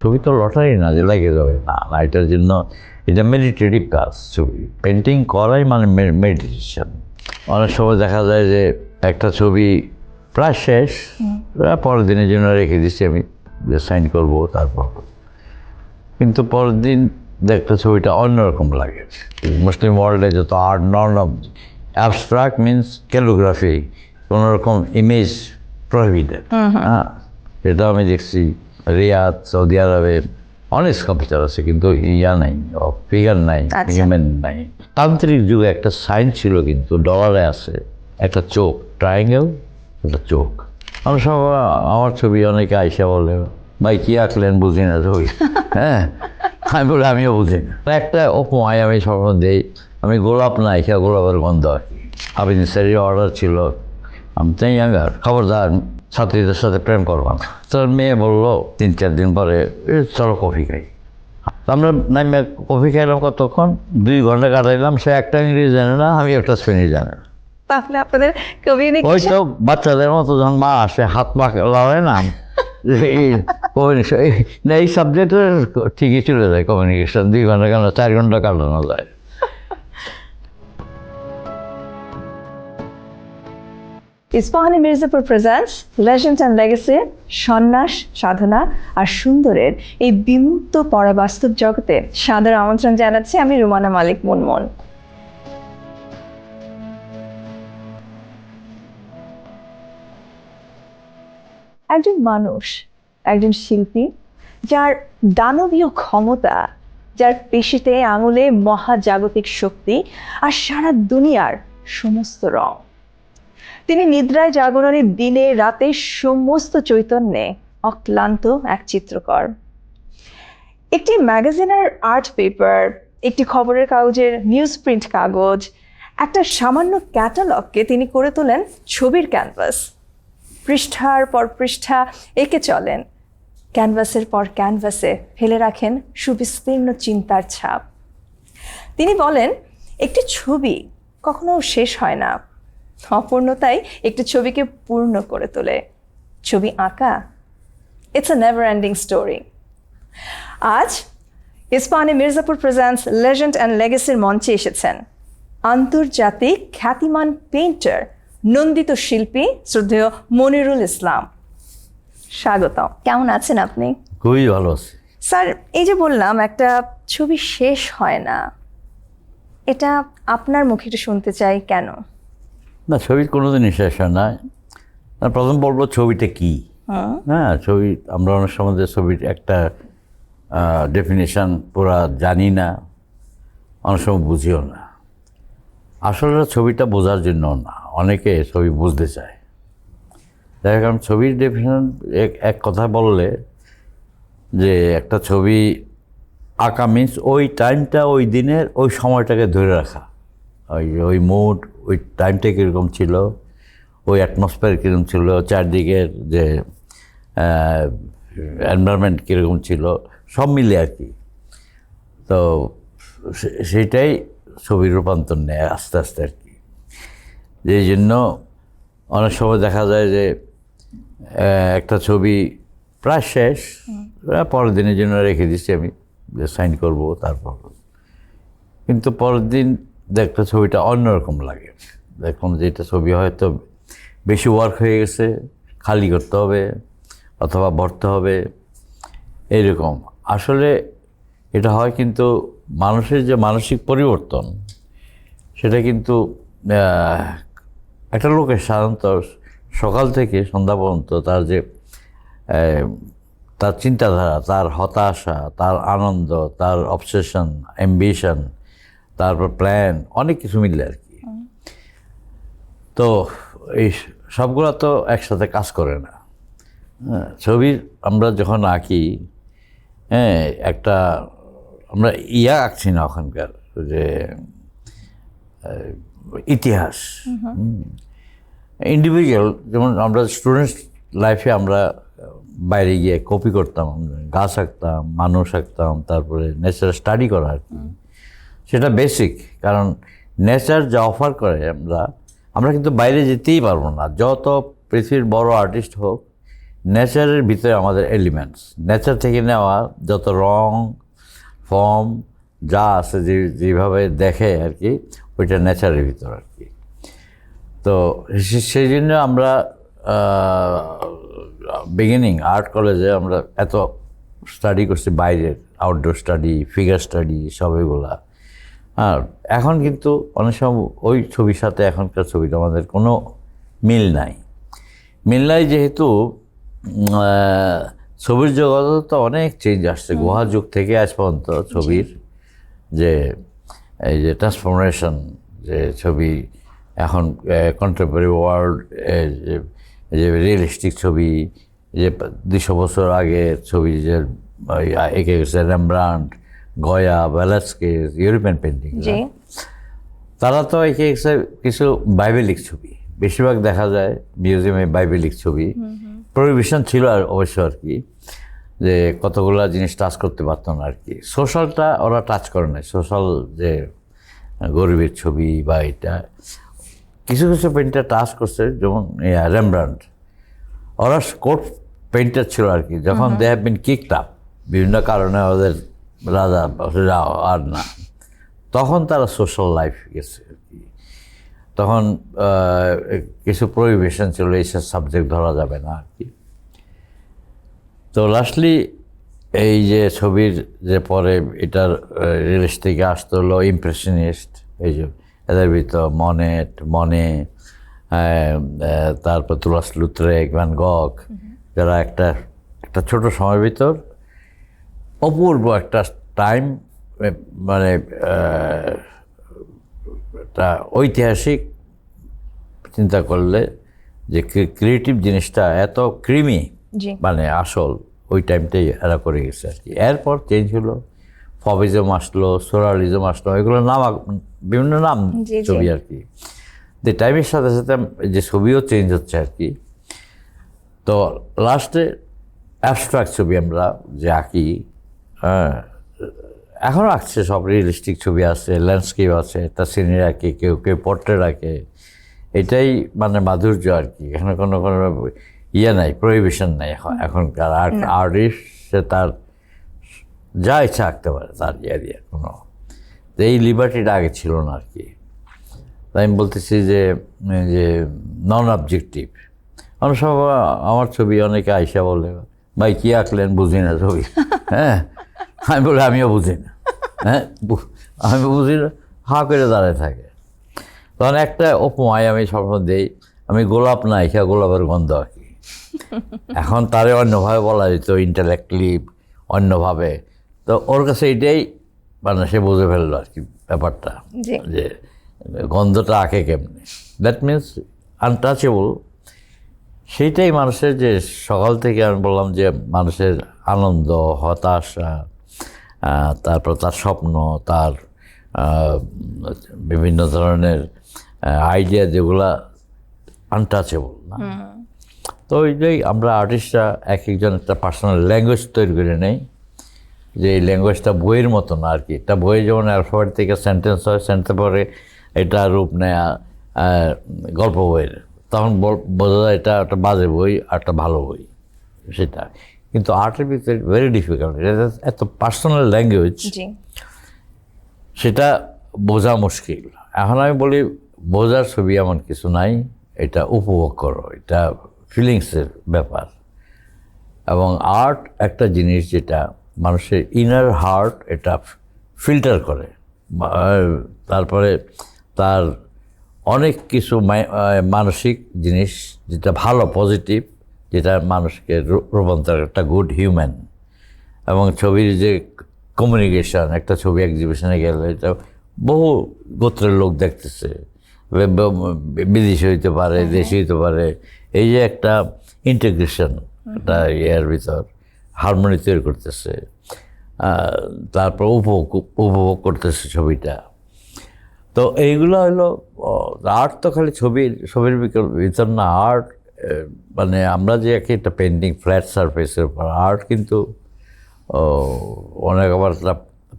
ছবি তো লটারি না যে লেগে যাবে, না না, এটার জন্য এটা মেডিটেটিভ কাজ। ছবি পেন্টিং করাই মানে মেডিটেশন। অনেক সময় দেখা যায় যে একটা ছবি প্রায় শেষ, পরের দিনের জন্য রেখে দিচ্ছি আমি, যে সাইন করবো তারপর, কিন্তু পরের দিন দেখতে ছবিটা অন্যরকম লাগে। মুসলিম ওয়ার্ল্ডে যত আর্ট নন অ্যাবস্ট্রাক্ট মিনস ক্যালিগ্রাফি, কোনোরকম ইমেজ প্রহিবিটেড। হ্যাঁ, এটা আমি দেখছি রিয়াদ, সৌদি আরবে অনেক স্কাল্পচার আছে, কিন্তু ইয়া নাই, ফিগার নাই, হিউম্যান নাই। তান্ত্রিক যুগে একটা সাইন ছিল, কিন্তু ডলারে আছে একটা চোখ, ট্রায়াঙ্গেল, একটা চোখ। অনেক সময় আমার ছবি অনেকে আইসা বলে, ভাই কি আঁকলেন বুঝি না ছবি। হ্যাঁ, আমি বলে আমিও বুঝি না। একটা উপমায় আমি স্মরণ দিই, আমি গোলাপ না আইসা গোলাপের গন্ধ আঁকি। আবিদিন স্যারের অর্ডার ছিল, আমি তাই ইয়াঙ্গার, খবরদার ছাত্রীদের সাথে প্রেম করবাম। তোর মেয়ে বললো 3-4 দিন পরে, চলো কফি খাই। আমরা নামে কফি খাইলাম, কতক্ষণ 2 ঘন্টা কাটাইলাম। সে একটা ইংরেজি জানে না, আমি একটা স্পেনিশ জানে না। তাহলে আপনাদের কমিউনিকেশন, ওই তো বাচ্চাদের মতো যখন মা আসে হাত পা লাগায় না, কমিউনিকেশন এই সাবজেক্টে ঠিকই চলে যায় কমিউনিকেশন। 2 ঘন্টা কেন 4 ঘন্টা কাটানো যায়। Ispahani Mirzapur presents legend and legacy, সন্ন্যাস, সাধনা আর সুন্দরের এই বিমুক্ত পরাবাস্তব জগতে সাদর আমন্ত্রণ জানাচ্ছি আমি রুমানা মালিক মুনমুন। একজন মানুষ, একজন শিল্পী, যার দানবীয় ক্ষমতা, যার পেশিতে আঙুলে মহাজাগতিক শক্তি আর সারা দুনিয়ার সমস্ত রং। তিনি নিদ্রায় জাগরণে, দিনে রাতে সমস্ত চৈতন্যে অক্লান্ত এক চিত্রকর। একটি ম্যাগাজিনের আর্ট পেপার, একটি খবরের কাগজের নিউজ প্রিন্ট কাগজ, একটা সামান্য ক্যাটালগকে তিনি করে তোলেন ছবির ক্যানভাস। পৃষ্ঠার পর পৃষ্ঠা এঁকে চলেন, ক্যানভাসের পর ক্যানভাসে ফেলে রাখেন সুবিস্তীর্ণ চিন্তার ছাপ। তিনি বলেন, একটি ছবি কখনো শেষ হয় না, অপূর্ণতাই একটি ছবিকে পূর্ণ করে তোলে। ছবি আঁকা, it's a never ending story. আজ Ispahani Mirzapur presents legend and লেগেসির মঞ্চে এসেছেন আন্তর্জাতিক খ্যাতিমান পেইন্টার, নন্দিত শিল্পী শ্রদ্ধেয় মনিরুল ইসলাম। স্বাগতম। কেমন আছেন আপনি? খুবই ভালো আছে। স্যার, এই যে বললাম একটা ছবি শেষ হয় না, এটা আপনার মুখে একটু শুনতে চাই, কেন? না, ছবির কোনোদিনই শেষ হয় না। প্রথম বলবো ছবিটা কি। হ্যাঁ, ছবি আমরা অনেক সময় ছবির একটা ডেফিনেশন পুরা জানি না, অনেক সময় বুঝিও না। আসলে ছবিটা বোঝার জন্য না, অনেকে ছবি বুঝতে চায়। যাই হোক, আমি ছবির ডেফিনেশন এক কথা বললে, যে একটা ছবি আঁকা মিন্স ওই টাইমটা, ওই দিনের ওই সময়টাকে ধরে রাখা, ওই মুড, ওই টাইমটা কীরকম ছিল, ওই অ্যাটমসফিয়ার কীরকম ছিল, চারদিকের যে এনভায়রনমেন্ট কীরকম ছিল, সব মিলে আর কি। তো সেইটাই ছবির রূপান্তর নেয় আস্তে আস্তে আর কি। যেই জন্য অনেক সময় দেখা যায় যে একটা ছবি প্রায় শেষ, পরের দিনের জন্য রেখে দিচ্ছি আমি, যে সাইন করবো তারপর, কিন্তু পরের দিন দেখতে ছবিটা অন্যরকম লাগে। দেখুন, যেটা ছবি হয়তো বেশি ওয়ার্ক হয়ে গেছে, খালি করতে হবে অথবা ভরতে হবে, এইরকম। আসলে এটা হয় কিন্তু মানুষের যে মানসিক পরিবর্তন, সেটা কিন্তু একটা লোকের সাধারণত সকাল থেকে সন্ধ্যা পর্যন্ত তার যে তার চিন্তাধারা, তার হতাশা, তার আনন্দ, তার অবসেশন, অ্যাম্বিশন, তারপর প্ল্যান, অনেক কিছু মিললে আর কি। তো এই সবগুলো তো একসাথে কাজ করে না। হ্যাঁ, ছবির আমরা যখন আঁকি, হ্যাঁ, একটা আমরা আঁকছি না ওখানকার যে ইতিহাস, ইন্ডিভিজুয়াল। যেমন আমরা স্টুডেন্টস লাইফে আমরা বাইরে গিয়ে কপি করতাম, গাছ আঁকতাম, মানুষ আঁকতাম, তারপরে নেচার স্টাডি করা আর কি। সেটা বেসিক, কারণ নেচার যা অফার করে আমরা কিন্তু বাইরে যেতেই পারবো না। যত পৃথিবীর বড় আর্টিস্ট হোক, নেচারের ভিতরে আমাদের এলিমেন্টস, নেচার থেকে নেওয়া যত রং ফর্ম যা আছে যেভাবে দেখে আর কি, ওইটা নেচারের ভিতর আর কি। তো সেই জন্য আমরা বিগিনিং আর্ট কলেজে আমরা এত স্টাডি করছি, বাইরের আউটডোর স্টাডি, ফিগার স্টাডি, সব এগুলা। আর এখন কিন্তু অনেক সময় ওই ছবির সাথে এখনকার ছবিটা আমাদের কোনো মিল নাই। মিল নাই যেহেতু ছবির জগতে তো অনেক চেঞ্জ আসছে, গুহা যুগ থেকে আজ পর্যন্ত ছবির যে এই যে ট্রান্সফরমেশন, যে ছবি এখন কন্টেম্পোরারি ওয়ার্ল্ড, যে রিয়েলিস্টিক ছবি, যে 200 বছর আগে ছবি যে এঁকে গেছে রেমব্রান্ড, গয়া, ভেলাস্কেজ, ইউরোপিয়ান পেন্টিং, তারা তো এঁকে গেছে কিছু বাইবেলিক ছবি। বেশিরভাগ দেখা যায় মিউজিয়ামে বাইবেলিক ছবি। প্রহিবিশন ছিল আর অবশ্য আর কি, যে কতগুলো জিনিস টাচ করতে পারতো না আর কি। সোশ্যালটা ওরা টাচ করে নাই, সোশ্যাল যে গরিবের ছবি বা এটা কিছু কিছু পেন্টার টাচ করছে, যেমন রেমব্রান্ড, ওরা কোর্ট পেন্টার ছিল আর কি। যখন they have been kicked up বিভিন্ন কারণে, ওদের রাজা আর না, তখন তারা সোশ্যাল লাইফ গেছে আর কি। তখন কিছু প্রহিবিশন ছিল, এইসব সাবজেক্ট ধরা যাবে না আর কি। তো লাস্টলি এই যে ছবির যে পরে এটার রিয়েলিস্টিক আসতে হলো ইমপ্রেশনিস্ট, এই যে এদের ভিতর মনে, তারপর তুলাস লুত্রেক, ভ্যান গগ, যারা একটা ছোট সময়ের ভিতর অপূর্ব একটা টাইম, মানে একটা ঐতিহাসিক চিন্তা করলে যে ক্রিয়েটিভ জিনিসটা এত ক্রিমি, মানে আসল ওই টাইমটাই এরা করে গেছে আর কি। এরপর চেঞ্জ হলো, ফবিজম আসলো, সোরালিজম আসলো, এগুলো নাম বিভিন্ন নাম ছবি আর কি। যে টাইমের সাথে সাথে যে ছবিও চেঞ্জ হচ্ছে আর কি। তো লাস্টে অ্যাবস্ট্রাক্ট ছবি আমরা যে আঁকি, হ্যাঁ এখনও আঁকছে, সব রিয়েলিস্টিক ছবি আছে, ল্যান্ডস্কেপ আছে, একটা সিনারি আঁকে, কেউ পোর্ট্রেট আঁকে। এটাই মানে মাধুর্য আর কি। এখানে কোনো ইয়ে নাই, প্রহিবিশন নাই। এখনকার আর্টিস্ট সে তার যা ইচ্ছা আঁকতে পারে, তার ইয়ে দিয়ে কোনো, এই লিবার্টিটা আগে ছিল না আর কি। তাই আমি বলতেছি যে নন অবজেক্টিভ। অনেক সময় আমার ছবি অনেকে আইসা বলে, ভাই কী আঁকলেন, বুঝি না ছবি। হ্যাঁ, আমি বলি আমিও বুঝি না। হ্যাঁ, আমি বুঝি না, হাঁ করে দাঁড়ায় থাকে। তখন একটা উপমায় আমি সবসময় দিই, আমি গোলাপ না আঁকা, গোলাপের গন্ধ আঁকি। এখন তারে অন্যভাবে বলা যেত, ইন্টালেক্টুয়ালি অন্যভাবে। তো ওর কাছে এটাই মানে সে বুঝে ফেললো আর কি ব্যাপারটা, যে গন্ধটা আঁকে কেমনি, দ্যাট মিনস আনটাচেবল। সেইটাই মানুষের যে সকাল থেকে আমি বললাম যে মানুষের আনন্দ, হতাশা, তারপর তার স্বপ্ন, তার বিভিন্ন ধরনের আইডিয়া যেগুলা আনটাচেবল না। তো ওইটাই আমরা আর্টিস্টরা এক একজন একটা পার্সোনাল ল্যাঙ্গুয়েজ তৈরি করে নেই, যে এই ল্যাঙ্গুয়েজটা বইয়ের মতো না আর কি। একটা বইয়ে যেমন অ্যালফাবেট থেকে সেন্টেন্স হয়, সেন্টেন্স পরে এটা রূপ নেয়া গল্প বইয়ের, তখন বোঝা যায় এটা একটা বাজে বই আর একটা ভালো বই সেটা। কিন্তু আর্টের ভিতরে ভেরি ডিফিকাল্ট, এটা এত পার্সোনাল ল্যাঙ্গুয়েজ, সেটা বোঝা মুশকিল। এখন আমি বলি বোঝার ছবি এমন কিছু নাই, এটা উপভোগ করো, এটা ফিলিংসের ব্যাপার। এবং আর্ট একটা জিনিস যেটা মানুষের ইনার হার্ট এটা ফিল্টার করে, তারপরে তার অনেক কিছু মানসিক জিনিস যেটা ভালো, পজিটিভ, যেটা মানুষকে রূপান্তর একটা গুড হিউম্যান। এবং ছবির যে কমিউনিকেশন, একটা ছবি এক্সিবিশনে গেলে এটা বহু গোত্রের লোক দেখতেছে, বিদেশি হইতে পারে, দেশি হইতে পারে। এই যে একটা ইন্টিগ্রেশন, একটা ইয়ের ভিতর হারমোনি তৈরি করতেছে, তারপর উপভোগ করতেছে ছবিটা। তো এইগুলো হলো আর্ট। তো খালি ছবির ভিতর না, আর্ট মানে আমরা যে একটা পেন্টিং ফ্ল্যাট সারফেসের উপর আর্ট, কিন্তু অনেক আবার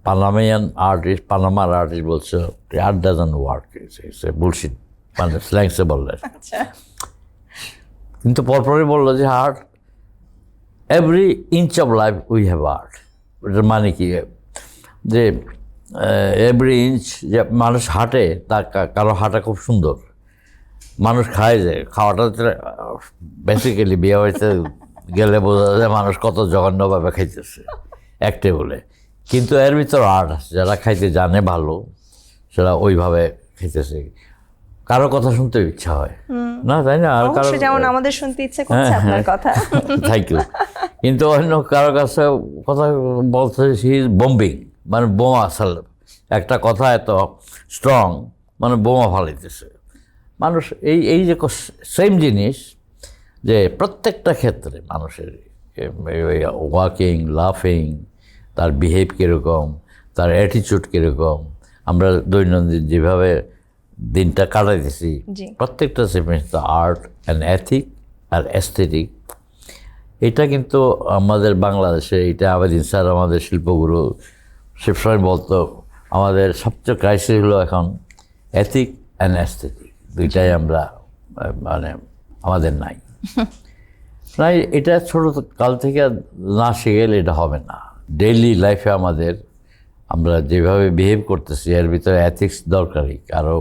পানামিয়ান আর্টিস্ট, পানামার আর্টিস্ট বলছে আর্ট ডাজন্ট ওয়ার্ক, বুলশিট, মানে স্ল্যাংসে বললে। কিন্তু পরপরই বললো যে art every inch of life we have art. ওটার মানে কি যে এভরি ইঞ্চ যে মানুষ হাঁটে তার কারো হাঁটা খুব সুন্দর, মানুষ খায় যে খাওয়াটা বেসিক্যালি বিয়ে হয়েছে গেলে বোঝা যায় মানুষ কত জঘন্যভাবে খাইতেছে এক টেবলে, কিন্তু এর ভিতর আর্ট আছে, যারা খাইতে জানে ভালো সেটা ওইভাবে খাইতেছে, কারো কথা শুনতে ইচ্ছা হয় না, তাই না? আর কারো, যেমন আমাদের শুনতে ইচ্ছে করছে আপনার কথা। Thank you. কিন্তু অন্য কারো কাছে কথা বলতে হি ইজ বম্বিং, মানে বোমা আসলে একটা কথা এত স্ট্রং, মানে বোমা ফালাইতেছে মানুষ। এই যে সেম জিনিস যে প্রত্যেকটা ক্ষেত্রে মানুষের ওয়াকিং, লাফিং, তার বিহেভ কীরকম, তার অ্যাটিচিউড কীরকম, আমরা দৈনন্দিন যেভাবে দিনটা কাটাইতেছি, প্রত্যেকটা সেমেন্স আর্ট অ্যান্ড এথিক আর অ্যাস্থেটিক। এটা কিন্তু আমাদের বাংলাদেশে, এটা আবেদিন স্যার আমাদের শিল্পগুরু সবসময় বলতো, আমাদের সবচেয়ে ক্রাইসিস হলো এখন এথিক অ্যান্ড অ্যাস্থেটিক, দুইটাই আমরা মানে আমাদের নাই। তাই এটা ছোটো কাল থেকে না শিখলে এটা হবে না। ডেইলি লাইফে আমাদের আমরা যেভাবে বিহেভ করতেছি এর ভিতরে এথিক্স দরকারি, কারো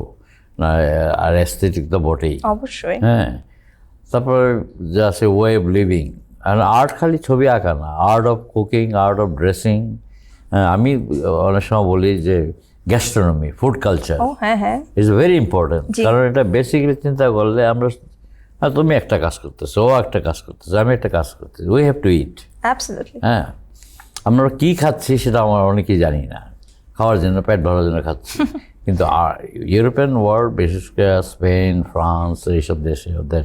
আর অ্যাস্থেটিক তো বটেই অবশ্যই। হ্যাঁ, তারপর যা আছে ওয়ে অফ লিভিং। আর আর্ট খালি ছবি আঁকা না, art of cooking, art of dressing. আমি অনেক সময় বলি যে gastronomy, food culture is very important, কারণ এটা বেসিক্যালি চিন্তা করলে আমরা, তুমি একটা কাজ করতেছো, ও একটা কাজ করতেছো, আমি একটা কাজ করতেছি, উই হ্যাভ টু ইট। হ্যাঁ, আমরা কী খাচ্ছি সেটা আমরা অনেকেই জানি না, খাওয়ার জন্য, পেট ভরার জন্য খাচ্ছি। কিন্তু ইউরোপিয়ান ওয়ার্ল্ড, বিশেষ করে স্পেন, ফ্রান্স, এইসব দেশে ওদের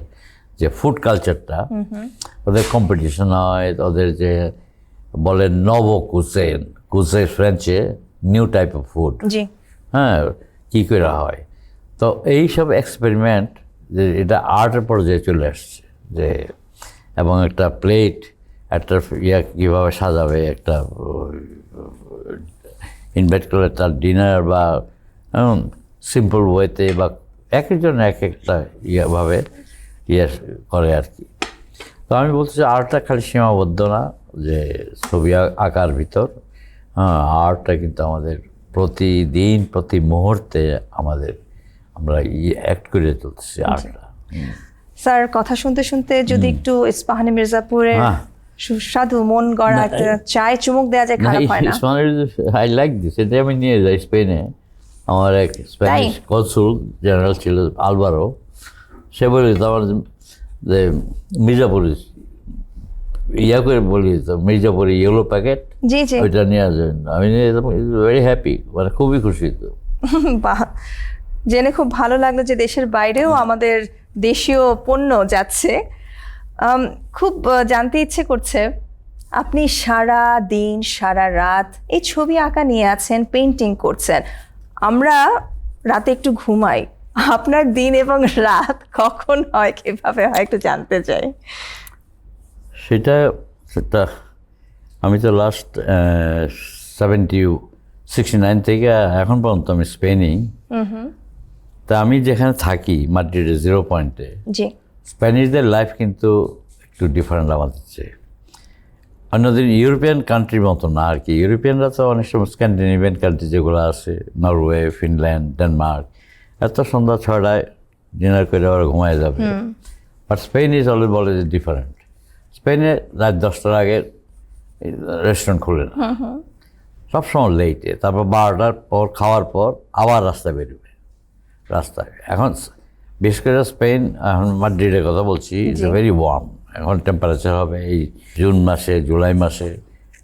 যে ফুড কালচারটা, ওদের কম্পিটিশন হয়, ওদের যে বলে নব কুসেন, কুসে ফ্রেঞ্চে নিউ টাইপ অফ ফুড, হ্যাঁ, কী করে হয়। তো এইসব এক্সপেরিমেন্ট যে এটা আর্টের পর্যায়ে চলে আসছে, যে এবং একটা প্লেট, একটা কীভাবে সাজাবে, একটা ইনভাইট করলে তার ডিনার বা সিম্পল ওয়েতে, বা এক একজন এক একটা ভাবে করে আর কি। তো আমি বলছি আর্টটা খালি সীমাবদ্ধ না যে ছবি আঁকার ভিতর, হ্যাঁ, আর্টটা কিন্তু আমাদের প্রতিদিন, প্রতি মুহূর্তে আমরা অ্যাক্ট করে চলতেছি আর্টটা। স্যার, কথা শুনতে শুনতে যদি একটু ইস্পাহানি মির্জাপুরের সুস্বাদু মন গড়া একটা চায় চুমুক দেওয়া যায়, খারাপ হয় না? আই লাইক দিস, এটা আমি নিয়ে যাই স্পেনে। আমার এক স্প্যানিশ কনসুল জেনারেল ছিল আলভারো, সে বলে দিত আমার যে মির্জাপুরি করে বলে দিত, মির্জাপুরি ইয়েলো প্যাকেট, ওইটা নিয়ে আসবেন। আমি নিয়ে যেতাম, ভেরি হ্যাপি, মানে খুবই খুশি। তো বাহ, জেনে খুব ভালো লাগলো যে দেশের বাইরেও আমাদের দেশীয় পণ্য যাচ্ছে। খুব জানতে ইচ্ছে করছে, আপনি সারা দিন সারা রাত এই ছবি আঁকা নিয়ে আছেন, পেইন্টিং করছেন, আমরা রাতে একটু ঘুমাই, আপনার দিন এবং রাত কখন হয়, কিভাবে হয়, একটু জানতে চাই। সেটা আমি তো লাস্ট 69 থেকে এখন পর্যন্ত আমি স্পেনেই। তা আমি যেখানে থাকি মাদ্রিদে, 0 পয়েন্টে, স্প্যানিশদের লাইফ কিন্তু একটু ডিফারেন্ট আমাদের চেয়ে। অন্যদিন ইউরোপিয়ান কান্ট্রির মতো না আর কি। ইউরোপিয়ানরা তো অনেক সময় স্ক্যান্ডিনেভিয়ান কান্ট্রি যেগুলো আছে, নরওয়ে, ফিনল্যান্ড, ডেনমার্ক, এত সন্ধ্যা 6টায় ডিনার করে ওরা ঘুমায় যাবে। বাট স্পেন ইজ অলওয়েজ বলে যে ডিফারেন্ট। স্পেনে রাত 10টার আগে রেস্টুরেন্ট খুলে না, সবসময় লেটে, তারপর 12টার পর খাওয়ার পর আবার রাস্তায় বেরোবে। রাস্তায় এখন বিশেষ করে স্পেন, এখন মাদ্রিদের কথা বলছি, ইটস ভেরি ওয়ার্ম। এখন টেম্পারেচার হবে এই জুন মাসে, জুলাই মাসে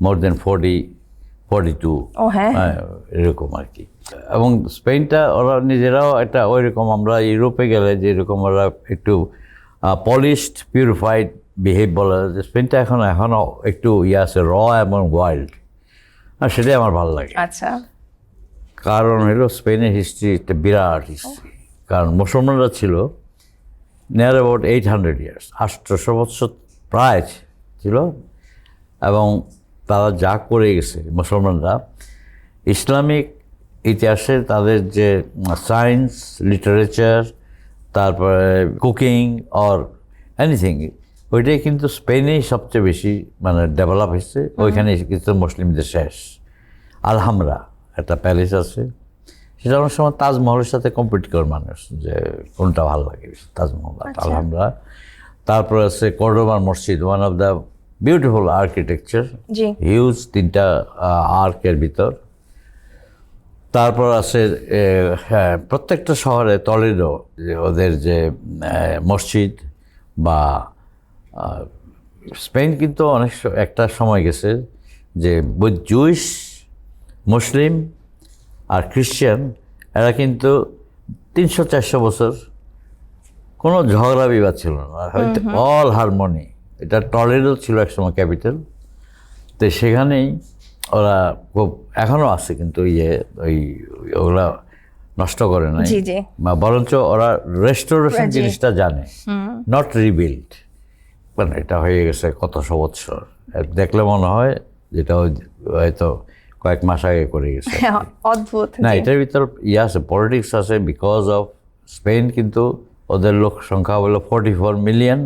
মোর দেন 40-42, হ্যাঁ, এরকম আর কি। এবং স্পেনটা ওরা নিজেরাও একটা ওই রকম, আমরা ইউরোপে গেলে যেরকম ওরা একটু পলিশড, পিউরিফাইড বিহেভ বলা যায়, স্পেনটা এখনও একটু আছে, র এবং ওয়াইল্ড, আর সেটাই আমার ভালো লাগে। আচ্ছা, কারণ হলো স্পেনের হিস্ট্রি একটা বিরাট হিস্ট্রি। কারণ মুসলমানরা ছিল নিয়ার অ্যাবাউট 800 ইয়ার্স, 800 বছর প্রায় ছিল, এবং তারা যা করে গেছে মুসলমানরা, ইসলামিক ইতিহাসে তাদের যে সায়েন্স, লিটারেচার, তারপরে কুকিং অর এনিথিং, ওইটাই কিন্তু স্পেনেই সবচেয়ে বেশি মানে ডেভেলপ হয়েছে, ওইখানে কিন্তু মুসলিমদের শেষ। আলহামরা একটা প্যালেস আছে, সেটা অনেক সময় তাজমহলের সাথে কম্পিট করে মানুষ যে কোনটা ভালো লাগে বেশি, তাজমহল আলহামরা। তারপর আছে কর্ডোবার মসজিদ, one of the beautiful architecture, G huge 3টা আর্কের ভিতর। তারপর আছে হ্যাঁ, প্রত্যেকটা শহরে টলেডো যে ওদের যে মসজিদ বা স্পেন কিন্তু অনেক একটা সময় গেছে যে জুইশ, মুসলিম আর খ্রিশ্চান এরা কিন্তু 300-400 বছর কোনো ঝগড়া বিবাদ ছিল না, হয়তো অল হারমোনি। এটা টলেডো ছিল একসময় ক্যাপিটাল, তো সেখানেই ওরা খুব এখনও আছে, কিন্তু ওই ওগুলা নষ্ট করে নাই, জি জি বা বরঞ্চ ওরা রেস্টোরেশন জিনিসটা জানে, নট রিবিল্ড। মানে এটা হয়ে গেছে কত বছর, দেখলে মনে হয় যেটা হয়তো কয়েক মাস আগে করে গেছে। অদ্ভুত। না, জি। এটার ভিতর আছে পলিটিক্স আছে, বিকজ অফ স্পেন কিন্তু ওদের লোক সংখ্যা হলো 44 মিলিয়ন,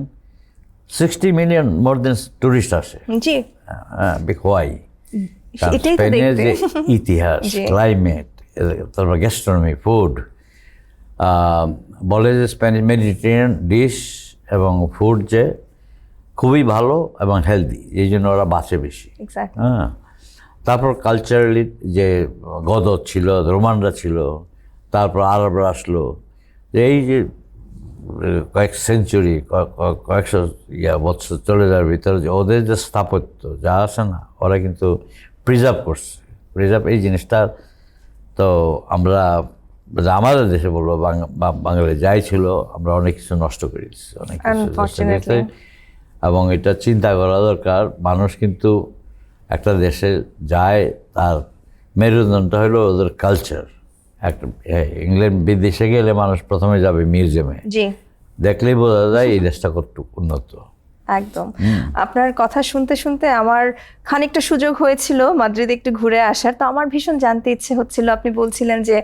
60 মিলিয়ন মোর দেন টুরিস্ট আসে। জি হ্যাঁ, হোয়াই? কারণ এটাই তো স্পেনের দেখতে। যে ইতিহাস, জি। ক্লাইমেট, তারপর গ্যাস্ট্রোনমি, ফুড, বলে যে স্প্যানিশ মেডিটেরিয়ান ডিশ এবং ফুড যে খুবই ভালো এবং হেলদি, এই জন্য ওরা বাঁচে বেশি। এক্স্যাক্টলি। হ্যাঁ, তারপর কালচারালি যে গদর ছিল, রোমানরা ছিল, তারপর আরবরা আসলো, এই যে কয়েক সেঞ্চুরি, কয়েকশো বছর চলে যাওয়ার ভিতরে যে ওদের যে স্থাপত্য যা আছে না, ওরা কিন্তু প্রিজার্ভ করছে। এই জিনিসটা তো আমরা আমাদের দেশে বলবো বাঙালি যাই ছিল, আমরা অনেক কিছু নষ্ট করেছি, অনেক কিছু নষ্ট করেছি। Unfortunately. এবং এটা চিন্তা করা দরকার, মানুষ কিন্তু একটা দেশে যায়, তার মেরুদণ্ডটা হলো ওদের কালচার। একটা ইংল্যান্ড বিদেশে গেলে মানুষ প্রথমে যাবে মিউজিয়ামে, জি দেখলেই বোঝা যায় এই দেশটা কতটুকু উন্নত। একদম। আপনার কথা শুনতে শুনতে আমার খানিকটা সুযোগ হয়েছিল মাদ্রিদে একটু ঘুরে আসার, তো আমার ভীষণ জানতে ইচ্ছে হচ্ছিল। আপনি বলছিলেন যে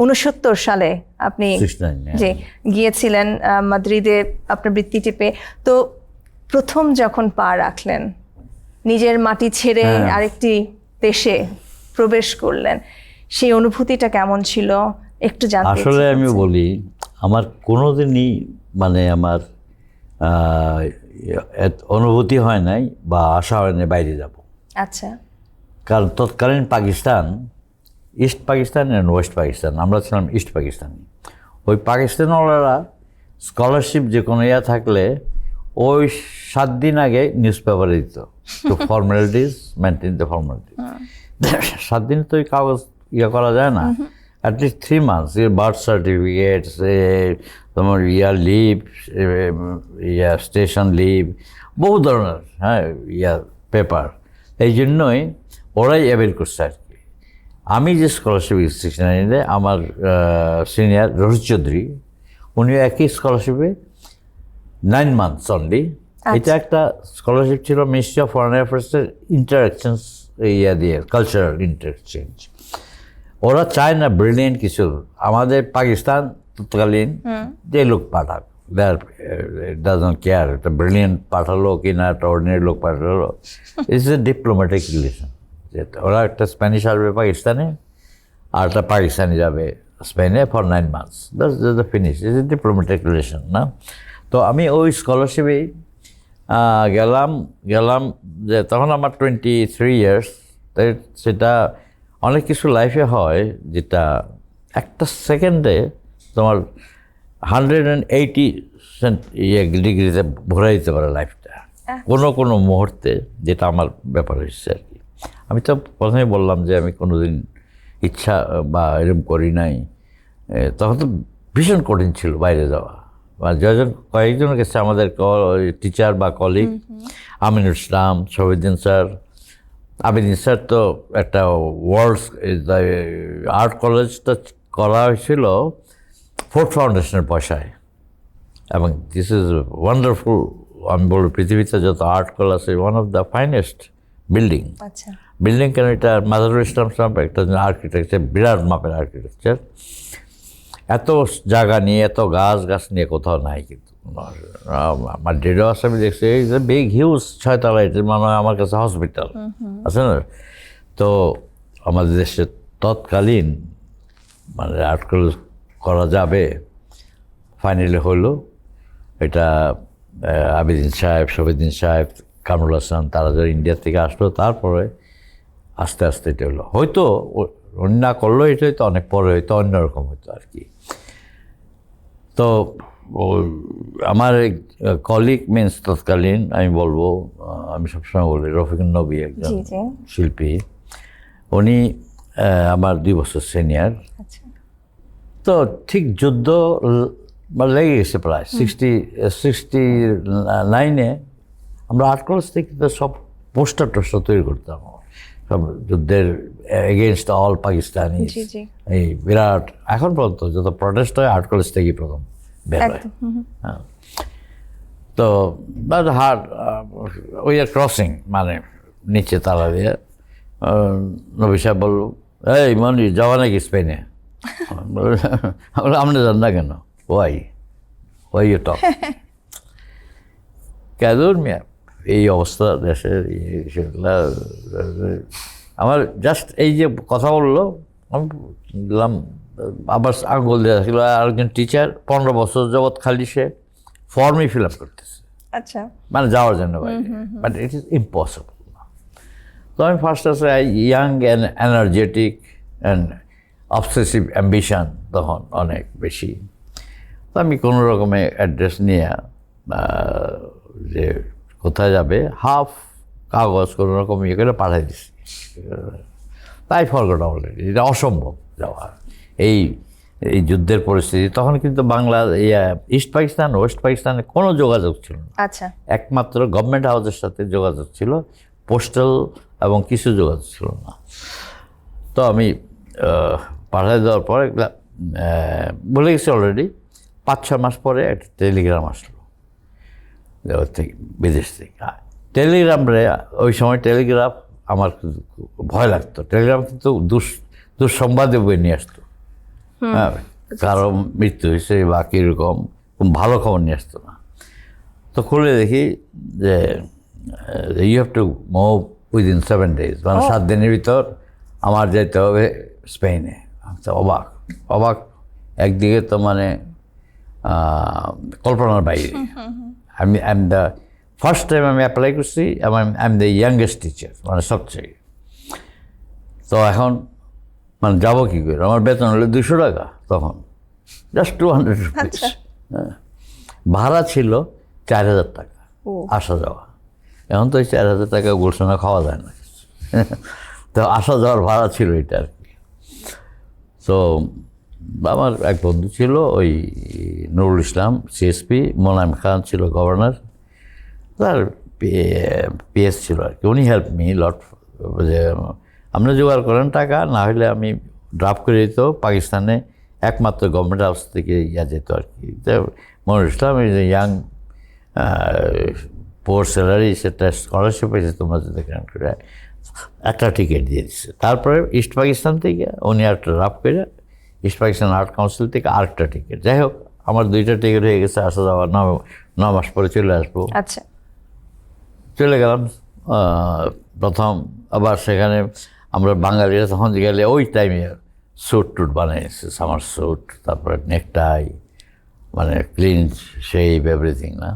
69 সালে আপনি 69, যে গিয়েছিলেন মাদ্রিদে আপনার বৃত্তি টিপে, তো প্রথম যখন পা রাখলেন নিজের মাটি ছেড়ে আরেকটি দেশে প্রবেশ করলেন, সেই অনুভূতিটা কেমন ছিল একটু জানতে ইচ্ছে আসলে আমি করছে। বলি, আমার কোনোদিনই মানে আমার অনুভূতি হয় নাই বা আশা হয় নাই বাইরে যাব। আচ্ছা কারণ তৎকালীন Pakistan, east Pakistan and West Pakistan, আমরা ছিলাম ইস্ট পাকিস্তানি। ওই পাকিস্তানওয়ালারা স্কলারশিপ যে কোনো থাকলে ওই 7 দিন আগে নিউজ পেপারে দিত, তো ফর্মালিটিস মেনটেন দ্য ফর্মালিটিস। 7 দিন তো ওই কাগজ করা যায় না, অ্যাটলিস্ট 3 মান্থস বার্থ সার্টিফিকেটস, তোমার লিভ, স্টেশন লিভ, বহু ধরনের পেপার। এই জন্যই ওরাই অ্যাভেল করছে আর কি। আমি যে স্কলারশিপ 69-এ, আমার সিনিয়র রোহিত চৌধুরী, উনিও একই স্কলারশিপে 9 মান্থস অনলি। এটা একটা স্কলারশিপ ছিল মিনিস্ট্রি অফ ফরেন অ্যাফেয়ার্সের ইন্টারঅ্যাকশনস দিয়ে, কালচারাল ইন্টারএক্সচেঞ্জ। ওরা চায় না ব্রিলিয়েন্ট কিছু, আমাদের পাকিস্তান তৎকালীন যে লোক পাঠাক, ডাজন্ট কেয়ার একটা ব্রিলিয়েন্ট পাঠালো কি না, একটা অর্ডিনারি লোক পাঠালো, ইটস এ ডিপ্লোম্যাটিক রিলেশন। ওরা একটা স্প্যানিশ আসবে পাকিস্তানে, আর একটা পাকিস্তানি যাবে স্পেনে for 9 months, that's finish. It's a diplomatic relation না। তো আমি ওই স্কলারশিপেই গেলাম যে তখন আমার 23 ইয়ার্স। তাই সেটা অনেক কিছু লাইফে হয় যেটা একটা সেকেন্ডে তোমার 180 ডিগ্রিতে ভরে দিতে পারে লাইফটা, কোনো মুহূর্তে, যেটা আমার ব্যাপার হচ্ছে আর কি। আমি তো প্রথমে বললাম যে আমি কোনোদিন ইচ্ছা বা এরকম করি নাই। তখন তো ভীষণ কঠিন ছিল বাইরে যাওয়া। বা কয়েকজন গেছে আমাদের টিচার বা colleague, Aminul Islam, Shahiduddin sir. Aminul sir তো একটা ওয়ার্ল্ড আর্ট কলেজটা করা হয়েছিল ফোর্ড ফাউন্ডেশনের পয়সায়, এবং দিস ইজ ওয়ান্ডারফুল। আমি বলব পৃথিবীতে যত আর্ট কলেজ আছে, one of the finest building. আচ্ছা বিল্ডিং কেন, এটা মাজারুল ইসলাম সাহেব একটা আর্কিটেকচার, বিরাট মাপের আর্কিটেকচার। এত জায়গা নিয়ে, এত গাছ নিয়ে কোথাও নাই কিন্তু। আমার ডেডও আছে, আমি দেখছি এই যে বিগ হিউজ 6 তলা, এটা মনে হয় আমার কাছে হসপিটাল আছে না। তো আমাদের দেশে তৎকালীন মানে আর্ট করা যাবে ফাইনালি হলো। এটা আবিদিন সাহেব, শফিউদ্দিন সাহেব, কামরুল হাসান তারা যারা ইন্ডিয়া থেকে আসলো, তারপরে আস্তে আস্তে এটা হলো। হয়তো উনি না করলেও এটা হয়তো অনেক পরে হয়তো অন্যরকম হতো আর কি। তো আমার কলিগ মিন্স তৎকালীন আমি বলবো, আমি সবসময় বলি রফিকুন নবী একজন জি জি। শিল্পী, উনি আমার 2 বছর সিনিয়র। আচ্ছা। তো ঠিক যুদ্ধ লেগে গেছে প্রায় 69-এ আমরা আর্ট কলেজ থেকে তো সব পোস্টার টোস্টার তৈরি করতাম, সব যুদ্ধের এগেনস্ট অল পাকিস্তানি। জি জি। এই বিরাট এখন পর্যন্ত যত প্রটেস্ট হয় আর্ট কলেজ থেকেই প্রথম বের হয়। হ্যাঁ। তো হার্ড ওই ক্রসিং মানে নিচে তালা দিয়ে নবী সাহেব বলল, এই মনি যাওয়া নাকি স্পেনে? আপনি জান না কেন? Y you talk? কেদুর মিয়া এই অবস্থা দেশের, সেগুলা আমার জাস্ট এই যে কথা বললো আমি দিলাম, আবার আঙ্গুল দেওয়া ছিল। আরেকজন টিচার 15 বছর জগৎ খালি সে ফর্মই ফিল আপ করতেছে, আচ্ছা। মানে যাওয়ার জন্য বাইরে, বাট ইট ইজ ইম্পসিবল। তো আমি ফার্স্ট আছে young and energetic and obsessive ambition তখন অনেক বেশি। তো আমি কোনো রকমে অ্যাড্রেস নিয়ে যে কোথায় যাবে হাফ কাগজ কোনো রকম ইয়ে করে পাঠাই দিচ্ছি, তাই ফরগট অলরেডি, এটা অসম্ভব যাওয়া। এই যুদ্ধের পরিস্থিতি তখন কিন্তু বাংলা ইস্ট পাকিস্তান ওয়েস্ট পাকিস্তানে কোনো যোগাযোগ ছিল না। আচ্ছা। একমাত্র গভর্নমেন্ট হাউসের সাথে যোগাযোগ ছিল, পোস্টাল এবং কিছু যোগাযোগ ছিল না। তো আমি পাঠাই দেওয়ার পরে বলে গেছি অলরেডি, 5-6 মাস পরে একটা টেলিগ্রাম আসলো থেকে, বিদেশ থেকে। টেলিগ্রামে ওই সময় টেলিগ্রাফ আমার ভয় লাগতো। টেলিগ্রাম কিন্তু দুঃসংবাদে বই নিয়ে আসতো। হ্যাঁ, কারো মৃত্যু হয়েছে বা কীরকম ভালো খবর নিয়ে আসতো না। তো খুলে দেখি যে you have to move within 7 days, মানে 7 দিনের ভিতর আমার যেতে হবে স্পেনে। আচ্ছা, অবাক একদিকে তো মানে কল্পনার বাইরে। I am the first time আমি অ্যাপ্লাই করছি এবং I am the youngest teacher, মানে সবচেয়ে। তো এখন মানে যাবো কী করে? আমার বেতন হলো 200 টাকা তখন, জাস্ট 200 রুপিস। হ্যাঁ, ভাড়া ছিল 4000 টাকা আসা যাওয়া। এখন তো ওই 4000 টাকা গোলসোনা খাওয়া যায় না। তো আসা যাওয়ার ভাড়া ছিল এটা আর কি। তো আমার এক বন্ধু ছিল ওই নুরুল ইসলাম সিএসপি, মোলায়েম খান ছিল গভর্নর, তার পিএস ছিল আর কি। উনি হেল্প মি লট, যে আপনি জোগাড় করেন টাকা, না হলে আমি ড্রাফট করে দিত পাকিস্তানে একমাত্র গভর্নমেন্ট হাউস থেকে যেত আর কি। মনিরুল ইসলাম এই যে ইয়াং পোর স্যালারি, সেটা স্কলারশিপ হয়েছে, তোমরা যদি গ্রান্ট করে একটা টিকিট দিয়ে দিচ্ছে। তারপরে ইস্ট পাকিস্তান থেকে উনি একটা ড্রাফট করে ইস্ট পাকিস্তান আর্ট কাউন্সিল থেকে আরেকটা টিকিট। যাই হোক, আমার 2টা টিকিট হয়ে গেছে, আসা যাওয়া 9 মাস পরে চলে আসবো। আচ্ছা। চলে গেলাম প্রথম। আবার সেখানে আমরা বাঙালিরা তখন গেলে ওই টাইমে স্যুট টুট বানিয়েছে, সামার স্যুট, তারপরে নেকটাই, মানে ক্লিন শেভ এভরিথিং না।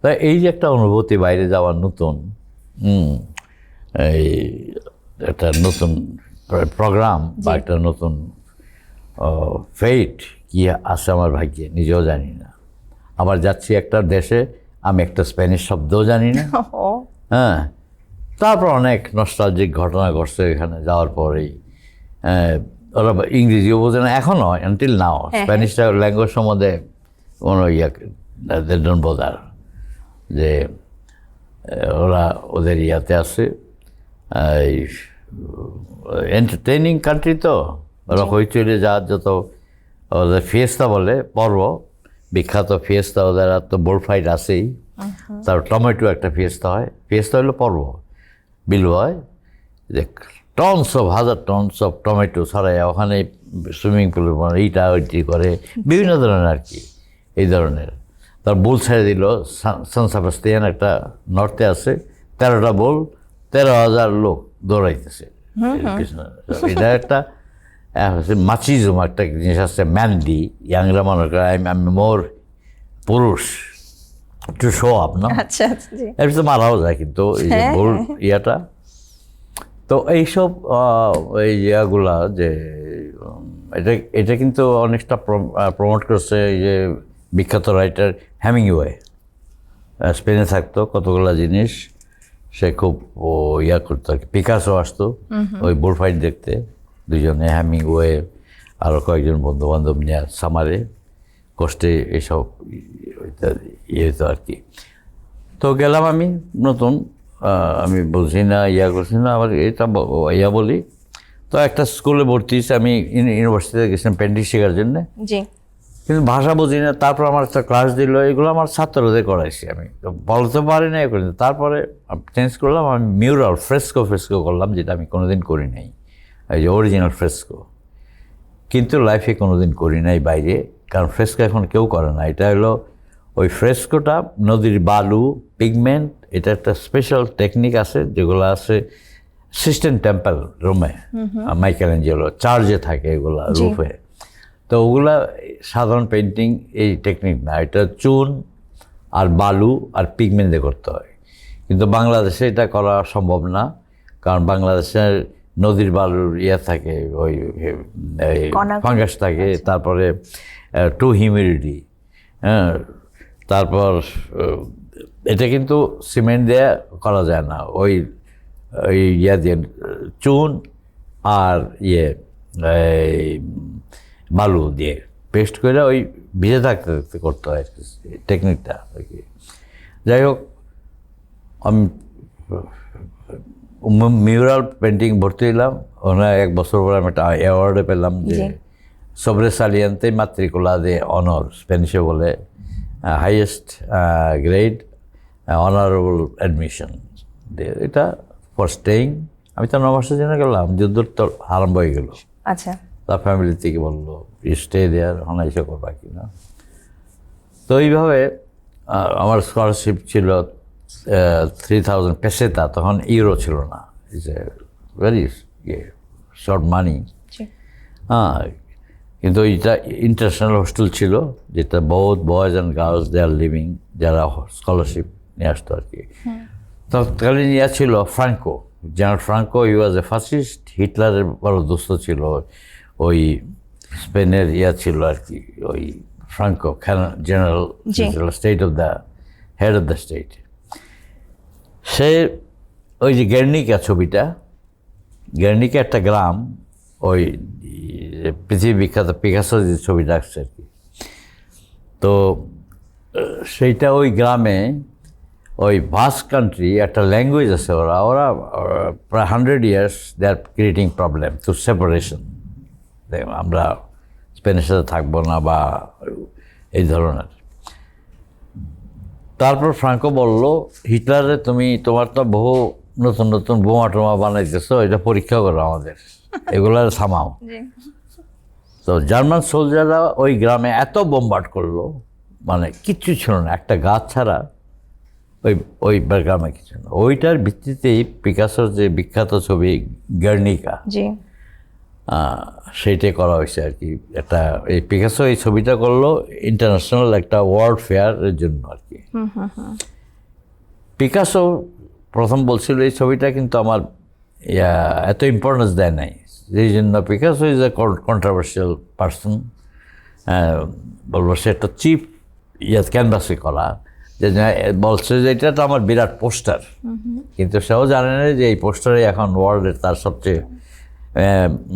তা এই যে একটা অনুভূতি, বাইরে যাওয়ার নতুন এই একটা নতুন প্রোগ্রাম বা একটা নতুন ফেট কি আছে আমার ভাগ্যে নিজেও জানি না। আবার যাচ্ছি একটা দেশে, আমি একটা স্প্যানিশ শব্দও জানি না। হ্যাঁ, তারপর অনেক নস্টালজিক ঘটনা ঘটছে এখানে যাওয়ার পরেই। ওরা ইংরেজিও বোঝে না এখনও, আনটিল নাও। স্প্যানিশটা ল্যাঙ্গুয়েজ সম্বন্ধে কোনো ডোন্ট বোদার, যে ওরা ওদের ইয়াতে আছে। এই এন্টারটেইনিং কান্ট্রি তো, ওরা হইচইলে যত ওদের ফিয়েস্তা বলে পর্ব, বিখ্যাত ফিয়েস্তা, ওদের তো বোল ফাইট আছেই। তার টমেটো একটা ফিয়েস্তা হয়, ফিয়েস্তা হলো পর্ব, বিল হয় যে হাজার টনস অফ টমেটো ছড়ায় ওখানে সুইমিং পুলের এইটা ওইটি করে বিভিন্ন ধরনের আর কি, এই ধরনের। তার বল ছেড়ে দিল। সান সেবাস্টিয়ান একটা নর্থে আছে, 13টা বল, 13,000 লোক দৌড়াইতেছে পিছনে। এটা একটা মাচিজম একটা জিনিস আছে, ম্যান্ডি, ইয়াংরা মনে করে আমি মোর পুরুষ, একটু শো আপ না, আচ্ছা আচ্ছা জি। এর ভিতরে মারাও যায় কিন্তু এই যে বোল ইয়াটা। তো এইসব এই ইয়াগুলা যে এটা এটা কিন্তু অনেকটা প্রমোট করছে এই যে বিখ্যাত রাইটার হ্যামিংওয়ে, স্পেনে থাকতো, কতগুলা জিনিস সে খুব ইয়া করতো আর কি। পিকাসো আসতো ওই বুল ফাইট দেখতে, দুজনে, হ্যামিংওয়ে আরও কয়েকজন বন্ধু বান্ধব নিয়ে সামারে কষ্টে এইসব ইয়ে হতো আর কি। তো গেলাম আমি নতুন, আমি বলছি না ইয়া করছি না, আবার এটা ইয়া বলি। তো একটা স্কুলে ভর্তি হয়েছি আমি, ইউনিভার্সিটিতে গেছিলাম পেন্টিং শেখার জন্যে, জি কিন্তু ভাষা বুঝি না। তারপর আমার একটা ক্লাস দিল, এগুলো আমার ছাত্রদের করাইছি, আমি তো বলতে পারি না, করি না। তারপরে চেঞ্জ করলাম, আমি মিউরাল ফ্রেস্কো করলাম, যেটা আমি কোনোদিন করি নাই, এই যে অরিজিনাল ফ্রেস্কো। কিন্তু লাইফে কোনোদিন করি নাই বাইরে, কারণ ফ্রেস্কো এখন কেউ করে না। এটা হলো ওই ফ্রেস্কোটা নদীর বালু, পিগমেন্ট, এটা একটা স্পেশাল টেকনিক আছে, যেগুলো আছে সিস্টেম টেম্পল রোমে, মাইকেল অ্যাঞ্জেলো চার্জে থাকে এগুলা রুফে। তো ওগুলা সাধারণ পেন্টিং এই টেকনিক না, এটা চুন আর বালু আর পিগমেন্ট দিয়ে করতে হয়। কিন্তু বাংলাদেশে এটা করা সম্ভব না, কারণ বাংলাদেশের নদীর বালুর ইয়ে থাকে, ওই ফাঙ্গাস থাকে, তারপরে টু হিউমিডিটি, হ্যাঁ, তারপর এটা কিন্তু সিমেন্ট দিয়ে করা যায় না, ওই ইয়ে দিয়ে চুন আর বালু দিয়ে পেস্ট করে ওই ভিজে থাকতে থাকতে করতে হয় টেকনিকটা আর কি। যাই হোক, আমি মিউরাল পেন্টিং ভর্তি হলাম, ওখানে 1 বছর পরে আমি একটা অ্যাওয়ার্ডে পেলাম যে sobresaliente matriculada de honor, স্প্যানিশে বলে হাইয়েস্ট গ্রেড অনারেবল অ্যাডমিশন। এটা ফর স্টেইং। আমি তো 9 মাসের জন্য গেলাম, যুদ্ধ তো আরম্ভ হয়ে গেল। আচ্ছা, তার ফ্যামিলি থেকে বললো স্টে দেয়ার, হন এসে করবা কি না। তো এইভাবে আমার স্কলারশিপ ছিল 3,000 পেসেতা, তখন ইউরো ছিল না, it's a very short money. হ্যাঁ, কিন্তু এটা ইন্টারন্যাশনাল হোস্টেল ছিল, যেটা বহুত boys and girls they are living, যারা স্কলারশিপ নিয়ে আসতো আর কি। তৎকালীন ইয়া ছিল Franco, general Franco, he was a fascist, হিটলারের বড় দোস্ত ছিল। ওই স্পেনের ইয়া ছিল আর কি, ওই Franco general state of the head of the state. সে ওই যে গের্নিকা ছবিটা, গের্নিকা একটা গ্রাম, ওই পৃথিবী বিখ্যাত পিকাসো যে ছবিটা আসছে আর কি। তো সেইটা ওই গ্রামে, ওই ভাস্ক কান্ট্রি, একটা ল্যাঙ্গুয়েজ আছে, ওরা প্রায় 100 years they are creating problem to separation, আমরা স্পেনের সাথে থাকবো না বা এই ধরনের। তারপর ফ্রাঙ্কো বলল, হিটলারে তোমার তো বহু নতুন নতুন বোমা টোমা বানাইতেছো, এটা পরীক্ষা করো আমাদের, এগুলো থামাও। তো জার্মান সোলজাররা ওই গ্রামে এত বোমবার্ড করলো, মানে কিচ্ছু ছিল না, একটা গাছ ছাড়া ওই গ্রামে কিছু না। ওইটার ভিত্তিতেই পিকাসোর যে বিখ্যাত ছবি গার্নিকা, সেইটাই করা হয়েছে আর কি। একটা এই পিকাসো এই ছবিটা করলো ইন্টারন্যাশনাল একটা ওয়ার্ল্ড ফেয়ারের জন্য আর কি। পিকাসো প্রথম বলছিল এই ছবিটা কিন্তু আমার এত ইম্পর্টেন্স দেয় নাই, যেই জন্য Picasso is a controversial person. বলবো সে একটা চিপ ক্যানভাসে করা, যে বলছে যে এটা তো আমার বিরাট পোস্টার, কিন্তু সেও জানে না যে এই পোস্টারে এখন ওয়ার্ল্ডের তার সবচেয়ে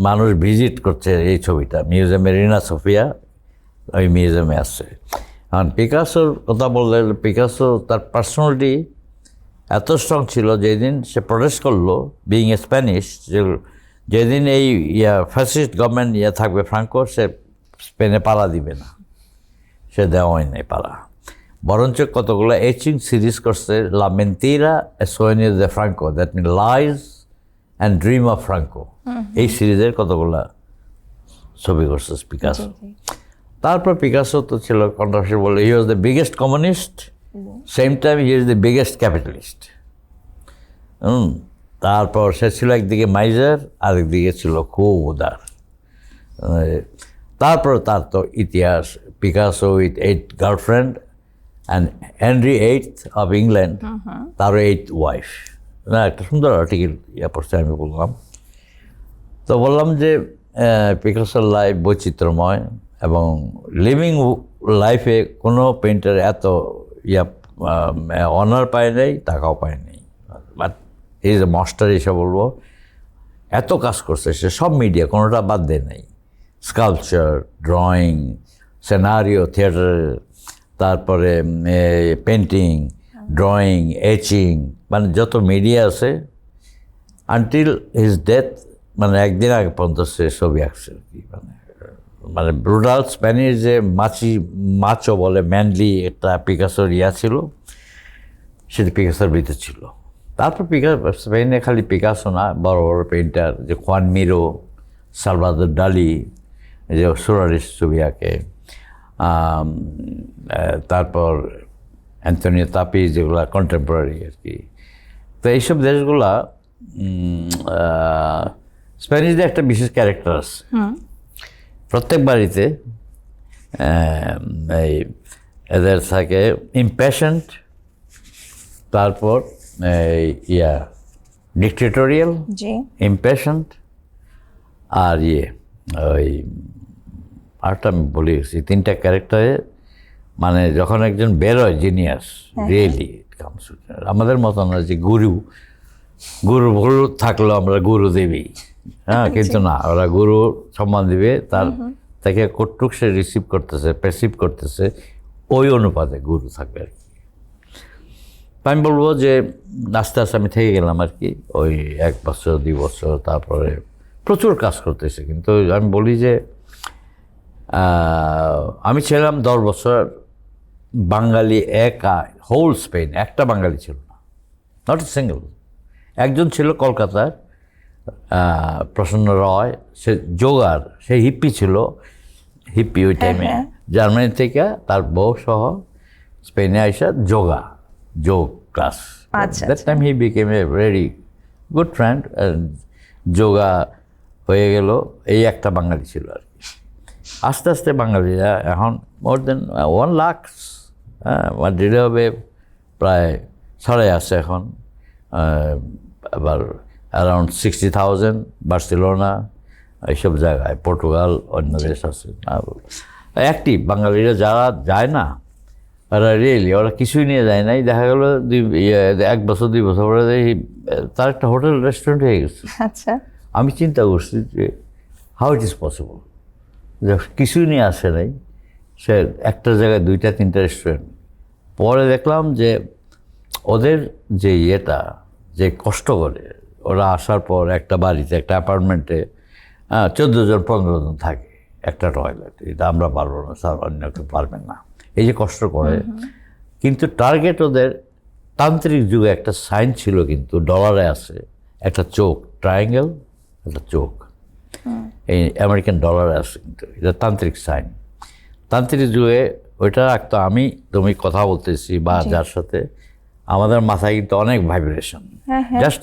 মানুষ ভিজিট করছে এই ছবিটা। মিউজিয়ামে, রিনা সোফিয়া ওই মিউজিয়ামে আসছে। এখন পিকাসোর কথা বললে, পিকাসো তার পার্সোনালিটি এত স্ট্রং ছিল, যেদিন সে প্রটেস্ট করলো, বিইং এ স্প্যানিশ, যেদিন এই ফ্যাসিস্ট গভর্নমেন্ট থাকবে ফ্রাঙ্কো, সে স্পেনে পাড়া দিবে না, সে দেওয়াই নেই পাড়া। বরঞ্চ কতগুলো এচিং সিরিজ করছে, la mentira y sueno de Franco, that mean lies and dream of Franco, এই সিরিজের কতগুলা ছবি করছে পিকাসো। তারপর পিকাসো তো ছিল কন্ট্রোভার্সি বলে he was the biggest communist, same time he is the biggest capitalist. তারপর সে ছিল একদিকে মাইজার, আরেকদিকে ছিল খুব উদার। তারপর তার তো ইতিহাস, Picasso with 8 girlfriend and Henry VIII of England, তারও 8 ওয়াইফ। না, একটা সুন্দর আর্টিকেল পড়তে আমি বললাম। তো বললাম যে পিকাসোর লাইফ বৈচিত্র্যময় এবং লিভিং লাইফে কোনো পেইন্টার এত অনার পায় নাই, টাকাও পায় নাই। বাট এই যে মাস্টার এসে বলবো, এত কাজ করছে সে, সব মিডিয়া কোনোটা বাদ দেয় নাই। স্কাল্পচার, ড্রয়িং, সিনারিও, থিয়েটার, তারপরে পেন্টিং, ড্রয়িং, এচিং, মানে যত মিডিয়া আছে আনটিল হিজ ডেথ, মানে একদিন আগে পর্যন্ত সে ছবি আঁকছে আর কি। মানে ব্রুটাল স্প্যানিশ যে মাচো বলে, ম্যানলি একটা পিকাসোর ছিল, সেটা পিকাসোর ভিতরে ছিল। তারপর স্পেনে খালি পিকাসো না, বড় বড় পেইন্টার যে খুয়ান মিরো, সালভাদর ডালি যে সুরারিস্ট ছবি আঁকে, তারপর অ্যান্টনিও তাপিস, যেগুলো কন্টেম্পোরারি আর কি। তো এইসব দেশগুলা স্প্যানিশদের একটা বিশেষ ক্যারেক্টার আছে। প্রত্যেক বাড়িতে এই এদের থাকে ইমপ্যাশেন্ট, তারপর ডিক্টেটোরিয়াল, ইমপ্যাশেন্ট, আর ওই আরটা আমি বলে গেছি, 3টা ক্যারেক্টারে। মানে যখন একজন বেরোয় জিনিয়াস, রিয়েলি আমাদের মতো না যে গুরু থাকলেও আমরা গুরু দেবী, হ্যাঁ, কিন্তু না, ওরা গুরু সম্মান দিবে, তাকে কটুক সে রিসিভ করতেছে, পেসিভ করতেছে, ওই অনুপাতে গুরু থাকবে আর কি। আমি বলবো যে আস্তে আস্তে আমি থেকে গেলাম আর কি, ওই 1 বছর 2 বছর, তারপরে প্রচুর কাজ করতেছে। কিন্তু আমি বলি যে আমি ছিলাম 10 বছর বাঙালি একা, হোল স্পেন একটা বাঙালি ছিল না, নট এ সিঙ্গল। একজন ছিল কলকাতার প্রসন্ন রয়, সে যোগার, সে হিপ্পি ছিল, হিপ্পি ওই টাইমে জার্মানি থেকে তার বউ সহ স্পেনে আইসা যোগ class. That time he became a very good friend, yoga হয়ে গেল। এই একটা বাঙালি ছিল আর কি। আস্তে আস্তে বাঙালিরা এখন মোর দেন 1 লাখ, মাদ্রিদে হবে প্রায় 6.5 আছে এখন, আবার অ্যারাউন্ড 60,000 বার্সেলোনা, এইসব জায়গায়, পর্তুগাল, অন্য দেশ আছে অ্যাক্টিভ। বাঙালিরা যারা যায় না, ওরা রিয়েলি ওরা কিছুই নিয়ে যায় নাই, দেখা গেলো 1 বছর 2 বছর পরে তার একটা হোটেল রেস্টুরেন্ট হয়ে গেছে। আচ্ছা, আমি চিন্তা করছি যে হাউ ইট ইজ পসিবল, যে কিছুই নিয়ে আসে নাই, সে একটা জায়গায় 2টা 3টা রেস্টুরেন্ট। পরে দেখলাম যে ওদের যে যে কষ্ট করে, ওরা আসার পর একটা বাড়িতে, একটা অ্যাপার্টমেন্টে 14 জন 15 জন থাকে, একটা টয়লেট, এটা আমরা পারবো না স্যার, অন্য কেউ পারবেন না, এই যে কষ্ট করে। কিন্তু টার্গেট ওদের তান্ত্রিক যুগে একটা সাইন ছিল, কিন্তু ডলারে আছে একটা চোখ, ট্রায়াঙ্গেল, একটা চোখ, এই আমেরিকান ডলারে আছে, কিন্তু এটা তান্ত্রিক সাইন। তান্ত্রিক যুগে ওইটা রাখতো। তুমি কথা বলতেছি বা যার সাথে, আমাদের মাথায় কিন্তু অনেক ভাইব্রেশন, জাস্ট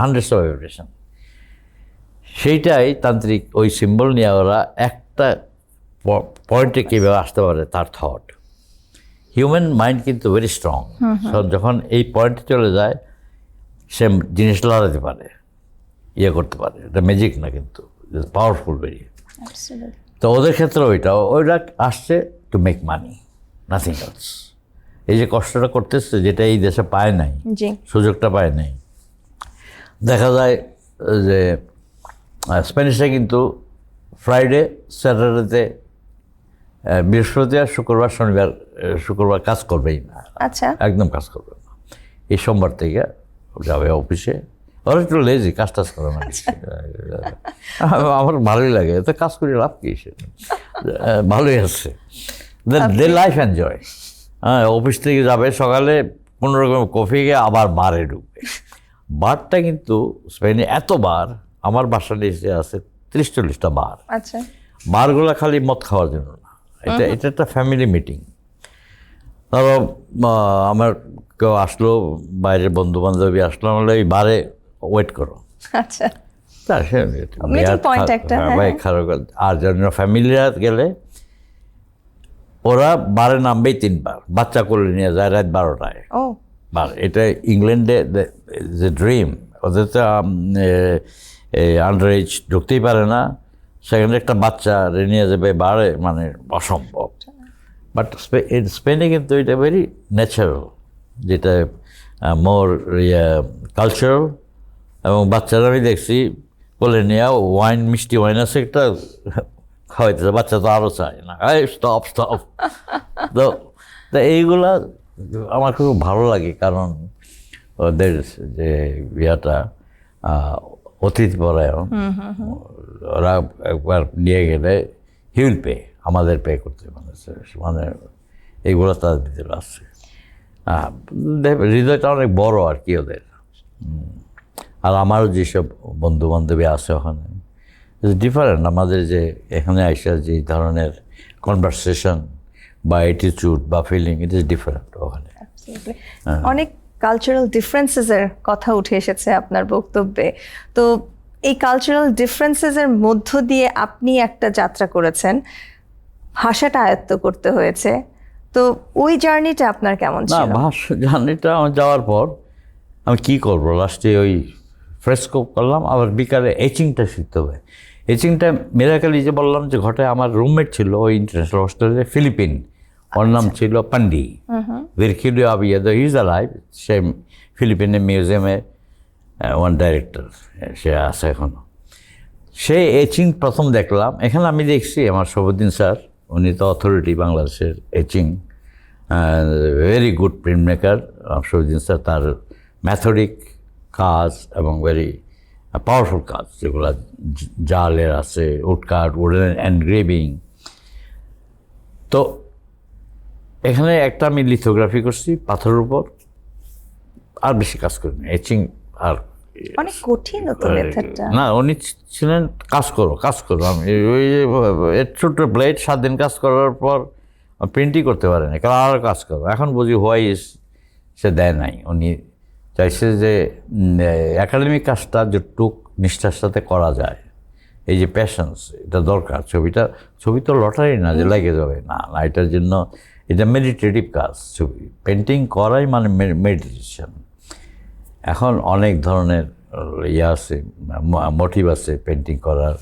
100 ভাইব্রেশন। সেইটাই তান্ত্রিক, ওই সিম্বল নিয়ে ওরা একটা পয়েন্টে কীভাবে আসতে পারে, তার থট। হিউম্যান মাইন্ড কিন্তু ভেরি স্ট্রং, যখন এই পয়েন্টে চলে যায় সে জিনিস লড়াতে পারে, করতে পারে। এটা ম্যাজিক না, কিন্তু পাওয়ারফুল ভেরি। তো ওদের ক্ষেত্রে ওইটা আসছে to make money, nothing else. এই যে কষ্টটা করতেছে, যেটা এই দেশে পায় নাই, সুযোগটা পায় নাই। দেখা যায় যে স্প্যানিশরা কিন্তু ফ্রাইডে, স্যাটারডেতে, বৃহস্পতিবার, শুক্রবার কাজ করবেই না, একদম কাজ করবে না। এই সোমবার থেকে যাবে অফিসে, ওরা একটু লেজি, কাজ করে না। আমার ভালোই লাগে, এতে কাজ করে লাভ কি, ভালোই আছে, দে লাইফ এনজয়। হ্যাঁ, অফিস থেকে যাবে সকালে, 15 রকম কফি খেয়ে আবার বারে ঢুকবে। বারটা কিন্তু স্পেনে এত বার, আমার বাসা নিচে আছে 30-40টা বার। বারগুলো খালি মদ খাওয়ার জন্য না, এটা এটা একটা ফ্যামিলি মিটিং। ধরো আমার কেউ আসলো, বাইরের বন্ধু বান্ধবী আসলো, আমরা এই বারে ওয়েট করো। আচ্ছা, তা সে Meeting point একটা, হ্যাঁ। খারাপ। আর জন্য ফ্যামিলিরা গেলে ওরা বারে নামবেই 3 বার, বাচ্চা কোলে নিয়ে যায় রাত 12টায়। ও বার এটা ইংল্যান্ডে যে ড্রিম, ওদের তো আন্ডার এজ ঢুকতেই পারে না, সেখানে একটা বাচ্চা নিয়ে যাবে বারে, মানে অসম্ভব। বাট স্পেনে কিন্তু এটা ভেরি ন্যাচারাল, যেটা মোর কালচারাল। এবং বাচ্চারা আমি দেখছি কোলে নিয়ে ওয়াইন, মিষ্টি ওয়াইন আছে একটা, খাওয়াইতেছে, বাচ্চা তো আরও চায় না, স্টপ স্টপ। তো তো এইগুলা আমার খুব ভালো লাগে, কারণ ওদের যে ইয়াটা অতিথিপরায়ণ, ওরা একবার নিয়ে গেলে হিউল পে, আমাদের পে করতে, মানে এইগুলো তাদের ভিতরে আছে। হৃদয়টা অনেক বড় আর কি ওদের। আর আমারও যেসব বন্ধু বান্ধবী আছে ওখানে, ডিফারেন্ট। আমাদের যে এখানে আইসা যে ধরনের কনভারসেশন বা অ্যাটিটিউড বা ফিলিং, ইট ইজ ডিফারেন্ট ওখানে। অনেক কালচারাল ডিফারেন্সেসের কথা উঠে এসেছে আপনার বক্তব্যে। তো এই কালচারাল ডিফারেন্সেসের মধ্য দিয়ে আপনি একটা যাত্রা করেছেন, ভাষাটা আয়ত্ত করতে হয়েছে। তো ওই জার্নিটা আপনার কেমন না, ছিল? ভাষা জার্নিটা আমার যাওয়ার পর আমি কী করবো, লাস্টে ওই ফ্রেস্কো করলাম, আবার বিকালে এচিংটা শিখতে হবে। এচিংটা মিরাকেলি যে বললাম যে ঘটে, আমার রুমমেট ছিল ওই ইন্টারন্যাশনাল হোস্টেলে, ফিলিপিন, ওর নাম ছিল পান্ডি, ভিরকিলিও আবিয়েদো, ইজ আলাইভ। সে ফিলিপিনের মিউজিয়ামে ওয়ান ডাইরেক্টর, সে আছে এখনও। সে এচিং প্রথম দেখলাম এখানে। আমি দেখছি আমার সবুদ্দিন স্যার, উনি তো অথরিটি বাংলাদেশের etching, very good print maker. Sabuddin sir, তার ম্যাথডিক কাজ এবং ভেরি পাওয়ারফুল কাজ, যেগুলো জালের আছে, উডকাট, উডেন এনগ্রেভিং। তো এখানে একটা আমি লিথোগ্রাফি করছি পাথরের উপর, আর বেশি কাজ করিনি। এচিং আর অনেক কঠিন হতো মেথডটা। না, উনি ছিলেন কাজ করো কাজ করো। আমি ওই ছোট্ট প্লেট 7 দিন কাজ করার পর প্রিন্টই করতে পারেনি, কারণ আর কাজ করো। এখন বুঝি হোয়াই সে দেয় নাই। উনি চাইছে যে একাডেমিক কাজটা যেটুক নিষ্ঠার সাথে করা যায়, এই যে প্যাশন্স, এটা দরকার। ছবি তো লটারি না যে লেগে যাবে, না না, এটার জন্য এটা মেডিটেটিভ কাজ। ছবি পেন্টিং করাই মানে মেডিটেশন। এখন অনেক ধরনের ইয়ে আছে, মোটিভ আছে পেন্টিং করার,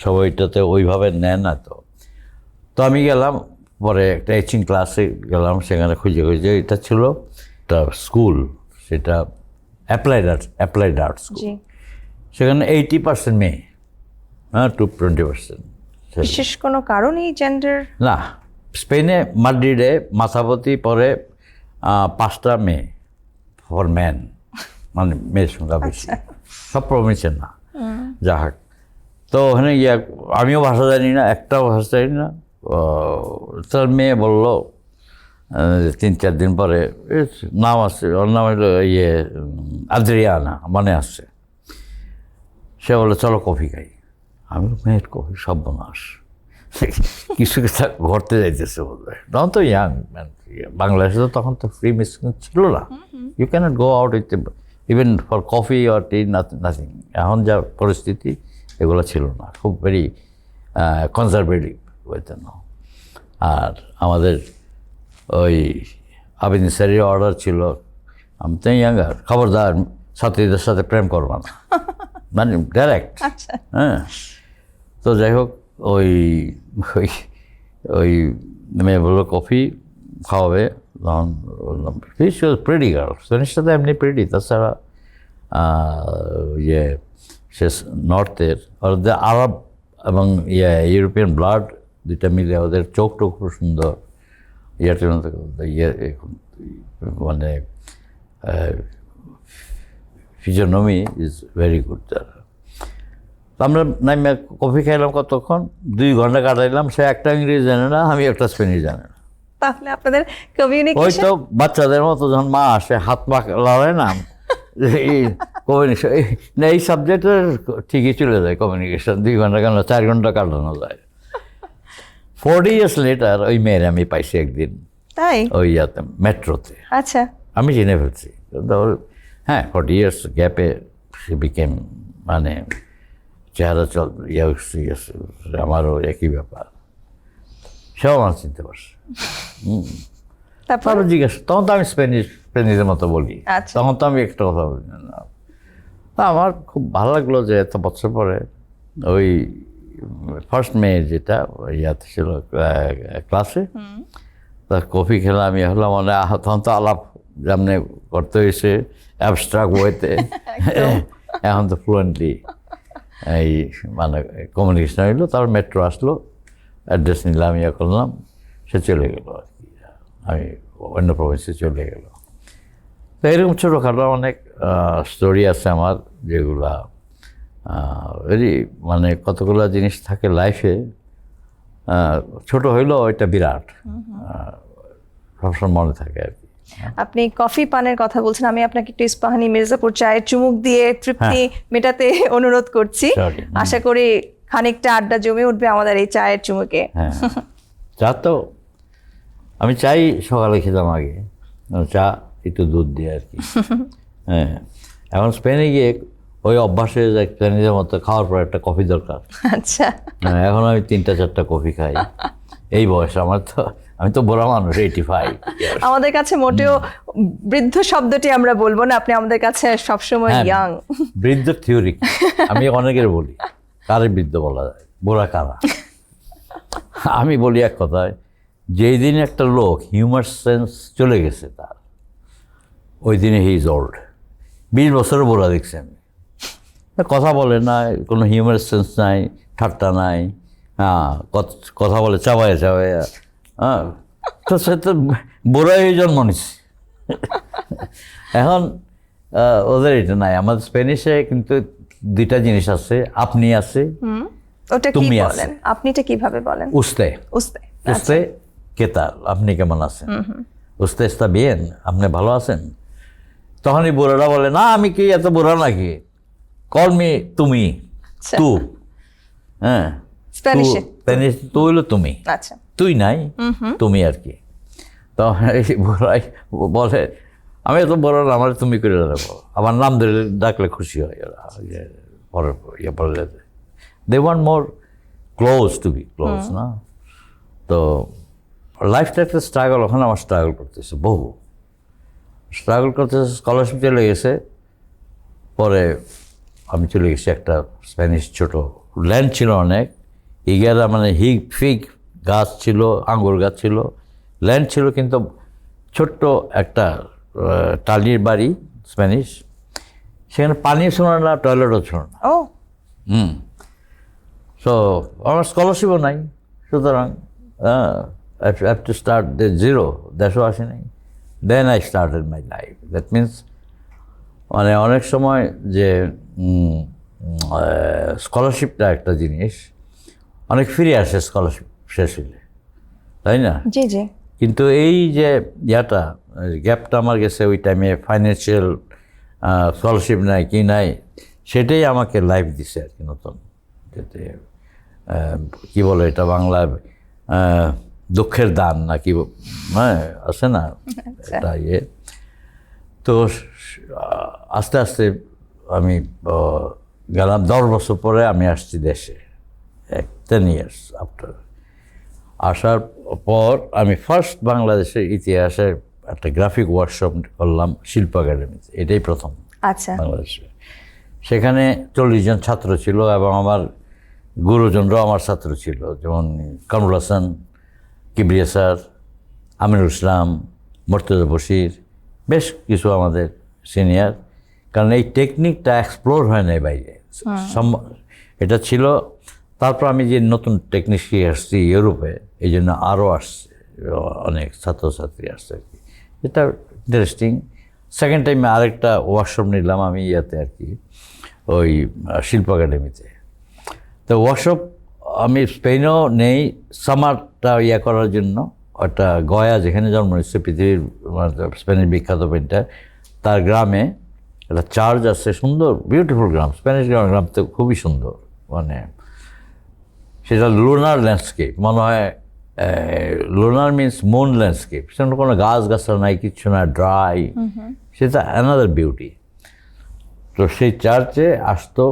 সবাইটাতে ওইভাবে নেয় না। তো আমি গেলাম, পরে একটা এচিং ক্লাসে গেলাম, সেখানে খুঁজে খুঁজে, এটা ছিল একটা স্কুল, সেটা অ্যাপ্লাইড আর্ট স্কুল। সেখানে 80% মেয়ে, হ্যাঁ, 20% বিশেষ কোনো কারণেই জেন্ডার না। স্পেনে মাদ্রিদে মাথাপতি পরে 5টা মেয়ে ফর ম্যান, মানে মেয়ের সংখ্যা বেশি। সব প্রভিন্সের না, যা হোক। তো ওখানে গিয়ে আমিও ভাষা জানি না, একটাও ভাষা জানি না। তার মেয়ে বললো 3-4 দিন পরে, নাম আছে, ওর নাম হলো আদ্রিয়ানা, মনে আসছে। সে বললো চলো কফি খাই। আমি মেয়ের কফি, সর্বনাশ, কিছু কিছু ঘরতে যাইতেছে বলবে। তখন তো ইয়াং, বাংলাদেশে তো তখন তো ফ্রি মেশিন ছিল না। You can't go out with even for coffee or tea, nothing. এখন যা পরিস্থিতি, এগুলো ছিল না, খুব ভেরি কনজারভেটিভ হইতেন। আর আমাদের ওই আবিদিন স্যারের অর্ডার ছিল, আমি তো ইয়াঙ্গার, খবরদার ছাত্রীদের সাথে প্রেম করবা না, মানে ডাইরেক্ট। হ্যাঁ, তো যাই হোক, ওই ওই ওই মেয়ে বললো কফি খাওয়াবে। তখন বললাম প্রেডি গার্ল, জিনিসটা তো এমনি প্রেডি। তাছাড়া সে নর্থের, ওদের আরব এবং ইউরোপিয়ান ব্লাড দুইটা মিলে ওদের চোখ টোক খুব সুন্দর। মানে ফিজিওনমি ইজ ভেরি গুড। আমরা নামে কফি খাইলাম, কতক্ষণ 2 ঘন্টা কাটাইলাম। সে একটা ইংরেজি জানে না, আমি একটা স্পেনিশ জানে না। তাহলে আপনাদের কমিউনিকেশন, ওই তো বাচ্চাদের মতো যখন মা আসে, হাত পা লড়ায় না, এই কমিউনিকেশন না, এই সাবজেক্টের ঠিকই চলে যায় কমিউনিকেশন। 2 ঘন্টা কেন 4 ঘন্টা কাটানো যায়। 40 years later ওই মেয়ের আমি পাইছি একদিন তাই? ওই ইয়াতে মেট্রোতে, আচ্ছা। আমি চিনে ফেলছি। হ্যাঁ, 40 years গ্যাপে সে বিকেম, মানে চেহারা চল আমারও একই ব্যাপার, সেও আমার চিনতে পারছে। তারপর? তারপর জিজ্ঞেস, তখন তো আমি স্পেনিশের মতো বলি, আচ্ছা। তখন তো আমি একটা কথা বলি না। তা আমার খুব ভালো লাগলো যে এত বছর পরে ওই ফার্স্ট মেয়ে যেটা ইয়াতে ছিল ক্লাসে, তার কফি খেলাম, আমি হলাম, মানে তখন তো আলাপ যেমনি করতে হয়েছে অ্যাবস্ট্রাক্ট ওয়েতে, এখন তো ফ্লুয়েন্টলি এই মানে কমিউনিকেশন হইলো। তারপর মেট্রো আসলো, অ্যাড্রেস নিলাম, ইয়ে করলাম, সে চলে গেল আর কি, আমি অন্য প্রভিন্সে চলে গেল। তো এরকম ছোটোখাটো অনেক স্টোরি আছে আমার, যেগুলা ভেরি, মানে কতগুলো জিনিস থাকে লাইফে, ছোট হইলেও এটা বিরাট, সবসময় মনে থাকে আর কি। আপনি কফি পানের কথা বলছেন, আমি আপনাকে একটু ইস্পাহানি মির্জাপুর চায়ের চুমুক দিয়ে তৃপ্তি মেটাতে অনুরোধ করছি। Sorry. আশা করি খানিকটা আড্ডা জমে উঠবে আমাদের এই চায়ের চুমুকে। হ্যাঁ, চা তো আমি চাই সকালে খেতাম আগে, চা একটু দুধ দিয়ে আর কি। হ্যাঁ, এখন স্পেনে গিয়ে ওই অভ্যাসে যে স্পেনিজের মতো খাওয়ার পর একটা কফি দরকার। আচ্ছা। হ্যাঁ, এখন আমি 3-4টা কফি খাই এই বয়স আমার, তো আমি তো বড় মানুষ, 85 years। আমাদের কাছে মোটেও বৃদ্ধ শব্দটি আমরা বলবো না, আপনি আমাদের কাছে সবসময় হ্যাঁ, ইয়াং। বৃদ্ধ থিওরি আমি অনেকের বলি, কারে বৃদ্ধ বলা যায়, বুড়া কারা। আমি বলি এক কথায়, যেই দিন একটা লোক হিউমার সেন্স চলে গেছে তার, ওই দিনে হি ইজ ওল্ড। 20 বছরের বুড়া দেখছি আমি, কথা বলে না, কোনো হিউমার সেন্স নাই, ঠাট্টা নাই, হ্যাঁ, কথা বলে চাবায় চাবায়, হ্যাঁ, তো সে তো বুড়াই জন্ম নিচ্ছে। এখন ওদের এটা নাই। আমাদের স্পেনিশে কিন্তু 2টা জিনিস আছে, আপনি আছে, ওটা কি তুমি বলেন? আপনিটা কিভাবে বলেন? উস্তে উস্তে। উস্তে কে তাল, আপনি কেমন আছেন, উস্তে está bien, আপনি ভালো আছেন। তখনই বুড়ারা বলে, না আমি কি এত বুড়া নাকি, কল মি তুমি, আচ্ছা। তু, হ্যাঁ, স্প্যানিশে স্প্যানিশ তু হইলো তুমি, আচ্ছা। তুই নাই, তুমি আর কি। তো এই বুড়াই বলে, আমি এত বড় না, আমার তুমি করে দেবো, আমার নাম ধরে ডাকলে খুশি হয় ওরা, যে পরের ইয়ে বলে, they want more close to be close না। তো লাইফটা একটা স্ট্রাগল, ওখানে আমার স্ট্রাগল করতেছে, বহু স্ট্রাগল করতেছে। স্কলারশিপ চলে গেছে, পরে আমি চলে গেছি একটা স্প্যানিশ, ছোট ল্যান্ড ছিল অনেক, ইগারা মানে হিগ ফিগ গাছ ছিল, আঙ্গুর গাছ ছিল, ল্যান্ড ছিল, কিন্তু ছোট্ট একটা টালির বাড়ি স্প্যানিশ, সেখানে পানিও ছিল না, টয়লেটও ছিল না। ও সো আমার স্কলারশিপও নাই, সুতরাং have to start the zero, দেশও আসে নাই। Then I started my life. That means মানে অনেক সময় যে স্কলারশিপটা একটা জিনিস, অনেক ফিরে আসে স্কলারশিপ শেষ হইলে, তাই না? জি জি। কিন্তু এই যে ইয়াটা, গ্যাপটা আমার গেছে ওই টাইমে, ফাইন্যান্সিয়াল স্কলারশিপ নাই কি নাই, সেটাই আমাকে লাইফ দিছে আর কি, নতুন, যাতে কী বলে এটা বাংলায়, দুঃখের দান না কি, হ্যাঁ আছে না এটা ইয়ে। তো আস্তে আস্তে আমি গেলাম, 10 বছর পরে আমি আসছি দেশে, 10 years আফটার। আসার পর আমি ফার্স্ট বাংলাদেশের ইতিহাসে একটা গ্রাফিক ওয়ার্কশপ করলাম শিল্প একাডেমিতে, এটাই প্রথম আচ্ছা। বাংলাদেশে। সেখানে 40 জন ছাত্র ছিল, এবং আমার গুরুজনরাও আমার ছাত্র ছিল, যেমন কামরুল হাসান, কিবরিয়া স্যার, আমিনুল ইসলাম, মর্তুজা বশির, বেশ কিছু আমাদের সিনিয়র। কারণ এই টেকনিকটা এক্সপ্লোর হয় না বাইরে, এটা ছিল। তারপর আমি যে নতুন টেকনিক শিখে আসছি ইউরোপে, এই জন্য আরও আসছে, অনেক ছাত্রছাত্রী আসছে আর কি, এটা ইন্টারেস্টিং। সেকেন্ড টাইমে আরেকটা ওয়ার্কশপ নিলাম আমি ইয়াতে আর কি, ওই শিল্প একাডেমিতে। তো ওয়ার্কশপ আমি স্পেনেও নেই, সামারটা ইয়া করার জন্য, একটা গয়া যেখানে জন্ম নিচ্ছে পৃথিবীর স্পেনের বিখ্যাত পেন্টার, তার গ্রামে একটা চার্চ আছে, সুন্দর বিউটিফুল গ্রাম, স্প্যানিশ গ্রাম তো খুবই সুন্দর, মানে সেটা লুনার ল্যান্ডস্কেপ, মনে হয় লুনার মিনস মুন ল্যান্ডস্কেপ, সেখানে কোনো গাছ গাছরা নাই, কিচ্ছু না, ড্রাই, সেটা অ্যানাদার বিউটি। তো সেই চার্চে আসতো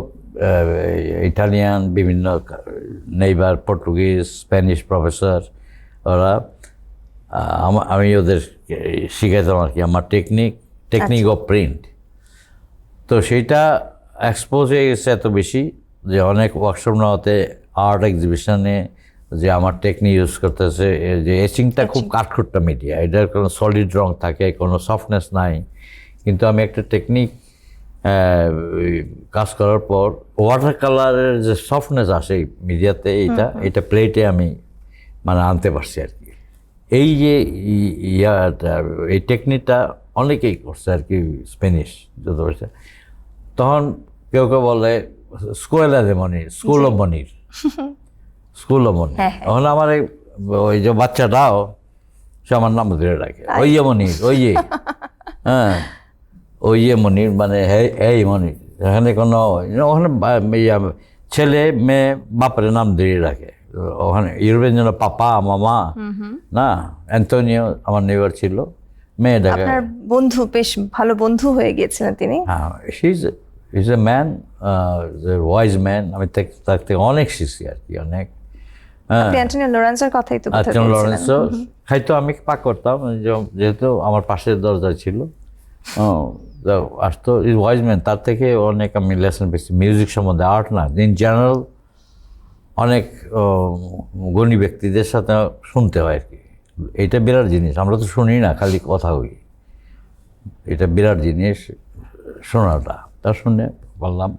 ইটালিয়ান, বিভিন্ন নেইবার, পর্তুগিজ, স্প্যানিশ প্রফেসর, ওরা আমি ওদের শিখাইতাম আর কি আমার টেকনিক অফ প্রিন্ট। তো সেইটা এক্সপোজ হয়ে গেছে এত বেশি যে অনেক ওয়ার্কশপ নেওয়াতে, আর্ট এক্সিবিশনে যে আমার টেকনিক ইউজ করতেছে, যে এচিংটা খুব কাঠখোট্টা মিডিয়া, এটার কোনো সলিড রং থাকে, কোনো সফটনেস নাই, কিন্তু আমি একটা টেকনিক কাজ করার পর ওয়াটার কালারের যে সফটনেস আসে মিডিয়াতে, এটা প্লেটে আমি মানে আনতে পারছি আর কি। এই যে এই টেকনিকটা অনেকেই করছে আর কি, স্প্যানিশ যত বলছে। তখন কেউ কেউ বলে school of Monir, school of Monir. তখন আমার ওই যে বাচ্চাটাও সে আমার নাম ধরে রাখে, ওই যে মনির, ওই যে হ্যাঁ ওই যে মনির, মানে এই মনির। এখানে কোনো ওখানে ছেলে মেয়ে বাপের নাম ধরে রাখে ওখানে। ইউরোপের জন্য পাপা মামা না, অ্যান্টোনিও আমার নেইবার ছিল, মেয়েটাকে। আপনার বন্ধু, বেশ ভালো বন্ধু হয়ে গিয়েছিলেন তিনি। হ্যাঁ, is a man, wise man. আমি তার থেকে অনেক শিখছি আর কি, অনেক। আপনি অ্যান্টোনিও লরেন্সোর কথাই তো বলছিলেন। লরেন্সো খাইতো, আমি পাক করতাম যেহেতু আমার পাশের দরজায় ছিল। আসতো, ইজ ওয়াইজ ম্যান। তার থেকে অনেক আমি লেসন পেয়েছি মিউজিক সম্বন্ধে, আর্ট না, ইন জেনারেল। অনেক গুণী ব্যক্তিদের সাথে শুনতে হয় আর কি। এটা বিরাট জিনিস, আমরা তো শুনি না, খালি কথা হই। এটা বিরাট জিনিস শোনাটা। তা শুনে বললাম,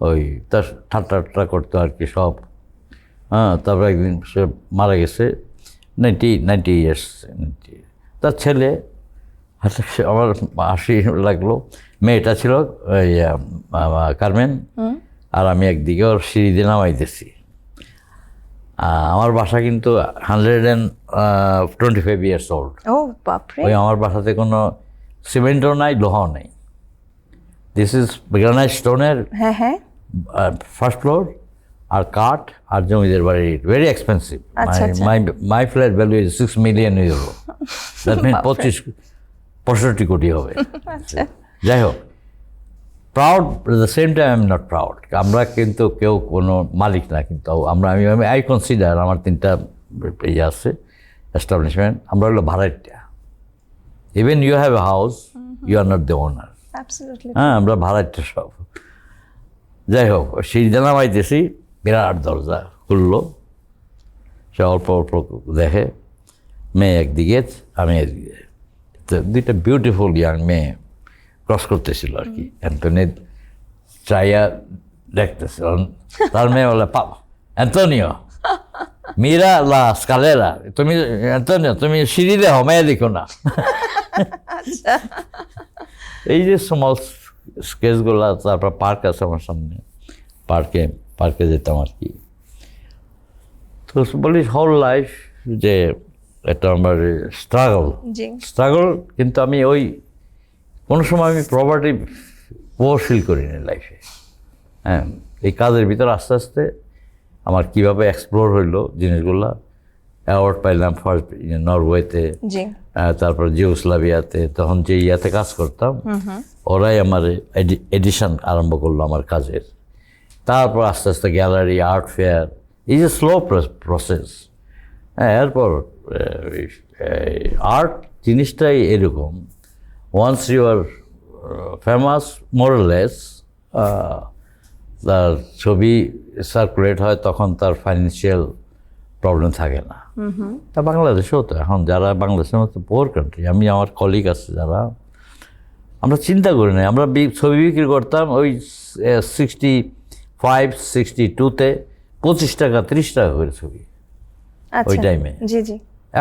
ওই তার ঠাট্টা করতো আর কি সব। হ্যাঁ, তারপর একদিন সে মারা গেছে, 90 ইয়ার্স। তার ছেলে, আমার হাসি লাগলো, মেয়েটা ছিল ওই কারমেন, আর আমি একদিকে ওর সিঁড়ি দিয়ে নামাইতেছি। আমার বাসা কিন্তু 125 ইয়ার্স ওল্ড। ও বাপরে! ওই আমার বাসাতে কোনো সিমেন্টও নাই, লোহাও নেই। দিস ইজ গ্রানাইট স্টোনের হ্যাঁ হ্যাঁ ফার্স্ট ফ্লোর, আর কাঠ, আর জমিদের বাড়ি, very expensive. My flat value is 6 million euro, that mean 65 crore হবে। যাই হোক, proud, at the same time I am not proud. আমরা কিন্তু কেউ কোনো মালিক না, কিন্তু আমি আই কনসিডার আমার 3টা ইয়ে আছে এস্টাবলিশমেন্ট। আমরা হলো ভাড়াটিয়া। Even you have a house, you are not the owner. হ্যাঁ, আমরা ভাড়াটিয়া সব। যাই হোক, সিঁড়িতে নামাইতেছি, বিরাট দরজা খুললো, সে অল্প অল্প দেখে, মেয়ে একদিকে, আমি একদিকে। তো 2টা বিউটিফুল ইয়াং মেয়ে ক্রস করতেছিল আর কি। অ্যান্টনি চাইয়া দেখতেছিল, তার মেয়ে বলে, অ্যান্টোনিও মিরা লা স্কালেরা, তুমি অ্যান্টোনিও তুমি সিঁড়ি দেখো, মেয়ে দেখো না। এই যে স্মল স্কেচগুলা। তারপর পার্ক আছে আমার সামনে, পার্কে যেতাম আর কি। তো বলি হোল লাইফ যে এটা আমার স্ট্রাগল, কিন্তু আমি ওই কোনো সময় আমি প্রপার্টি পোর ফিল করিনি লাইফে। হ্যাঁ, এই কাজের ভিতর আস্তে আস্তে আমার কীভাবে এক্সপ্লোর হইলো জিনিসগুলা। অ্যাওয়ার্ড পাইলাম ফার্স্ট নরওয়েতে, তারপর জিওস্লাভিয়াতে। তখন যে ইয়াতে কাজ করতাম, ওরাই আমার এডিশন আরম্ভ করলো আমার কাজের। তারপর আস্তে আস্তে গ্যালারি, আর্ট ফেয়ার, এই যে স্লো প্রসেস। হ্যাঁ, এরপর আর্ট জিনিসটাই এরকম, ওয়ান্স ইউ আর ফেমাস মোরলেস, তার ছবি সার্কুলেট হয়, তখন তার ফাইন্যান্সিয়াল প্রবলেম থাকে না। তা বাংলাদেশেও তো এখন যারা বাংলাদেশের মতো পোর কান্ট্রি, আমি আমার কলিগ আছে যারা, আমরা চিন্তা করি না। আমরা ছবি বিক্রি করতাম ওই 65-62-তে 25 টাকা 30 টাকা করে ছবি ওই টাইমে।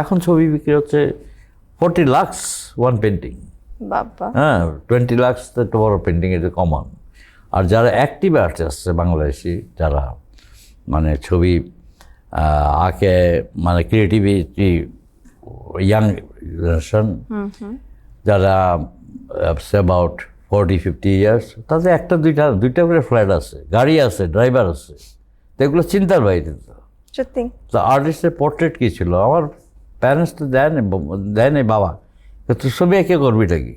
এখন ছবি বিক্রি হচ্ছে 40 লাখ ওয়ান পেন্টিং। হ্যাঁ, 20 লাখ তো একটা বড় পেন্টিং, এটা কমন। আর যারা অ্যাক্টিভ আর্টিস্ট আছে বাংলাদেশি, যারা মানে ছবি আঁকে, মানে ক্রিয়েটিভিটি, ইয়াং জেনারেশন, যারা অ্যাবাউট 40-50 ইয়ার্স, তাতে একটা দুইটা করে ফ্ল্যাট আছে, গাড়ি আছে, ড্রাইভার আছে। তো এগুলো চিন্তার বাইরে। সত্যি তো আর্টিস্টের পোর্ট্রেট কী ছিল? আমার প্যারেন্টস তো দেয়নি বাবা, তুই ছবি এঁকে করবিটা কি?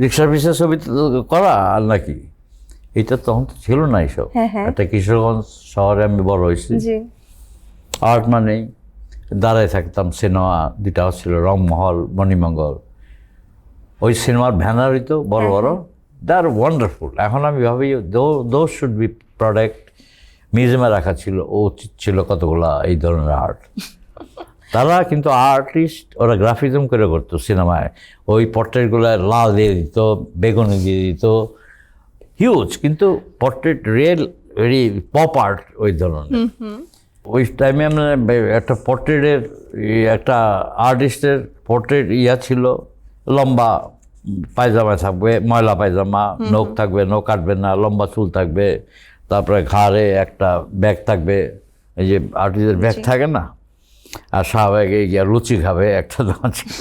রিক্সা পিসা ছবি করা আর নাকি? এটা তখন তো ছিল না এইসব। একটা কিশোরগঞ্জ শহরে আমি বড় হয়েছি। জি আর্ট মানেই দাঁড়ায় থাকতাম, সিনেমা দুটা ছিল, রংমহল, মণিমঙ্গল। ওই সিনেমার ব্যানার হইতো বড় বড়, দে আর ওয়ান্ডারফুল। এখন আমি ভাবি দোজ শুড বি প্রোডাক্ট মিউজিয়ামে রাখা ছিল, ও উচিত ছিল কতগুলা এই ধরনের আর্ট। তারা কিন্তু আর্টিস্ট, ওরা গ্রাফিজম করে করতো সিনেমায়। ওই পোর্ট্রেটগুলো লাল দিয়ে দিত, বেগুনি দিয়ে দিত, হিউজ। কিন্তু portrait real very pop art ওই ধরনের। ওই টাইমে আমরা একটা পোর্ট্রেটের একটা আর্টিস্টের পোর্ট্রেট ছিল, লম্বা পায়জামা থাকবে, ময়লা পায়জামা, নখ থাকবে, নখ কাটবে না, লম্বা চুল থাকবে, তারপরে ঘাড়ে একটা ব্যাগ থাকবে, এই যে আর্টিস্টের ব্যাগ থাকে না, আর শাহবাগে গিয়ে লুচি খাবে, একটা দোকান ছিল,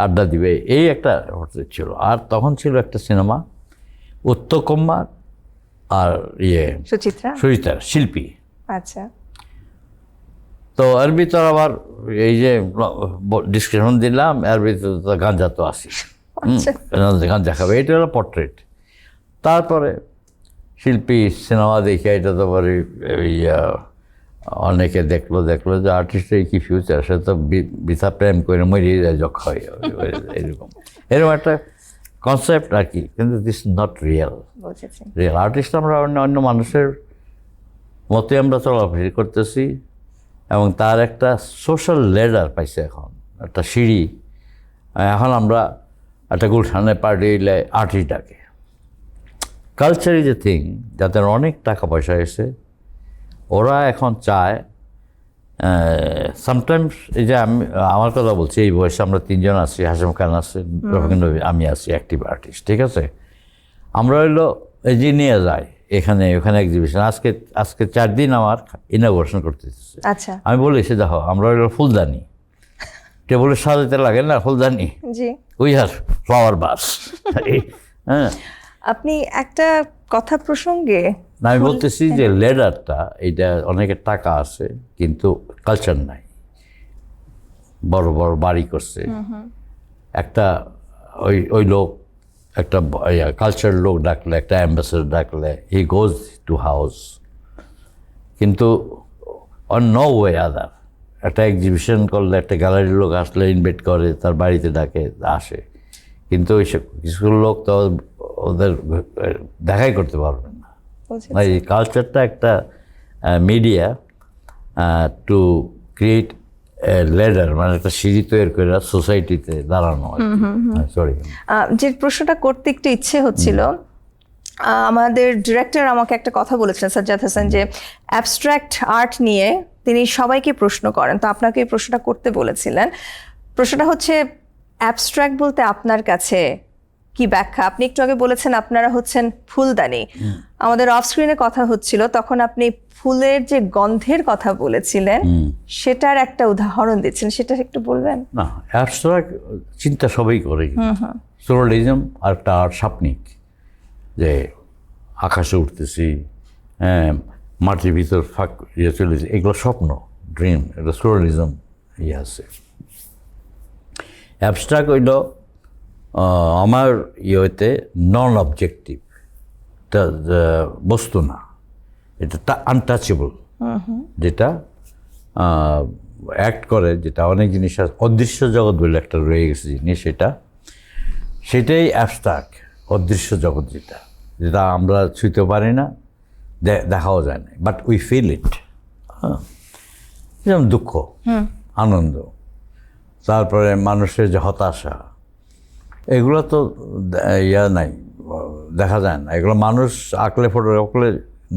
আড্ডা দিবে, এই একটা পোর্ট্রেট ছিল। আর তখন ছিল একটা সিনেমা উত্তম কুমার আর সুচিত্রা শিল্পী। আচ্ছা, তো এর ভিতর আবার এই যে ডিসক্রিপশন দিলাম, এর ভিতরে তো গাঞ্জা তো আসি, গাঞ্জা খাবে, এটা হলো পোর্ট্রেট। তারপরে শিল্পী সিনেমা দেখে এটা তো পরে অনেকে দেখলো যে আর্টিস্টের কি ফিউচার, সে তো বৃথা প্রেম করে মরিয়ে যায়, যক্ষ হয়, এরকম একটা কনসেপ্ট আর কি। কিন্তু দিস নট রিয়েল। আর্টিস্ট আমরা অন্য মানুষের মতে আমরা চলাফেরা করতেছি, এবং তার একটা সোশ্যাল লেডার পাইছে, এখন একটা সিঁড়ি। এখন আমরা একটা গুলশানে পার্টি এলে আর্টিস্ট ডাকে। কালচার ইজ এ থিং, যাদের অনেক টাকা পয়সা এসে ওরা এখন চায়। সামটাইমস এই যে আমার কথা বলছি, এই বয়সে আমরা তিনজন আছি, হাসিম খান আছে, রবীন্দ্র, আমি আছি অ্যাক্টিভ আর্টিস্ট, ঠিক আছে। আমরা হইলো এই যে নিয়ে যাই এখানে ওখানে এক্সিবিশন। আজকে 4 দিন আমার ইনগ্রেশন করতেছে। আচ্ছা, আমি বলি সে দেখো, আমরা হইলো ফুলদানি, টেবলে সাজাতে লাগে না ফুলদানি, উই আর ফ্লাওয়ার বাস। হ্যাঁ, আপনি একটা কথা প্রসঙ্গে আমি বলতেছি যে লেডারটা, এইটা অনেকের টাকা আছে কিন্তু কালচার নাই, বড় বড় বাড়ি করছে। একটা ওই লোক একটা কালচার লোক ডাকলে, একটা অ্যাম্বাসেডর ডাকলে, হি গোজ টু হাউস, কিন্তু অন নো ওয়ে আদার। একটা এক্সিবিশন করলে, একটা গ্যালারির লোক আসলে ইনভাইট করে, তার বাড়িতে ডাকে, আসে, কিন্তু ওইসব কিছু লোক তো ওদের দেখাই করতে পারবে না। এই কালচারটা একটা মিডিয়া টু ক্রিয়েট লেডার, মানে একটা সিঁড়ি তৈরি করে সোসাইটিতে দাঁড়ানো। সরি, যে প্রশ্নটা করতে একটু ইচ্ছে হচ্ছিল, আমাদের ডিরেক্টর আমাকে একটা কথা বলেছেন সাজ্জাদ হাসান, যে অ্যাবস্ট্রাক্ট আর্ট নিয়ে তিনি সবাইকে প্রশ্ন করেন, তো আপনাকে এই প্রশ্নটা করতে বলেছিলেন। প্রশ্নটা হচ্ছে, অ্যাবস্ট্রাক্ট বলতে আপনার কাছে কি ব্যাখ্যা? আপনি একটু আগে বলেছেন আপনারা হচ্ছেন ফুলদানি। আমাদের অফ স্ক্রিনে কথা হচ্ছিল, তখন আপনি ফুলের যে গন্ধের কথা বলেছিলেন, সেটার একটা উদাহরণ দিচ্ছেন, সেটা একটু বলবেন? না, অ্যাবস্ট্রাক্ট চিন্তা সবাই করে। সোরালিজম আর একটা আর্ট সাপনিক, যে আকাশে উঠতেছি, মাটির ভিতর ফাঁক চলেছে, এগুলো স্বপ্ন, ড্রিম, এটা সোরালিজম আছে। অ্যাবস্ট্রাক্ট হইল আমার ইয়েতে নন অবজেক্টিভ, এটা বস্তু না, এটা আনটাচেবল, যেটা অ্যাক্ট করে, যেটা অনেক জিনিস অদৃশ্য জগৎ বলে একটা রয়ে গেছে জিনিস, সেটাই অ্যাবস্ট্রাক্ট। অদৃশ্য জগৎ যেটা আমরা ছুঁতে পারি না, দেখাও যায় না, বাট উই ফিল ইট। যেমন দুঃখ, আনন্দ, তারপরে মানুষের যে হতাশা, এগুলো তো নাই, দেখা যায় না। এগুলো মানুষ আঁকলে ফটো আঁকলে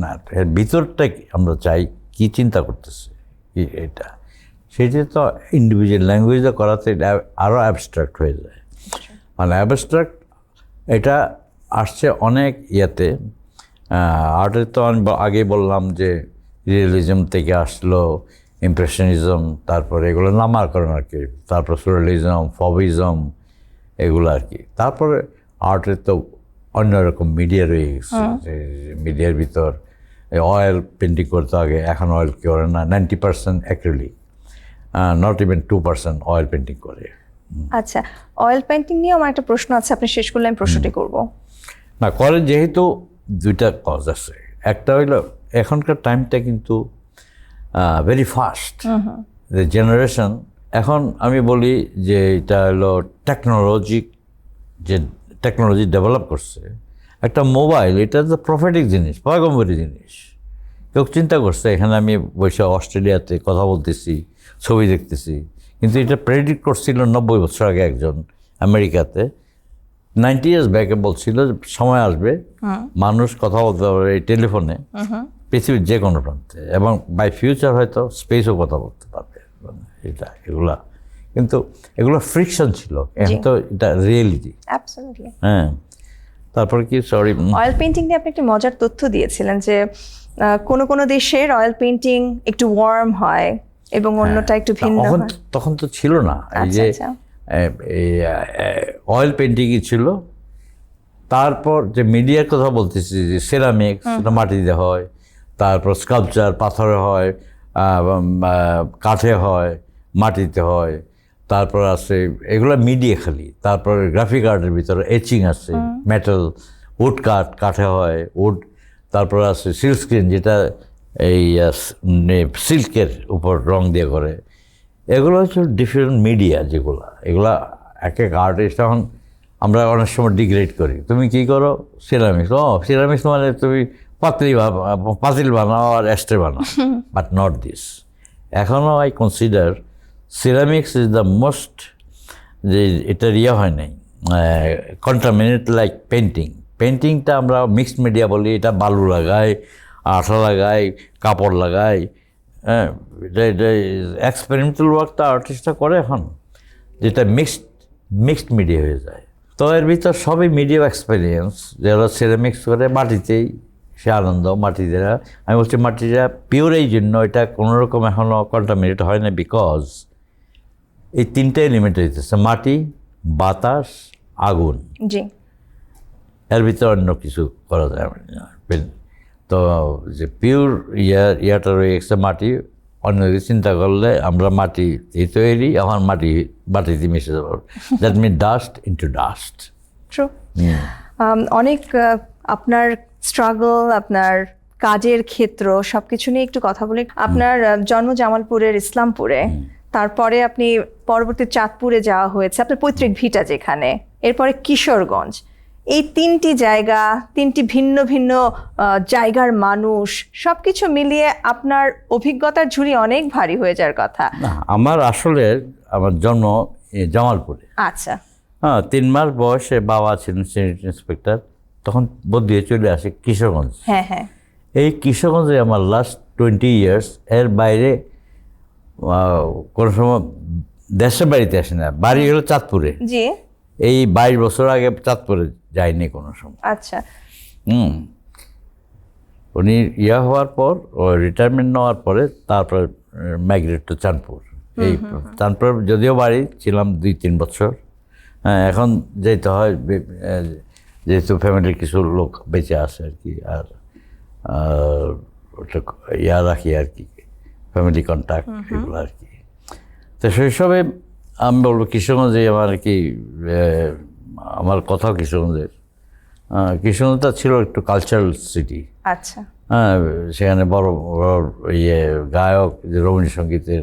না, এর ভিতরটাই আমরা চাই কি চিন্তা করতেছে কি, এটা সেটা তো ইন্ডিভিজুয়াল ল্যাঙ্গুয়েজে করাতে আরও অ্যাবস্ট্রাক্ট হয়ে যায়। মানে অ্যাবস্ট্রাক্ট এটা আসছে অনেক ইয়েতে। আর্টের তো আমি আগেই বললাম যে রিয়েলিজম থেকে আসলো, ইমপ্রেশনিজম, তারপরে এগুলো নামাকরণ আর কি, তারপর সুরালিজম, ফবিজম, এগুলো আর কি। তারপরে আর্টের তো অন্যরকম মিডিয়া রয়ে গেছে, মিডিয়ার ভিতর অয়েল পেন্টিং করতে আগে, এখন অয়েল করে না, 90% acrylic, not even 2% oil painting করে। আচ্ছা, অয়েল পেন্টিং নিয়ে আমার একটা প্রশ্ন আছে, আপনি শেষ করলে আমি প্রশ্নটি করব। না করে যেহেতু দুইটা কজ আছে, একটা হইলো এখনকার টাইমটা কিন্তু ভেরি ফাস্ট, জেনারেশন। এখন আমি বলি যে এটা হলো যে টেকনোলজি ডেভেলপ করছে, একটা মোবাইল, এটা তো প্রফিটিক জিনিস, পয়গম্বরী জিনিস। কেউ চিন্তা করছে এখানে আমি বসে অস্ট্রেলিয়াতে কথা বলতেছি, ছবি দেখতেছি, কিন্তু এটা প্রেডিক্ট করছিল 90 বছর আগে একজন আমেরিকাতে, 90 ইয়ার্স ব্যাকে বলছিল যে সময় আসবে মানুষ কথা বলতে পারবে এই টেলিফোনে পৃথিবীর যে কোনো প্রান্তে, এবং বাই ফিউচার হয়তো স্পেসও কথা বলতে পারবে। এগুলা কিন্তু এগুলো ফ্রিকশন ছিল, এখন তো এটা রিয়েলিটি। অ্যাবসলিউটলি। হ্যাঁ, তারপর কি, সরি, অয়েল পেন্টিং নিয়ে আপনি একটা মজার তথ্য দিয়েছিলেন যে কোনো দেশের অয়েল পেন্টিং একটু ওয়ার্ম হয় এবং অন্যটা একটু ভিন্ন হয়। তখন তো ছিল না এই যে অয়েল পেন্টিংই ছিল। তারপর যে মিডিয়ার কথা বলতেছি, যে সেরামিক্স, সেটা মাটিতে হয়, তারপর স্কাল্পচার পাথরে হয়, কাঠে হয়, মাটিতে হয়, তারপর আছে এগুলো মিডিয়া খালি। তারপর গ্রাফিক আর্টের ভিতরে এচিং আছে, মেটাল, উড কাঠে হয়, উড। তারপর আছে সিল্ক স্ক্রিন, যেটা এই সিল্কের উপর রং দিয়ে করে। এগুলো হচ্ছে ডিফারেন্ট মিডিয়া, এগুলা এক এক আর্টিস্ট। এখন আমরা অনেক সময় ডিগ্রেড করি, তুমি কি করো, সিরামিক্স, সিরামিক্স মানে তুমি পাতিল বানাও আর অ্যাস্ট্রে বানাও, বাট নট দিস। এখনও I consider ceramics is the most, যে এটা হয় নাই কন্টামিনেট লাইক পেন্টিংটা আমরা মিক্সড মিডিয়া বলি, এটা বালু লাগাই, আঠা লাগাই, কাপড় লাগাই। হ্যাঁ, এটা এক্সপেরিমেন্টাল ওয়ার্কটা আর্টিস্টরা করে এখন, যেটা মিক্সড মিডিয়া হয়ে যায়। তো এর ভিতর সবই মিডিয়া এক্সপেরিয়েন্স। যারা সিরামিক্স করে মাটিতেই সে আনন্দ, মাটিতে। আমি বলছি মাটিটা পিওর এই জন্য, এটা কোনোরকম এখনও কন্টামিনেট হয় না, বিকজ এই তিনটে এলিমেন্ট হইতেছে মাটি, বাতাস, আগুন। জি, এর ভিতরে অন্য কিছু করা যায় না। তো যে পিওর ইয়াটা রয়ে গেছে মাটি, অন্যদিকে চিন্তা করলে আমরা মাটি তৈরি, এখন মাটিতে মিশে যাবো। That mean dust into dust. True. অনেক আপনার স্ট্রাগল, আপনার কাজের ক্ষেত্র, সবকিছু নিয়ে একটু কথা বলি। আপনার জন্ম জামালপুরের ইসলামপুরে, তারপরে আপনি পরবর্তী চাঁদপুরে যাওয়া হয়েছে, আপনার পৈতৃক ভিটা যেখানে, এরপরে কিশোরগঞ্জ। এই তিনটি জায়গা, তিনটি ভিন্ন ভিন্ন জায়গার মানুষ, সবকিছু মিলিয়ে আপনার অভিজ্ঞতার ঝুড়ি অনেক ভারী হয়ে যাওয়ার কথা। না, আমার জন্ম জামালপুরে। আচ্ছা। হ্যাঁ, 3 মাস বয়সে বাবা ছিলেন সিনিয়র ইন্সপেক্টর, তখন বদলিয়ে চলে আসে কিশোরগঞ্জ। হ্যাঁ হ্যাঁ। এই কিশোরগঞ্জে আমার লাস্ট 20 ইয়ার্স, এর বাইরে কোনো সময় দেশের বাড়িতে আসে না। বাড়ি হলো চাঁদপুরে। জি। এই 22 বছর আগে চাঁদপুরে যায়নি কোনো সময়। আচ্ছা। উনি হওয়ার পর, রিটায়ারমেন্ট নেওয়ার পরে তারপরে মাইগ্রেট টু চাঁদপুর। এই চাঁদপুর যদিও বাড়ি ছিলাম 2-3 বছর। হ্যাঁ, এখন যেতে হয় যেহেতু ফ্যামিলির কিছু লোক বেঁচে আসে আর কি, আর ওটা রাখি আর কি, ফ্যামিলি কন্ট্যাক্ট এগুলো আর কি। তো শৈশবে আমি বলবো কিশোরগঞ্জে আমার আর কি, আমার কথাও কিশোরগঞ্জের। কিশোরগঞ্জটা ছিল একটু কালচারাল সিটি। আচ্ছা। হ্যাঁ, সেখানে বড় বড় গায়ক, যে রবীন্দ্রসঙ্গীতের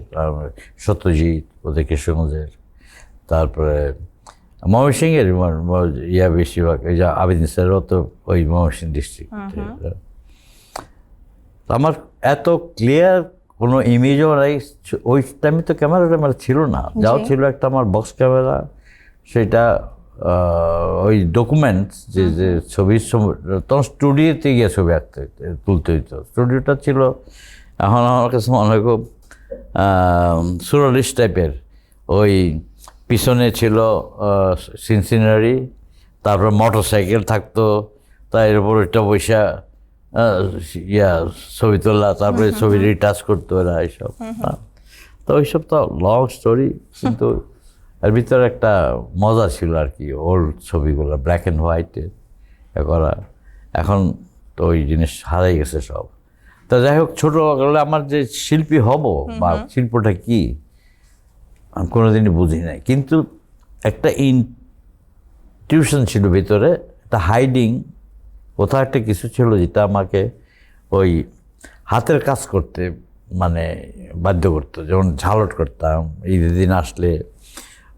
সত্যজিৎ, ওদের কিশোরগঞ্জের। তারপরে ময়মনসিংহের বেশিরভাগ, এই যে আবেদিন স্যারও তো ওই ময়মনসিংহ ডিস্ট্রিক্ট। আমার এত ক্লিয়ার কোনো ইমেজও নাই। ওই টাইমে তো ক্যামেরা ছিল না, যাও ছিল একটা আমার বক্স ক্যামেরা, সেটা ওই ডকুমেন্টস যে ছবির তখন স্টুডিওতে গিয়ে ছবি আঁকতে তুলতে হইতো। স্টুডিওটা ছিল এখন আমার কাছে মনে হয় খুব সুরালিস্ট টাইপের। ওই পিছনে ছিল সিনসিনারি, তারপর মোটর সাইকেল থাকতো, তার উপর ওইটা পয়সা ছবি তোলা, তারপরে ছবি রিটাচ করতো এরা, এইসব। তো ওইসব তো লং স্টোরি, কিন্তু এর ভিতরে একটা মজা ছিল আর কি। ওল্ড ছবিগুলো ব্ল্যাক অ্যান্ড হোয়াইটে করা, এখন তো ওই জিনিস হারাই গেছে সব। তা যাই হোক, ছোটোবেলা আমার যে শিল্পী হব বা শিল্পটা কি আমি কোনোদিনই বুঝি নাই, কিন্তু একটা টিউশন ছিল ভিতরে, একটা হাইডিং, কোথাও একটা কিছু ছিল যেটা আমাকে ওই হাতের কাজ করতে মানে বাধ্য করতো। যেমন ঝালট করতাম, ঈদের দিন আসলে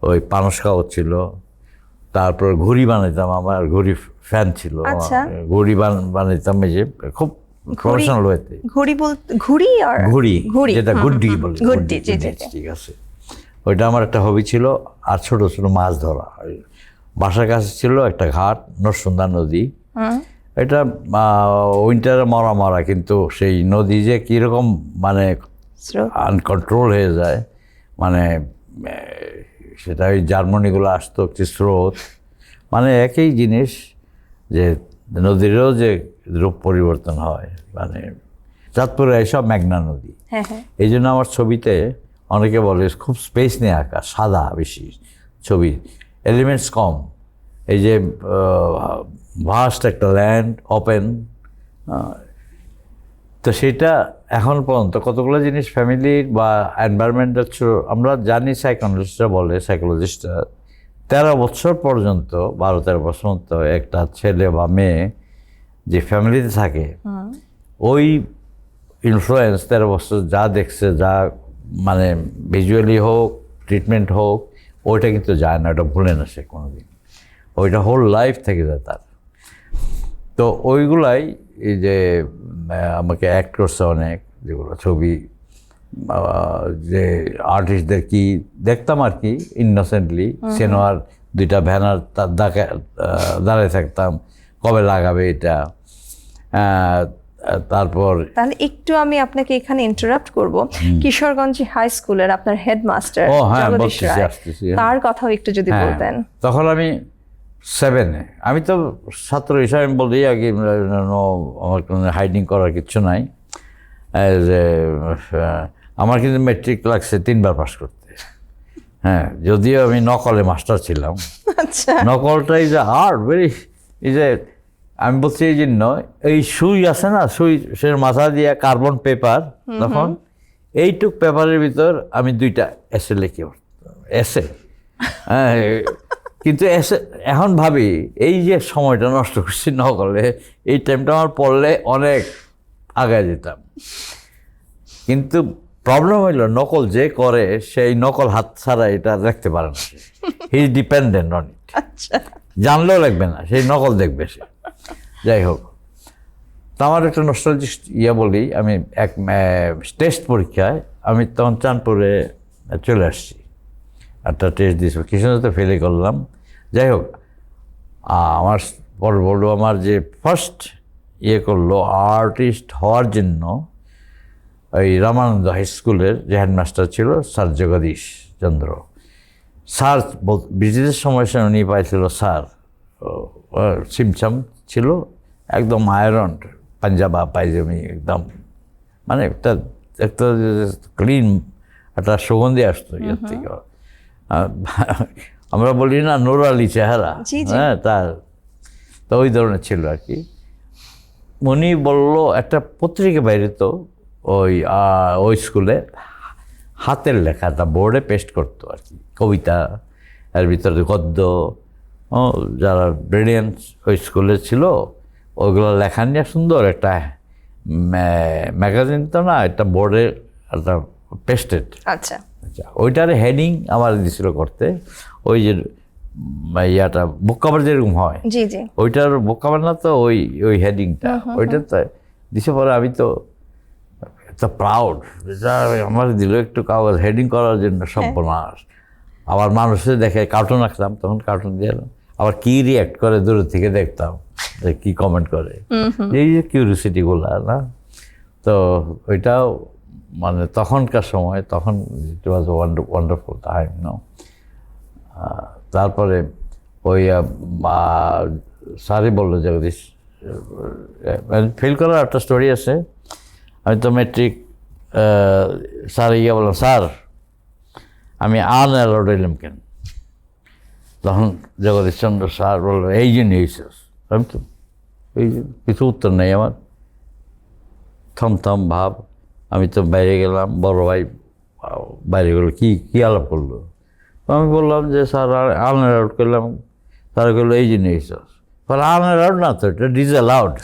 ওই পানস খাওয়া ছিল, তারপর ঘুড়ি বানাইতাম, আমার ঘুড়ি ফ্যান ছিল, আচ্ছা। ঘুড়ি বানাইতাম, এই যে খুব প্রফেশনাল ওয়েতে। ঘুড়ি বলতে ঘুড়ি আর ঘুড়ি, ঘুড়ি, যেটা গুড্ডি বলে, গুড্ডি, জি জি জি। ঠিক আছে। ওইটা আমার একটা হবি ছিল। আর ছোট ছোট মাছ ধরা, ওই বাসার কাছে ছিল একটা ঘাট, নরসুন্দা নদী। এটা উইন্টারে মরা মরা, কিন্তু সেই নদী যে কীরকম মানে আনকন্ট্রোল হয়ে যায়, মানে সেটা ওই জার্মানিগুলো আসতো, একটি স্রোত, মানে একই জিনিস, যে নদীরও যে রূপ পরিবর্তন হয়, মানে চাঁদপুরে এসব মেঘনা নদী। হ্যাঁ হ্যাঁ। এই জন্য আমার ছবিতে অনেকে বলে খুব স্পেস নিয়ে আঁকা, সাদা বেশি ছবি, এলিমেন্টস কম। এই যে ভাস্ট একটা ল্যান্ড, ওপেন, তো সেটা এখন পর্যন্ত কতগুলো জিনিস ফ্যামিলির বা এনভায়রনমেন্টের, আমরা জানি সাইকোলজিস্টরা বলে, সাইকোলজিস্টরা 13 বছর পর্যন্ত, 12-13 বছর পর্যন্ত একটা ছেলে বা মেয়ে যে ফ্যামিলিতে থাকে, ওই ইনফ্লুয়েন্স 13 বছর যা দেখছে, যা মানে ভিজুয়ালি হোক, ট্রিটমেন্ট হোক, ওইটা কিন্তু যায় না, ওটা ভুলে না সে কোনোদিন, ওইটা হোল লাইফ থেকে যায় তার। তো ওইগুলাই এই যে আমাকে অ্যাক্ট করছে অনেক, যেগুলো ছবি, যে আর্টিস্টদের কি দেখতাম আর কি, ইনোসেন্টলি সিনেমার 2টা ব্যানার তার দাঁড়ায় থাকতাম, কবে লাগাবে এটা। তারপর তাহলে একটু আমি আপনাকে এখানে ইন্টারাপ্ট করব। কিশোরগঞ্জ হাই স্কুলের আপনার হেডমাস্টার ও হ্যাঁ, জগদীশ বলতেছি, রায়, আসতেছি। তার কথাও একটু যদি হ্যাঁ, বলতেন। তখন আমি 7-এ, আমি তো ছাত্র হিসাবে আমি বলি আগে, আমার কোনো হাইডিং করার কিছু নাই। যে আমার কিন্তু মেট্রিক লাগছে 3বার পাস করতে। হ্যাঁ, যদিও আমি নকলে মাস্টার ছিলাম। আচ্ছা। নকলটা is a hard very, is a, আমি বলছি এই জন্য, এই সুই আছে না, সুই, সে মাথা দিয়ে কার্বন পেপার, তখন এইটুক পেপারের ভিতর আমি 2টা এসে লিখি, এসে। হ্যাঁ, কিন্তু এসে এখন ভাবি এই যে সময়টা নষ্ট করছি নকলে, এই টাইমটা আমার পড়লে অনেক আগে যেতাম। কিন্তু প্রবলেম হইল, নকল যে করে সেই নকল হাত ছাড়া এটা দেখতে পারে না, he is dependent on it. আচ্ছা। জানলেও লাগবে না, সেই নকল দেখবে সে। যাই হোক, তো আমার একটা নস্টালজিক বলি, আমি এক টেস্ট পরীক্ষায়, আমি তখন চাঁদপুরে চলে আসছি, একটা টেস্ট দিয়েছিল, কৃষ্ণতে ফেলে করলাম। যাই হোক, আমার পরে বললো, আমার যে ফার্স্ট করলো আর্টিস্ট হওয়ার জন্য, ওই রামানন্দ হাই স্কুলের যে হেডমাস্টার ছিল স্যার জগদীশ চন্দ্র স্যার, ব্রিটিশের সময় সে উনি পাইছিল স্যার, সিমসাম ছিল, একদম আয়রন পাঞ্জাবা পায়জামি, একদম মানে একটা একটা ক্লিন একটা সুগন্ধি আসতো ইয়ের থেকে। আমরা বলি না নুর আলী চেহারা, হ্যাঁ, তার তো ওই ধরনের ছিল আর কি। উনি বললো, একটা পত্রিকা বাইরে তো ওই স্কুলে হাতের লেখাটা বোর্ডে পেস্ট করতো আর কি, কবিতা, এর ভিতরে গদ্য, যারা ব্রিলিয়েন্ট ওই স্কুলে ছিল, ওইগুলো লেখা নিয়ে সুন্দর একটা ম্যাগাজিন তো না, একটা বোর্ডে একটা পেস্টেড। আচ্ছা আচ্ছা, ওইটার হেডিং আমার দিছিল করতে, ওই যে ইয়াটা বুক কভার যেরকম হয়, জি জি, ওইটার বুক কভার না তো, ওই হেডিংটা, ওইটা তো দিছে। পরে আমি তো প্রাউড, আমার দিল একটু কাগজ হেডিং করার জন্য, সর্বনাশ। আবার মানুষের দেখে কার্টুন আঁকতাম, তখন কার্টুন দিয়ে আবার কি রিয়াক্ট করে দূর থেকে দেখতাম, যে কি কমেন্ট করে, এই যে কিউরিওসিটিগুলো না। তো ওইটাও মানে তখনকার সময়, তখন ইট ওয়াজ ওয়ান্ডারফুল টাইম, নো। তারপরে ওই স্যারই বললো, জগদীশ, ফেল করার একটা স্টোরি আছে। আমি তো মেট্রিক, স্যার বললাম, স্যার আমি আনঅ্যালাউড এলাম কেন? তখন জগদীশচন্দ্র স্যার বললো, এই যে নিয়েছিস। আমি তো এই যে কিছু উত্তর নেই আমার। থমথম ভাব। আমি তো বাইরে গেলাম, বড় ভাই বাইরে গেলো, কী আলাপ করলো? আমি বললাম যে স্যার আনলার আউট করলাম। তারা বললো এই জিনিস আনলার আউট না, তো এটা ডিজেল আউট।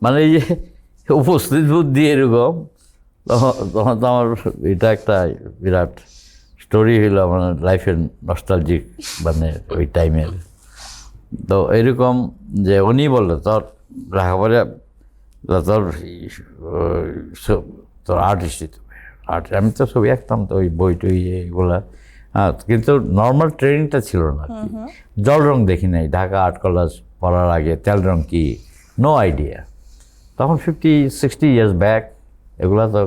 মানে এই যে উপস্থিত বুদ্ধি এরকম, তখন তো আমার এটা একটা বিরাট স্টোরি হইলো আমার লাইফের নস্টালজিক, মানে ওই টাইমের। তো এরকম যে উনি বললো তোর লেখাপড়া, তোর তোর আর্টিস্টই তো আর্ট। আমি তো ছবি আঁকতাম, তো ওই বই টই এগুলা, হ্যাঁ, কিন্তু নর্মাল ট্রেনিংটা ছিল না আর কি। জল রং দেখি নাই ঢাকা আর্ট কলেজ পড়ার আগে, তেল রং কি, নো আইডিয়া। তখন 50-60 ইয়ার্স ব্যাক এগুলা তো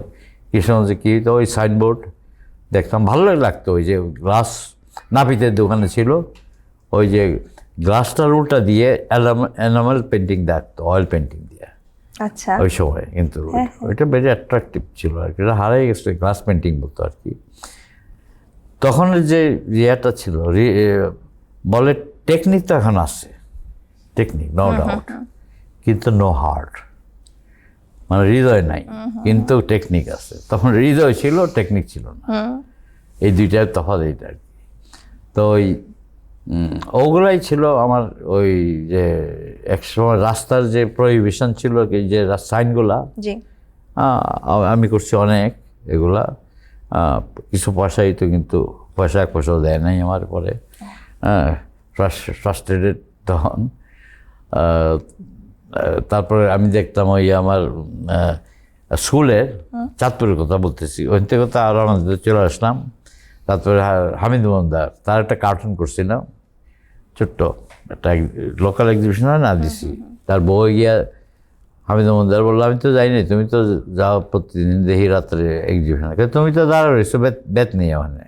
কৃষ্ণগঞ্জে কী, তো ওই সাইনবোর্ড দেখতাম, ভালোই লাগতো। ওই যে গ্লাস নাপিতের দোকানে ছিল, ওই যে গ্লাসটার উল্টা দিয়ে এনামেল পেন্টিং দেখতো, অয়েল পেন্টিং দিয়ে আচ্ছা, ওই সময়। কিন্তু ওইটা বেশ অ্যাট্রাকটিভ ছিল আর কি, এটা হারাই গেছে, গ্লাস পেন্টিং বলতো আর কি। তখন যে ইয়েটা ছিল, বলে টেকনিক তো এখন আছে, টেকনিক নো ডাউট, কিন্তু নো হার্ট, মানে হৃদয় নাই, কিন্তু টেকনিক আছে। তখন হৃদয় ছিল, টেকনিক ছিল না, এই দুইটার তফাৎ এইটা আর কি। তো ওই ওগুলাই ছিল আমার। ওই যে একসময় রাস্তার যে প্রহিবিশন ছিল, এই যে সাইনগুলা, জি, আমি করছি অনেক এগুলা। কিছু পয়সাই তো, কিন্তু পয়সা দেয় নাই আমার পরে, ফ্রাস্ট্রেটেড তখন। তারপরে আমি দেখতাম ওই আমার স্কুলের, চাঁদপুরের কথা বলতেছি, ওই থেকে তো আরও আমাদের চলে আসলাম। তারপরে হামিদ মন্দার, তার একটা কার্টুন করছিলাম ছোট্ট একটা, লোকাল এক্সিবিশন হয় না, দিছি। তার বউ গিয়া হামিদ মন্দার বললো আমি তো যাই নাই, তুমি তো যাও প্রতিদিন, দেখি রাত্রে এক্সিবিশন, তুমি তো দাঁড়া রয়েছো বেত নিয়ে, মানে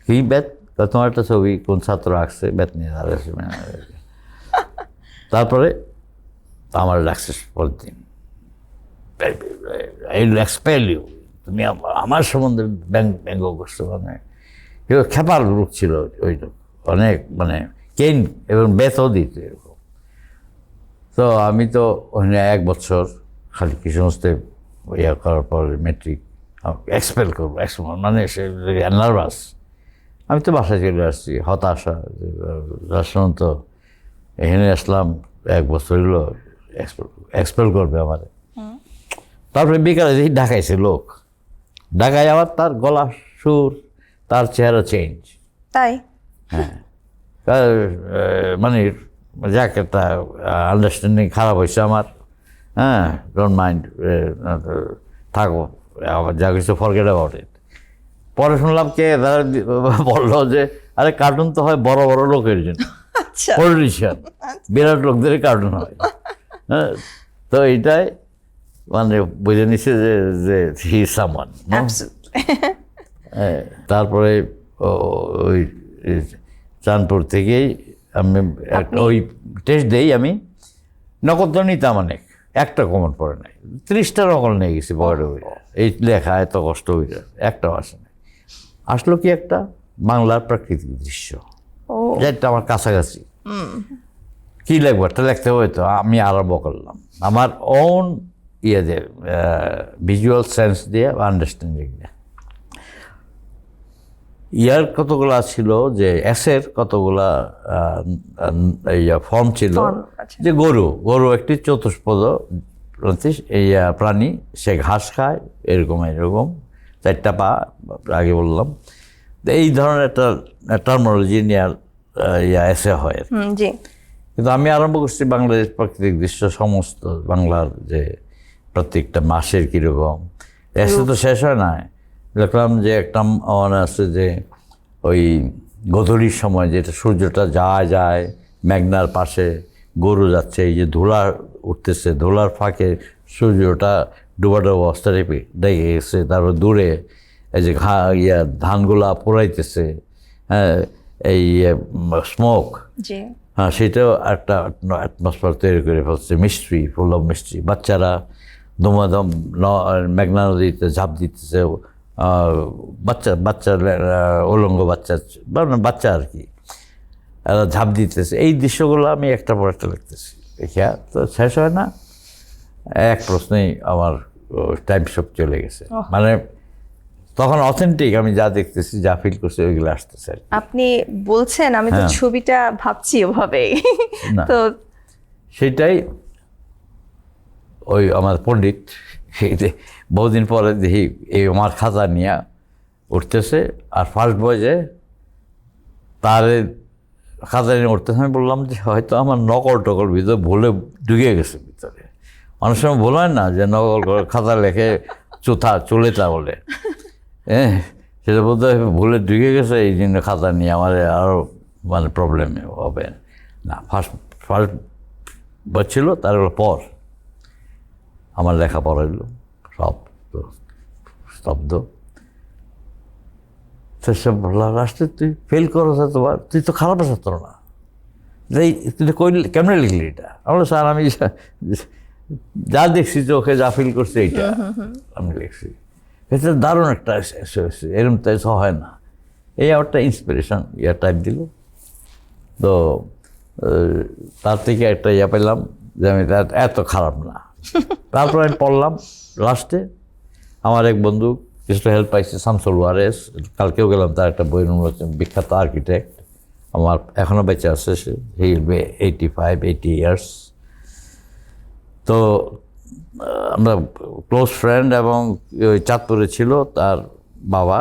কি বেত, তোমার একটা ছবি কোন ছাত্র আঁকছে, বেত নিয়ে দাঁড়াইছে। তারপরে আমার ডাকছে পরের দিন, আই উইল এক্সপেল ইউ, তুমি আমার সম্বন্ধে ব্যঙ্গ করছো, মানে খেপার লোক ছিল ওই লোক, অনেক মানে কেন এবং বেতও দিত এরকম। তো আমি তো ওখানে 1 বছর খালি কৃষ্ণহস্তে ইয়ে করার পর মেট্রিক এক্সপেল করবো, মানে সে নার্ভাস। আমি তো বাসায় চলে আসছি, হতাশা, তো এখানে আসলাম 1 বছর হলো, এক্সপেল করবে আমার। তারপরে বিকালে দেখি ঢাকাইছে লোক, ঢাকায় আবার তার গলা সুর, তার চেহারা চেঞ্জ। তাই? হ্যাঁ, মানে যাক একটা আন্ডারস্ট্যান্ডিং খারাপ হয়েছে আমার। হ্যাঁ, ডোন্ট মাইন্ড, থাকো, আবার যা কিছু ফরগেট অ্যাবাউট ইট। পরে শুনলাম কে তারা বললো যে আরে কার্টুন তো হয় বড় বড় লোকের জন্য, আচ্ছা, পলিটিশিয়ান, বিরাট লোকদের কার্টুন হয়। হ্যাঁ, তো এইটাই মানে বুঝে নিছে যে হি সামওয়ান। তারপরে ওই চাঁদপুর থেকেই আমি ওই টেস্ট দেই, আমি নকল তো নিতাম অনেক, একটা কমন পড়ে নাই, 30টা নকল নিয়ে গেছি পকেটে বই, এই লেখা এত কষ্ট হইলে একটাও আসে নাই। আসলো কি একটা বাংলার প্রাকৃতিক দৃশ্য, যেটা আমার কাছাকাছি, কি লিখবো, একটা লিখতে হবে, তো আমি আরম্ভ করলাম আমার ওন ইয়ে দিয়ে, ভিজুয়াল সেন্স দিয়ে, আন্ডারস্ট্যান্ডিং দিয়ে। ইয়ার কতগুলা ছিল, যে এসের কতগুলা ফর্ম ছিল, যে গরু একটি চতুষ্পদ প্রাণী, সে ঘাস খায়, এরকম 4টা পা, আগে বললাম। এই ধরনের একটা টার্মোলজি নিয়ে এসে হয় আর কি। কিন্তু আমি আরম্ভ করছি বাংলাদেশ প্রাকৃতিক দৃশ্য, সমস্ত বাংলার যে প্রত্যেকটা মাসের কীরকম, এসে তো শেষ হয় না। দেখলাম যে একটা মনে আছে যে ওই গধূলির সময় যেটা সূর্যটা যায় মেঘনার পাশে, গরু যাচ্ছে, এই যে ধুলা উঠতেছে, ধুলার ফাঁকে সূর্যটা ডুবা অবস্থা দেখে গেছে। তারপর দূরে এই যে ধানগুলা পোড়াইতেছে, হ্যাঁ, এই স্মোক, হ্যাঁ, সেটাও একটা অ্যাটমসফিয়ার তৈরি করে ফেলছে, মিস্ট্রি, ফুল অফ মিস্ট্রি। বাচ্চারা দমাদম মেঘনা নদীতে ঝাঁপ দিতেছে, বাচ্চা উলঙ্গ বাচ্চা আর কি, এরা ঝাঁপ দিতেছে। এই দৃশ্যগুলো আমি একটার পর একটা লিখতেছি, দেখিয়া তো শেষ হয় না। এক প্রশ্নেই আমার টাইম সব চলে গেছে। ওহ। মানে তখন অথেন্টিক আমি যা দেখতেছি যা ফিল করছি ওইগুলো আসতেছে আর কি। আপনি বলছেন, আমি তো হ্যাঁ। ছবিটা ভাবছি ওভাবে। না। তো সেটাই ওই আমার পণ্ডিত এই যে বহুদিন পরে দেখি এই আমার খাতা নিয়ে উঠতেছে, আর ফার্স্ট বয়জে তার খাতা নিয়ে উঠতেছে। আমি বললাম যে হয়তো আমার নকল টকল ভিতরে ভুলে ঢুকে গেছে ভিতরে। অনেক সময় ভুল হয় না যে নকল করে খাতা লেখে চলেতা বলে, হ্যাঁ, সেটা বলতে ভুলে ঢুকে গেছে, এই জন্য খাতা নিয়ে আমার আরও মানে প্রবলেম হবে না। ফার্স্ট ছিল, তার পর আমার লেখাপড়া এলো সব স্তব্ধ। সেসব লাস্টে তুই ফেল করো তোমার, তুই তো খারাপ ছাত্র না, এই তুই কই কেমনে লিখলি এটা? আমরা স্যার আমি যা দেখছি চোখে যা ফিল করছি এইটা আমি লিখছি। এটা দারুণ একটা এরকম তাই হয় না। এই একটা ইন্সপিরেশন টাইপ দিল। তো তার থেকে একটা পেলাম যে আমি এত খারাপ না। তারপর আমি পড়লাম লাস্টে, আমার এক বন্ধু কিছুটা হেল্প পাইছে, শামসুল ওয়ারেস, কালকেও গেলাম তার একটা বই উন্মোচন, বিখ্যাত আর্কিটেক্ট, আমার এখনও বেঁচে আছে, সে হি উইল বি 80 ইয়ার্স। তো আমরা ক্লোজ ফ্রেন্ড, এবং ওই চাঁদপুরে ছিল তার বাবা।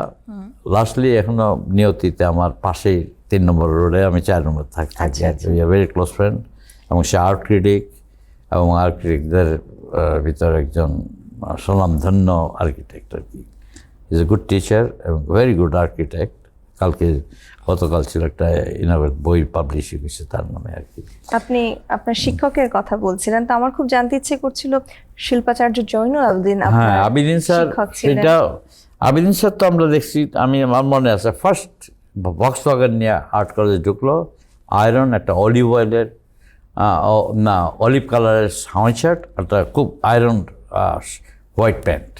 লাস্টলি এখনও নিয়তিতে আমার পাশেই 3 নম্বর রোডে, আমি 4 নম্বর থাকি। ভেরি ক্লোজ ফ্রেন্ড, এবং সে আর্ট ক্রিটিক, এবং আর্কিটেক্টদের ভিতরে একজন স্বনামধন্য আর্কিটেক্ট আর কি। ইজ এ গুড টিচার এবং ভেরি গুড আর্কিটেক্ট। গতকাল ছিল একটা ইনোভেট বই পাবলিশ হয়েছে তার নামে আর কি। আপনি আপনার শিক্ষকের কথা বলছিলেন, তো আমার খুব জানতে ইচ্ছে করছিল শিল্পাচার্য জয়নুল আবেদিন হ্যাঁ, আবেদিন স্যার, সেটা আবেদিন স্যার তো আমরা দেখছি, আমার মনে আছে ফার্স্ট ভক্সওয়াগন নিয়ে আর্ট কলেজে ঢুকলো, আয়রন একটা অলিভ অয়েলের না অলিভ কালারের হাওয়াই শার্ট, একটা খুব iron white pant,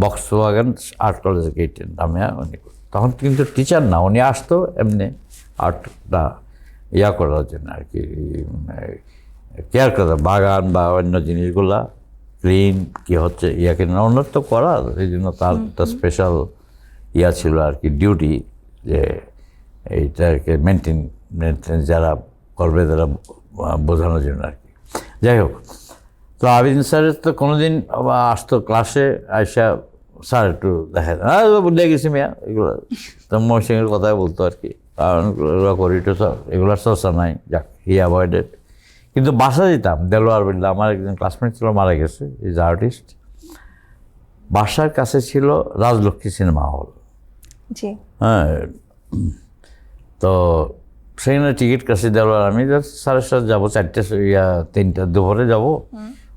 Volkswagen art কলেজের গেটের নামে উনি। তখন কিন্তু টিচার না, উনি আসতো এমনি আর্টটা করার জন্য আর কি, কেয়ার করা, বাগান বা অন্য জিনিসগুলা ক্লিন কী হচ্ছে কিনা উন্নত করা, এই জন্য তার একটা স্পেশাল ছিল আর কি, ডিউটি, যে এইটাকে মেনটেন যারা করবে তারা বোঝানোর জন্য আর কি। যাই হোক, তো আবিদিন স্যারের তো কোনোদিন আসতো ক্লাসে, আইসা স্যার একটু দেখা যায় বুঝলে গেছি মিয়া, এগুলো তো মহিসিংয়ের কথাই বলতো আর কি, কারণ এগুলো করি তো স্যার, এগুলোর চর্চা নাই, যাক হি অ্যাভয়েডেড। কিন্তু বাসা যেতাম, দেলোয়ার বিল্লা, আমার একজন ক্লাসমেট ছিল, মারা গেছে, ইজ আর্টিস্ট। বাসার কাছে ছিল রাজলক্ষ্মী সিনেমা হল। জি। হ্যাঁ, তো সেখানে টিকিট কাছে দেলোয়ার, আমি স্যারের সাথে যাবো 3টা দুপুরে যাবো,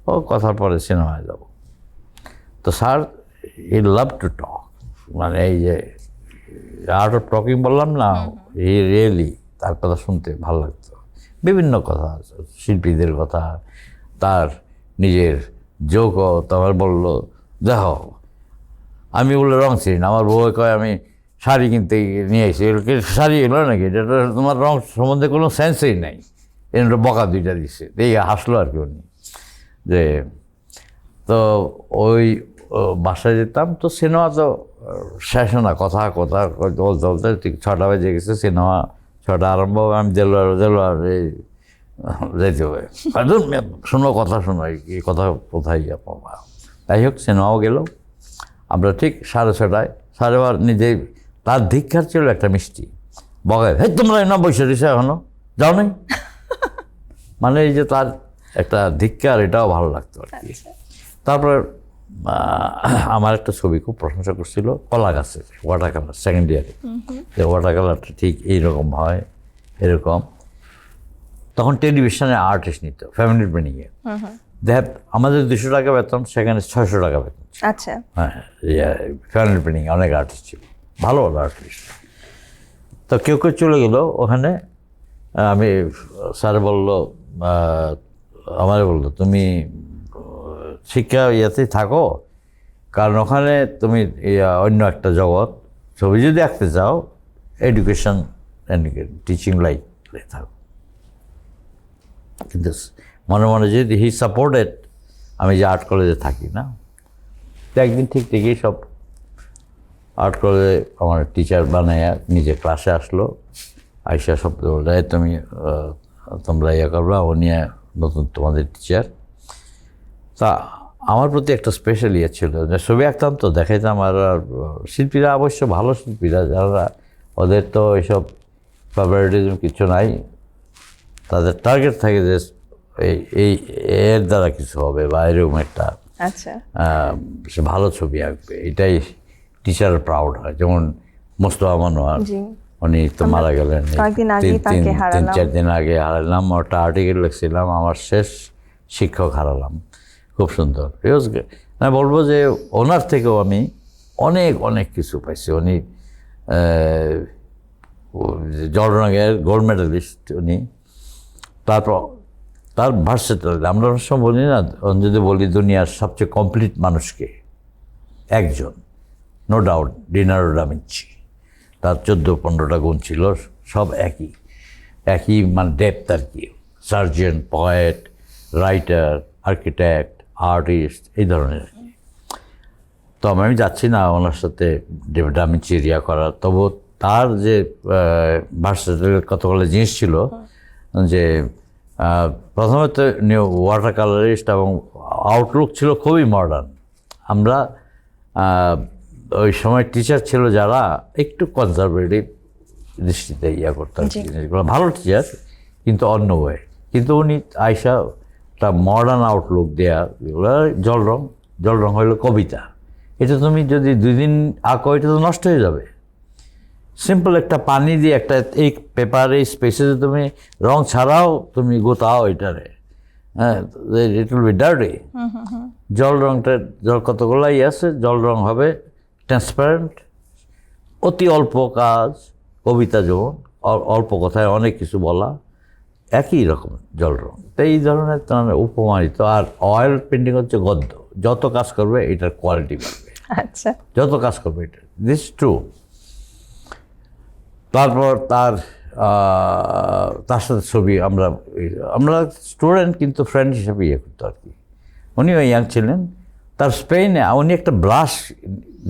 ও কথার পরে সিনেমায় যাব। তো sir he love to talk, মানে এই যে আর্ট অফ টকিং বললাম না, হি রিয়েলি তার কথা শুনতে ভালো লাগতো। বিভিন্ন কথা, শিল্পীদের কথা, তার নিজের জোকও তোমার বললো, দেখো আমি বললো রং চিনি না, আমার বউ কয় আমি শাড়ি কিনতে নিয়ে এসেছি, শাড়ি এলো নাকি, এটা তোমার রং সম্বন্ধে কোনো সেন্সই নাই, এটা বকা 2টা দিচ্ছে, এই হাসলো আর কি উনি। যে তো ওই বাসায় যেতাম, তো সিনেমা তো শেষ না, কথা বলতে বলতে ঠিক 6টা বেজে গেছে, সিনেমা 6টা আরম্ভ হবে, আমি দেলোয়ার এই যেতে হবে, শোনো কথা শোনো, এই কথা কোথায় পাবা। যাই হোক, সিনেমাও গেল, আমরা ঠিক 6:30, সাড়ে নিজেই তার ধিক্ষার ছিল একটা মিষ্টি, বগায় হে তোমরা না বসে দিছে এখনো যাও নাই, মানে এই যে তার একটা ধিক্ষার, এটাও ভালো লাগতো আর কি। তারপর আমার একটা ছবি খুব প্রশংসা করছিল, কলা গাছের ওয়াটার কালার, সেকেন্ড ইয়ারে, যে ওয়াটার কালারটা ঠিক এইরকম হয়, এরকম। তখন টেলিভিশনে আর্টিস্ট নিত ফ্যামিলি প্ল্যানিংয়ে, দেখ আমাদের 200 টাকা বেতন, সেখানে 600 টাকা বেতন। আচ্ছা। হ্যাঁ, ফ্যামিলি প্ল্যানিং অনেক আর্টিস্ট ছিল, ভালো ভালো আর্টিস্ট। তো কেউ চলে গেল ওখানে, আমি স্যার বললো, আমারে বললো তুমি শিক্ষা ইয়েতেই থাকো, কারণ ওখানে তুমি অন্য একটা জগৎ, ছবি যদি আঁকতে চাও এডুকেশন টিচিং লাইফ থাকো। কিন্তু মনে মনে যদি হি সাপোর্টেড, আমি যে আর্ট কলেজে থাকি না, তো একদিন ঠিক ঠিকই সব আর্ট কলেজে আমার টিচার বানাইয়া নিজে ক্লাসে আসলো, আইসা সব বললো তুমি তোমরা ইয়ে করবা, ও নিয়ে নতুন তোমাদের টিচার। তা আমার প্রতি একটা স্পেশাল ইয়ে ছিল যে ছবি আঁকতাম তো দেখাইতাম, আর শিল্পীরা অবশ্য ভালো শিল্পীরা যারা, ওদের তো এইসব ফেভারিটিজম কিছু নাই, তাদের টার্গেট থাকে যে এই এর দ্বারা কিছু হবে বা এরকম একটা আচ্ছা সে ভালো ছবি আঁকবে, এটাই টিচার প্রাউড হয়। যেমন মোস্তফা মনোয়ার, জি উনি তো মারা গেলেন কয়েকদিন আগেই তাকে তিন হারালাম। চার দিন আগে হারালাম। ওটা আর্টিকেল লিখছিলাম, আমার শেষ শিক্ষক হারালাম, খুব সুন্দর। আমি বলবো যে ওনার থেকেও আমি অনেক অনেক কিছু পাইছি। উনি জলরঙের গোল্ড মেডেলিস্ট উনি। তারপর তার ভার্সেটাইল, আমরা অনেক সময় বলি না, যদি বলি দুনিয়ার সবচেয়ে কমপ্লিট মানুষকে, একজন no doubt Leonardo da Vinci. তার 14-15টা গুণ ছিল, সব একই মানে ডেপথ আর কি। Surgeon, poet, writer, architect, artist, এই ধরনের আর কি। তো আমি যাচ্ছি না ওনার সাথে ডা ভিঞ্চি রিয়া করার, তবু তার যে ভার্সেটাইল কতগুলো জিনিস ছিল, যে প্রথমে তো নিউ ওয়াটার কালারিস্ট এবং আউটলুক ছিল খুবই মডার্ন। আমরা ওই সময় টিচার ছিল যারা একটু কনজারভেটিভ দৃষ্টিতে ইয়া করতে আর কি, জিনিসগুলো ভালো টিচার কিন্তু অন্য ওয়ে। কিন্তু উনি আয়সা একটা মডার্ন আউটলুক দেয়া, এগুলো জলরং হইলো কবিতা। এটা তুমি যদি 2 দিন আঁকো এটা তো নষ্ট হয়ে যাবে। সিম্পল একটা পানি দিয়ে একটা এই পেপার এই স্পেসে তুমি রং ছাড়াও তুমি গোতাও এটারে, হ্যাঁ, ইট উইল বি ডার্টি। জল কতগুলাই আছে, জল রং হবে ট্রান্সপারেন্ট, অতি অল্প কাজ। কবিতা যেমন অল্প কথায় অনেক কিছু বলা, একই রকম জল রং। তো এই ধরনের উপমানিত। আর অয়েল পেন্টিং হচ্ছে গদ্য, যত কাজ করবে এটার কোয়ালিটি বাড়বে, আচ্ছা যত কাজ করবে এটা, দিস ট্রু। তারপর তার সাথে ছবি আমরা স্টুডেন্ট কিন্তু ফ্রেন্ড হিসেবে ইয়ে করতো আর কি। উনিও ইয়াং ছিলেন। তার স্পেনে উনি একটা ব্রাশ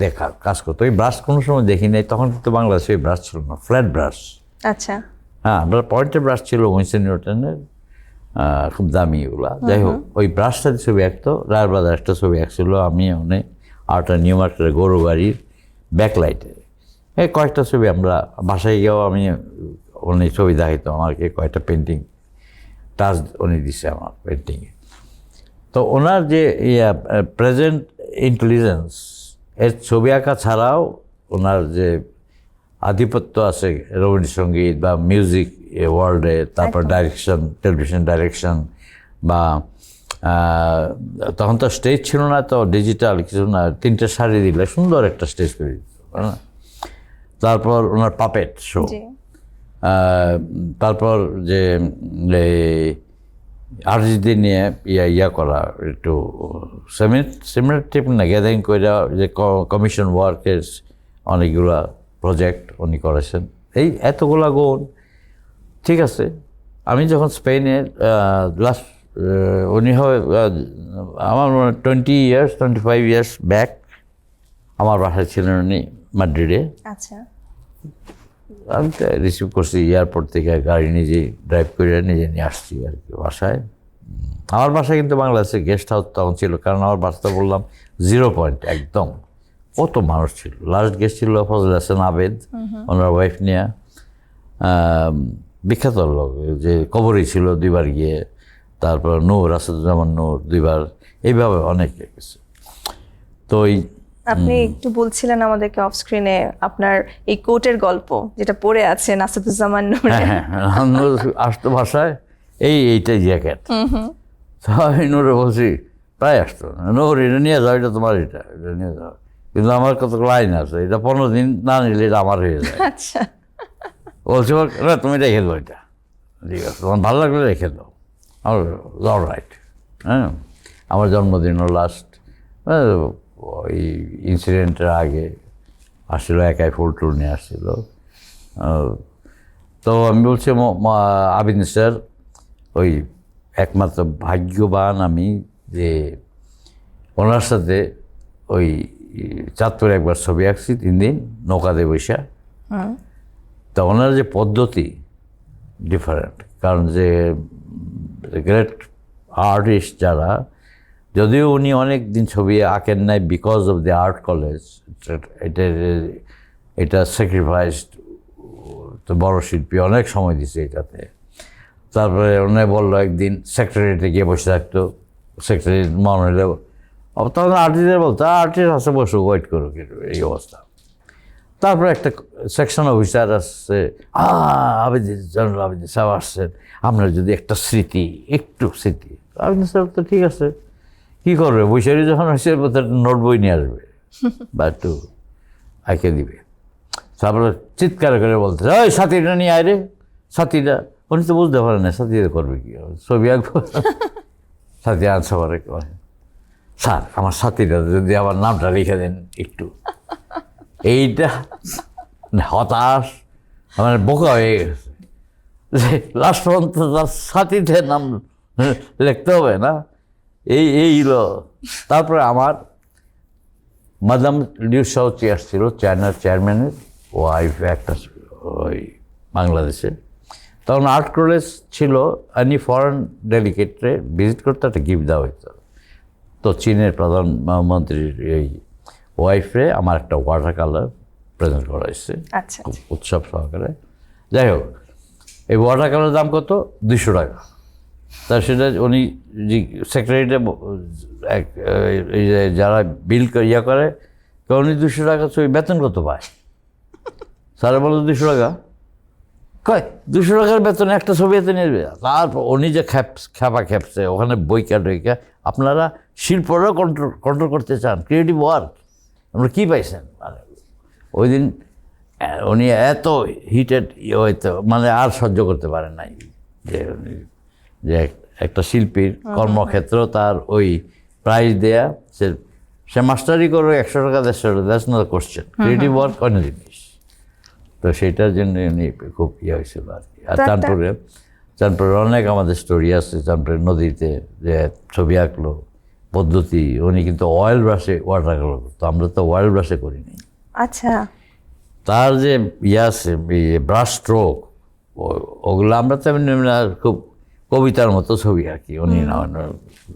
দেখার কাজ করতো, ওই ব্রাশ কোনো সময় দেখি নাই, তখন কিন্তু বাংলাদেশে ওই ব্রাশ ছিল না, ফ্ল্যাট ব্রাশ। আচ্ছা হ্যাঁ, আমরা পয়েন্টের ব্রাশ ছিল উইনস্টন নিউটনের, খুব দামি ওগুলা। যাই হোক, ওই ব্রাশটাতে ছবি আঁকতো। রায়ের বাজার একটা ছবি আঁকছিল আমি, অনেক আর্ট নিউ মার্কেটের গরু গাড়ির ব্যাকলাইটে। এই কয়েকটা ছবি আমরা বাসায় গিয়েও আমি উনি ছবি দেখাইতো আমাকে, কয়েকটা পেন্টিং টাচ উনি দিছে আমার পেন্টিংয়ে। তো ওনার যে প্রেজেন্ট ইন্টেলিজেন্স, এর ছবি আঁকা ছাড়াও ওনার যে আধিপত্য আছে রবীন্দ্রসঙ্গীত বা মিউজিক ওয়ার্ল্ডে, তারপর ডাইরেকশন, টেলিভিশন ডাইরেকশন, বা তখন তো স্টেজ ছিল না, তো ডিজিটাল কিছু না, 3টে শাড়ি দিলে সুন্দর একটা স্টেজ করে দিত। তারপর ওনার পাপেট শো, তারপর যে আর্টিস্টদের নিয়ে ইয়া করা, একটু সিমিলার না গ্যাদারিং করে যে কমিশন ওয়ার্কের অনেকগুলা প্রজেক্ট উনি করেছেন। এই এতগুলা গুণ, ঠিক আছে। আমি যখন স্পেনের লাস্ট উনি হয় আমার 25 ইয়ার্স ব্যাক আমার বাসায় ছিলেন উনি মাদ্রিদে। আচ্ছা আমি তো রিসিভ করছি এয়ারপোর্ট থেকে, গাড়ি নিজে ড্রাইভ করে নিজে নিয়ে আসছি আর কি বাসায়। আমার বাসায় কিন্তু বাংলাদেশে গেস্ট হাউস তখন ছিল, কারণ আমার বাসাটা বললাম 0 পয়েন্ট একদম। কত মানুষ ছিল। লাস্ট গেস্ট ছিল ফজল হাসান আবেদ, ওনার ওয়াইফ নিয়ে, বিখ্যাত লোক, যে কবরই ছিল 2বার গিয়ে। তারপর নূর আসাদুজ্জামান নূর 2বার, এইভাবে অনেক গেছে। তো আপনি একটু বলছিলেন আমাদেরকে অফ স্ক্রিনে আপনার এই কোটের গল্প, যেটা পড়ে আছে নাসাদুজ্জামান নূর। হ্যাঁ, আসতো ভাষায় এইটাই জ্যাকেট। তো আমি নূরে বলছি, প্রায় আসতো, নূর এটা নিয়ে যাও, এটা তোমার, এটা নিয়ে যাও। কিন্তু আমার কত লাইন আছে, এটা 15 দিন না নিলে এটা আমার হয়ে যায়। আচ্ছা বলছি না তুমি রেখে দাও, এটা ঠিক আছে, তোমার ভালো লাগলে রেখে দাও। আমার অল রাইট। হ্যাঁ, আমার জন্মদিনও লাস্ট ওই ইনসিডেন্টের আগে আসছিল, একাই ফুল টুল নিয়ে আসছিল। তো আমি বলছি আবিদ স্যার, ওই একমাত্র ভাগ্যবান আমি যে ওনার সাথে ওই চাঁদপুরে একবার ছবি আঁকছি 3 দিন নৌকাতে বৈশা। তা ওনার যে পদ্ধতি ডিফারেন্ট, কারণ যে গ্রেট আর্টিস্ট যারা, যদিও উনি অনেক দিন ছবি আঁকেন নাই because of the art college, এটা স্যাক্রিফাইসড, তো বড় শিল্পী অনেক সময় দিছে এটাতে। তারপরে উনি বললো একদিন সেক্রেটারিতে গিয়ে বসে থাকতো, সেক্রেটারি মনে হলে তখন আর্টিস্টদের বলতো আর্টিস্ট আছে বসে ওয়েট করুক, এই অবস্থা। তারপরে একটা সেকশন অফিসার আসছে, আবেদিন জেনারেল আবেদিন সাহেব আসছেন, আপনার যদি একটা স্মৃতি, একটু স্মৃতি। আবেদিন সাহেব তো ঠিক আছে, কী করবে, বৈশাখী যখন আসছে নোট বই নিয়ে আসবে বা একটু আঁকে দিবে। তারপরে চিৎকার করে বলতে ওই সাথীটা নিয়ে আয় রে, সাথীটা। উনি তো বুঝতে পারেন না সাথীটা করবে কি, ছবি আঁকবো। সাথী আনসা করে, স্যার আমার সাথীটা যদি আমার নামটা লিখে দেন একটু। এইটা হতাশ, মানে বোকা হয়ে গেছে যে লাস্ট পর্যন্ত তার সাথীদের নাম লিখতে হবে না, এইগুলো। তারপরে আমার মাদাম লিউ শাওচি আসছিল, চায়নার চেয়ারম্যানের ওয়াইফ, একটা ওই বাংলাদেশে। তখন আর্ট কলেজ ছিল, এনি ফরেন ডেলিগেটরে ভিজিট করতে একটা গিফট দেওয়া হইতো। তো চীনের প্রধানমন্ত্রীর এই ওয়াইফে আমার একটা ওয়াটার কালার প্রেজেন্ট করা হয়েছে, আচ্ছা, উৎসব সহকারে। যাই হোক, এই ওয়াটার কালারের দাম কত? 200 টাকা। তা সেটা উনি যে সেক্রেটারিটা এই যে যারা বিল ইয়া করে, উনি 200 টাকা ছবি বেতন কত পায়? স্যারে বলো 200 টাকা, কয় 200 টাকার বেতনে একটা ছবি এতে নেবে। তারপর উনি যে খ্যাপা খেপছে ওখানে বইকা টইকা, আপনারা শিল্পরাও কন্ট্রোল করতে চান, ক্রিয়েটিভ ওয়ার্ক, আমরা কী পাইছেন? মানে ওই দিন উনি এত হিটেড হয়তো মানে আর সহ্য করতে পারেন নাই, যে একটা শিল্পীর কর্মক্ষেত্র তার ওই প্রাইজ দেয়া, সে মাস্টারি করবে 100 টাকা 150 টাকা, that's not question, creative work অন্য জিনিস। তো সেইটার জন্য উনি খুব হয়েছিল আর কি। আর চাঁদপুরে অনেক আমাদের স্টোরি আছে, চাঁদপুরের নদীতে যে ছবি আঁকলো পদ্ধতি, উনি কিন্তু অয়েল ব্রাশে ওয়াটার কালার করতো, আমরা তো অয়েল ব্রাশে করিনি। আচ্ছা, তার যে আছে ব্রাশ স্ট্রোক, ওগুলো আমরা তো এমনি খুব কবিতার মতো ছবি আঁকি, উনি না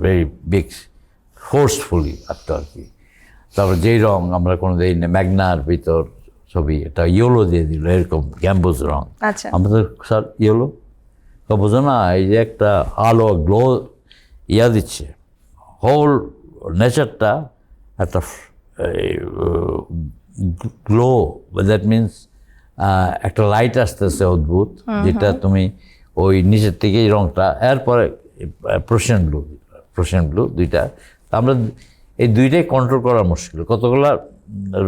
ভেরি বিগ ফোর্সফুলি আঁকতো আর কি। তারপর যেই রং আমরা কোনো দিন ম্যাগনার ভিতর ছবি, এটা ইয়েলো দিয়ে দিল, এরকম গ্যাম্বুজ রং। আচ্ছা, আমাদের স্যার ইয়েলো বোঝো না, এই যে একটা আলো গ্লো ইয়া দিচ্ছে, হোল নেচারটা একটা গ্লো, দ্যাট মিনস একটা লাইট আসতেছে অদ্ভুত, যেটা তুমি ওই নিচের থেকে এই রঙটা, এরপরে প্রোশিয়ান ব্লু দুইটা। আমরা এই দুইটাই কন্ট্রোল করা মুশকিল। কতগুলো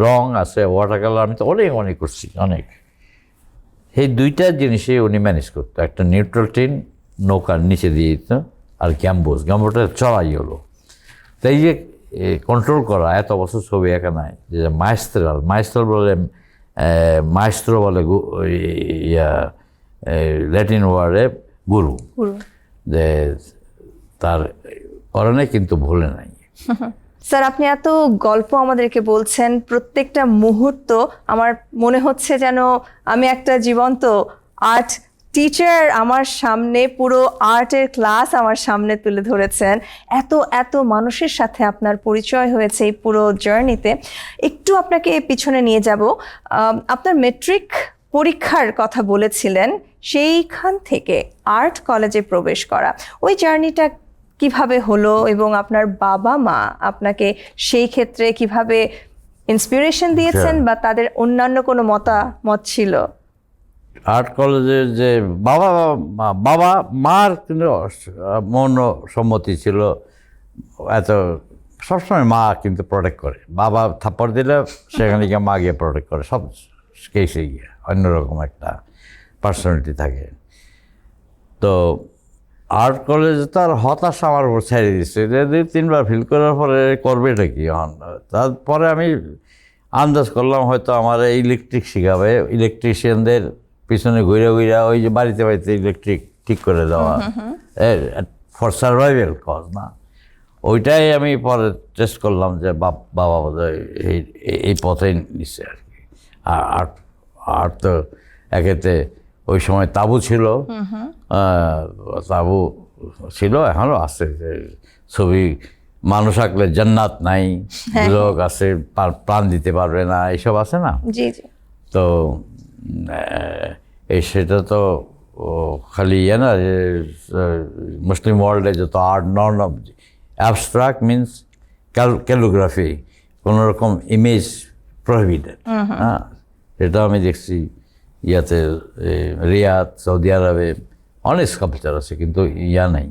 রং আছে, ওয়াটার কালার আমি তো অনেক করছি, অনেক। এই দুইটা জিনিসে উনি ম্যানেজ করতো, একটা নিউট্রাল টিন নৌকার নিচে দিয়ে দিত, আর গ্যাম্বোটা চড়াই হলো। তাই যে কন্ট্রোল করা, এত বছর ছবি একা নাই, যে মাইস্ট্রাল বলে, মাইস্ট্রো বলে ল্যাটিন ওয়ার্ডে গুরু, যে তার করণে কিন্তু ভুলে নাই। স্যার আপনি এত গল্প আমাদেরকে বলছেন, প্রত্যেকটা মুহূর্ত আমার মনে হচ্ছে যেন আমি একটা জীবন্ত আর্ট টিচার আমার সামনে, পুরো আর্টের ক্লাস আমার সামনে তুলে ধরেছেন। এত মানুষের সাথে আপনার পরিচয় হয়েছে এই পুরো জার্নিতে। একটু আপনাকে পিছনে নিয়ে যাব। আপনার মেট্রিক পরীক্ষার কথা বলেছিলেন, সেইখান থেকে আর্ট কলেজে প্রবেশ করা, ওই জার্নিটা কিভাবে হলো এবং আপনার বাবা মা আপনাকে সেই ক্ষেত্রে কিভাবে ইন্সপিরেশন দিয়েছেন বা তাদের অন্যান্য কোনো মতামত ছিল? আর্ট কলেজের যে বাবা মার কিন্তু মৌন সম্মতি ছিল, এত সবসময় মা কিন্তু প্রোটেক্ট করে, বাবা থাপ্পড় দিলে সেখানে গিয়ে মা গিয়ে প্রোটেক্ট করে, সব কেসে গিয়ে অন্যরকম একটা পার্সোনালিটি থাকে। তো আর্ট কলেজে তার হতাশা আমার উপর ছেড়ে দিচ্ছে, যে 2-3বার ফিল করার পরে করবে এটা কি এখন। তারপরে আমি আন্দাজ করলাম হয়তো আমার ইলেকট্রিক শেখাবে, ইলেকট্রিশিয়ানদের পিছনে ঘুরে ওই যে বাড়িতে ইলেকট্রিক ঠিক করে দেওয়া, ফর সার্ভাইভাল কজ না, ওইটাই আমি পরে টেস্ট করলাম যে বাবা বোধহয় এই পথেই নিচ্ছে আর কি। আর আর তো একেতে ওই সময় তাবু ছিল, তাবু ছিল, এখনও আছে যে ছবি মানুষ আঁকলে জান্নাত নাই, লোক আছে প্রাণ দিতে পারবে না, এইসব আছে না। জি জি। তো সেটা তো খালি ইয়ে না যে মুসলিম ওয়ার্ল্ডে যত আর্ট নন অ্যাবস্ট্রাক্ট মিনস ক্যালিগ্রাফি, কোনো রকম ইমেজ প্রহিবিটেড। হ্যাঁ, এটা আমি দেখছি ইয়াতে রিয়াদ, সৌদি আরবে অনেক স্কাল্পচার আছে, কিন্তু ইয়া নাই,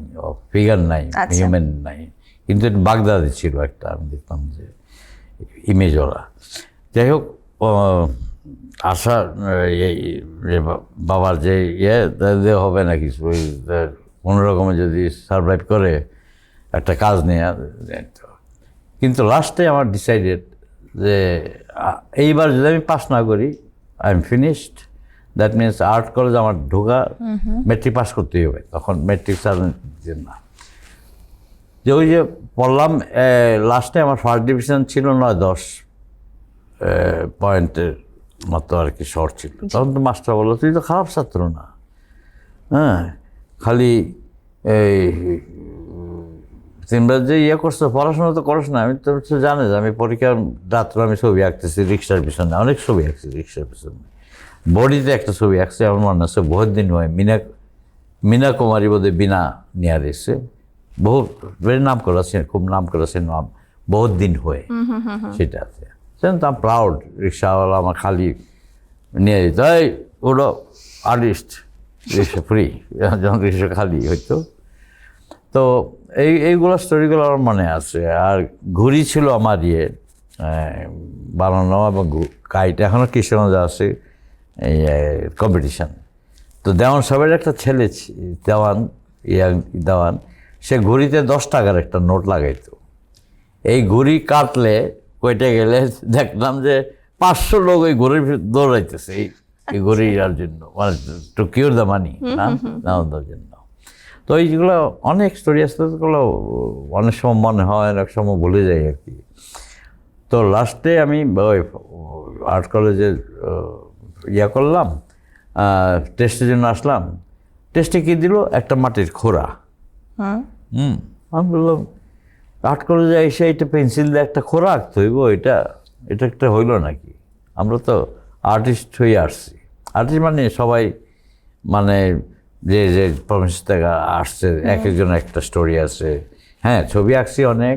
ফিগার নাই, হিউম্যান নাই। কিন্তু বাগদাদে ছিল একটা, আমি দেখতাম যে ইমেজ ওরা। যাই হোক, আশা বাবার যে ইয়ে হবে না কিছু, ওই কোনো রকমে যদি সারভাইভ করে একটা কাজ নিয়ে। কিন্তু লাস্টে আমার ডিসাইডেড যে এইবার যদি আমি পাস না করি, I am finished. That means art college আমার ঢোকা, মেট্রিক পাস করতেই হবে। তখন মেট্রিক স্যার না, যে ওই যে পড়লাম, লাস্টে আমার ফার্স্ট ডিভিশন ছিল 9-10 পয়েন্টের মতো আর কি, শর্ট ছিল। তখন তো মাস্টার বললো, তুই তো খারাপ ছাত্র না, হ্যাঁ, খালি এই তোমরা যে ইয়ে করছো, পড়াশোনা তো করছ না। আমি তো জানে যে আমি পরীক্ষার রাত্রে আমি ছবি আঁকতেছি রিক্সার পিছনে, অনেক ছবি আঁকছি রিক্সার পিছনে। বডিতে একটা ছবি আঁকছি, আমার মনে আছে বহুত দিন হয়, মিনা কুমারী বোধহয় বিনা নিয়ে এসছে, বহুত নাম করেছে, খুব নাম করেছে, নাম বহুত দিন হয়ে সেটাতে। তো আমি প্রাউড, রিক্সাওয়ালা আমার খালি নিয়ে যেত, এই ওটা আর্টিস্ট, রিক্সা ফ্রি, যখন রিক্সা খালি হইতো। তো এইগুলো স্টোরিগুলো আমার মনে আছে। আর ঘুড়ি ছিল আমার ইয়ে বানানো, এবং কাইট এখনও কৃষ্ণগঞ্জে আছে এই কম্পিটিশান। তো দেওয়ান সবের একটা ছেলে, দেওয়ান, সে ঘুড়িতে 10 টাকার একটা নোট লাগাইতো। এই ঘুড়ি কাটলে কইটে গেলে দেখলাম যে 500 লোক ওই ঘুড়ির দৌড়াইতেছে এই ঘুড়িটার জন্য, মানে টু কিউর দ্য মানি, নেওয়ার জন্য। তো এইগুলো অনেক স্টোরি আসতে, ওগুলো অনেক সময় মনে হয়, অনেক সময় ভুলে যাই আর কি। তো লাস্টে আমি ওই আর্ট কলেজে ইয়া করলাম, টেস্টের জন্য আসলাম। টেস্টে কী দিল, একটা মাটির খোড়া। আমি বললাম, আর্ট কলেজে এসে এটা পেন্সিল দিয়ে একটা খোড়া আঁকতে হইব, এটা একটা হইলো নাকি? আমরা তো আর্টিস্ট হয়ে আসছি। আর্টিস্ট মানে সবাই, মানে যে প্রফেশন থেকে আসছে, এক একজনের একটা স্টোরি আছে। হ্যাঁ, ছবি আঁকছি অনেক।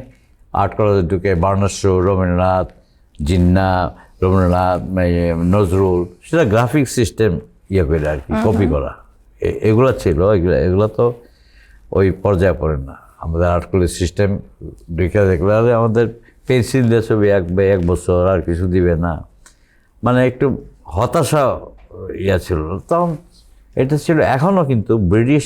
আর্ট কলেজে ঢুকে বার্নার্স শো, রবীন্দ্রনাথ, জিন্না, রবীন্দ্রনাথ, নজরুল, সেটা গ্রাফিক সিস্টেম ইয়ে করে আর কি, কপি করা, এগুলো ছিল। এগুলো তো ওই পর্যায়ে পড়ে না। আমাদের আর্ট কলেজ সিস্টেম ঢুকে দেখলে আমাদের পেন্সিল দিয়ে ছবি আঁকবে 1 বছর, আর কিছু দিবে না, মানে একটু হতাশা ইয়া ছিল তখন। এটা ছিল এখনও, কিন্তু ব্রিটিশ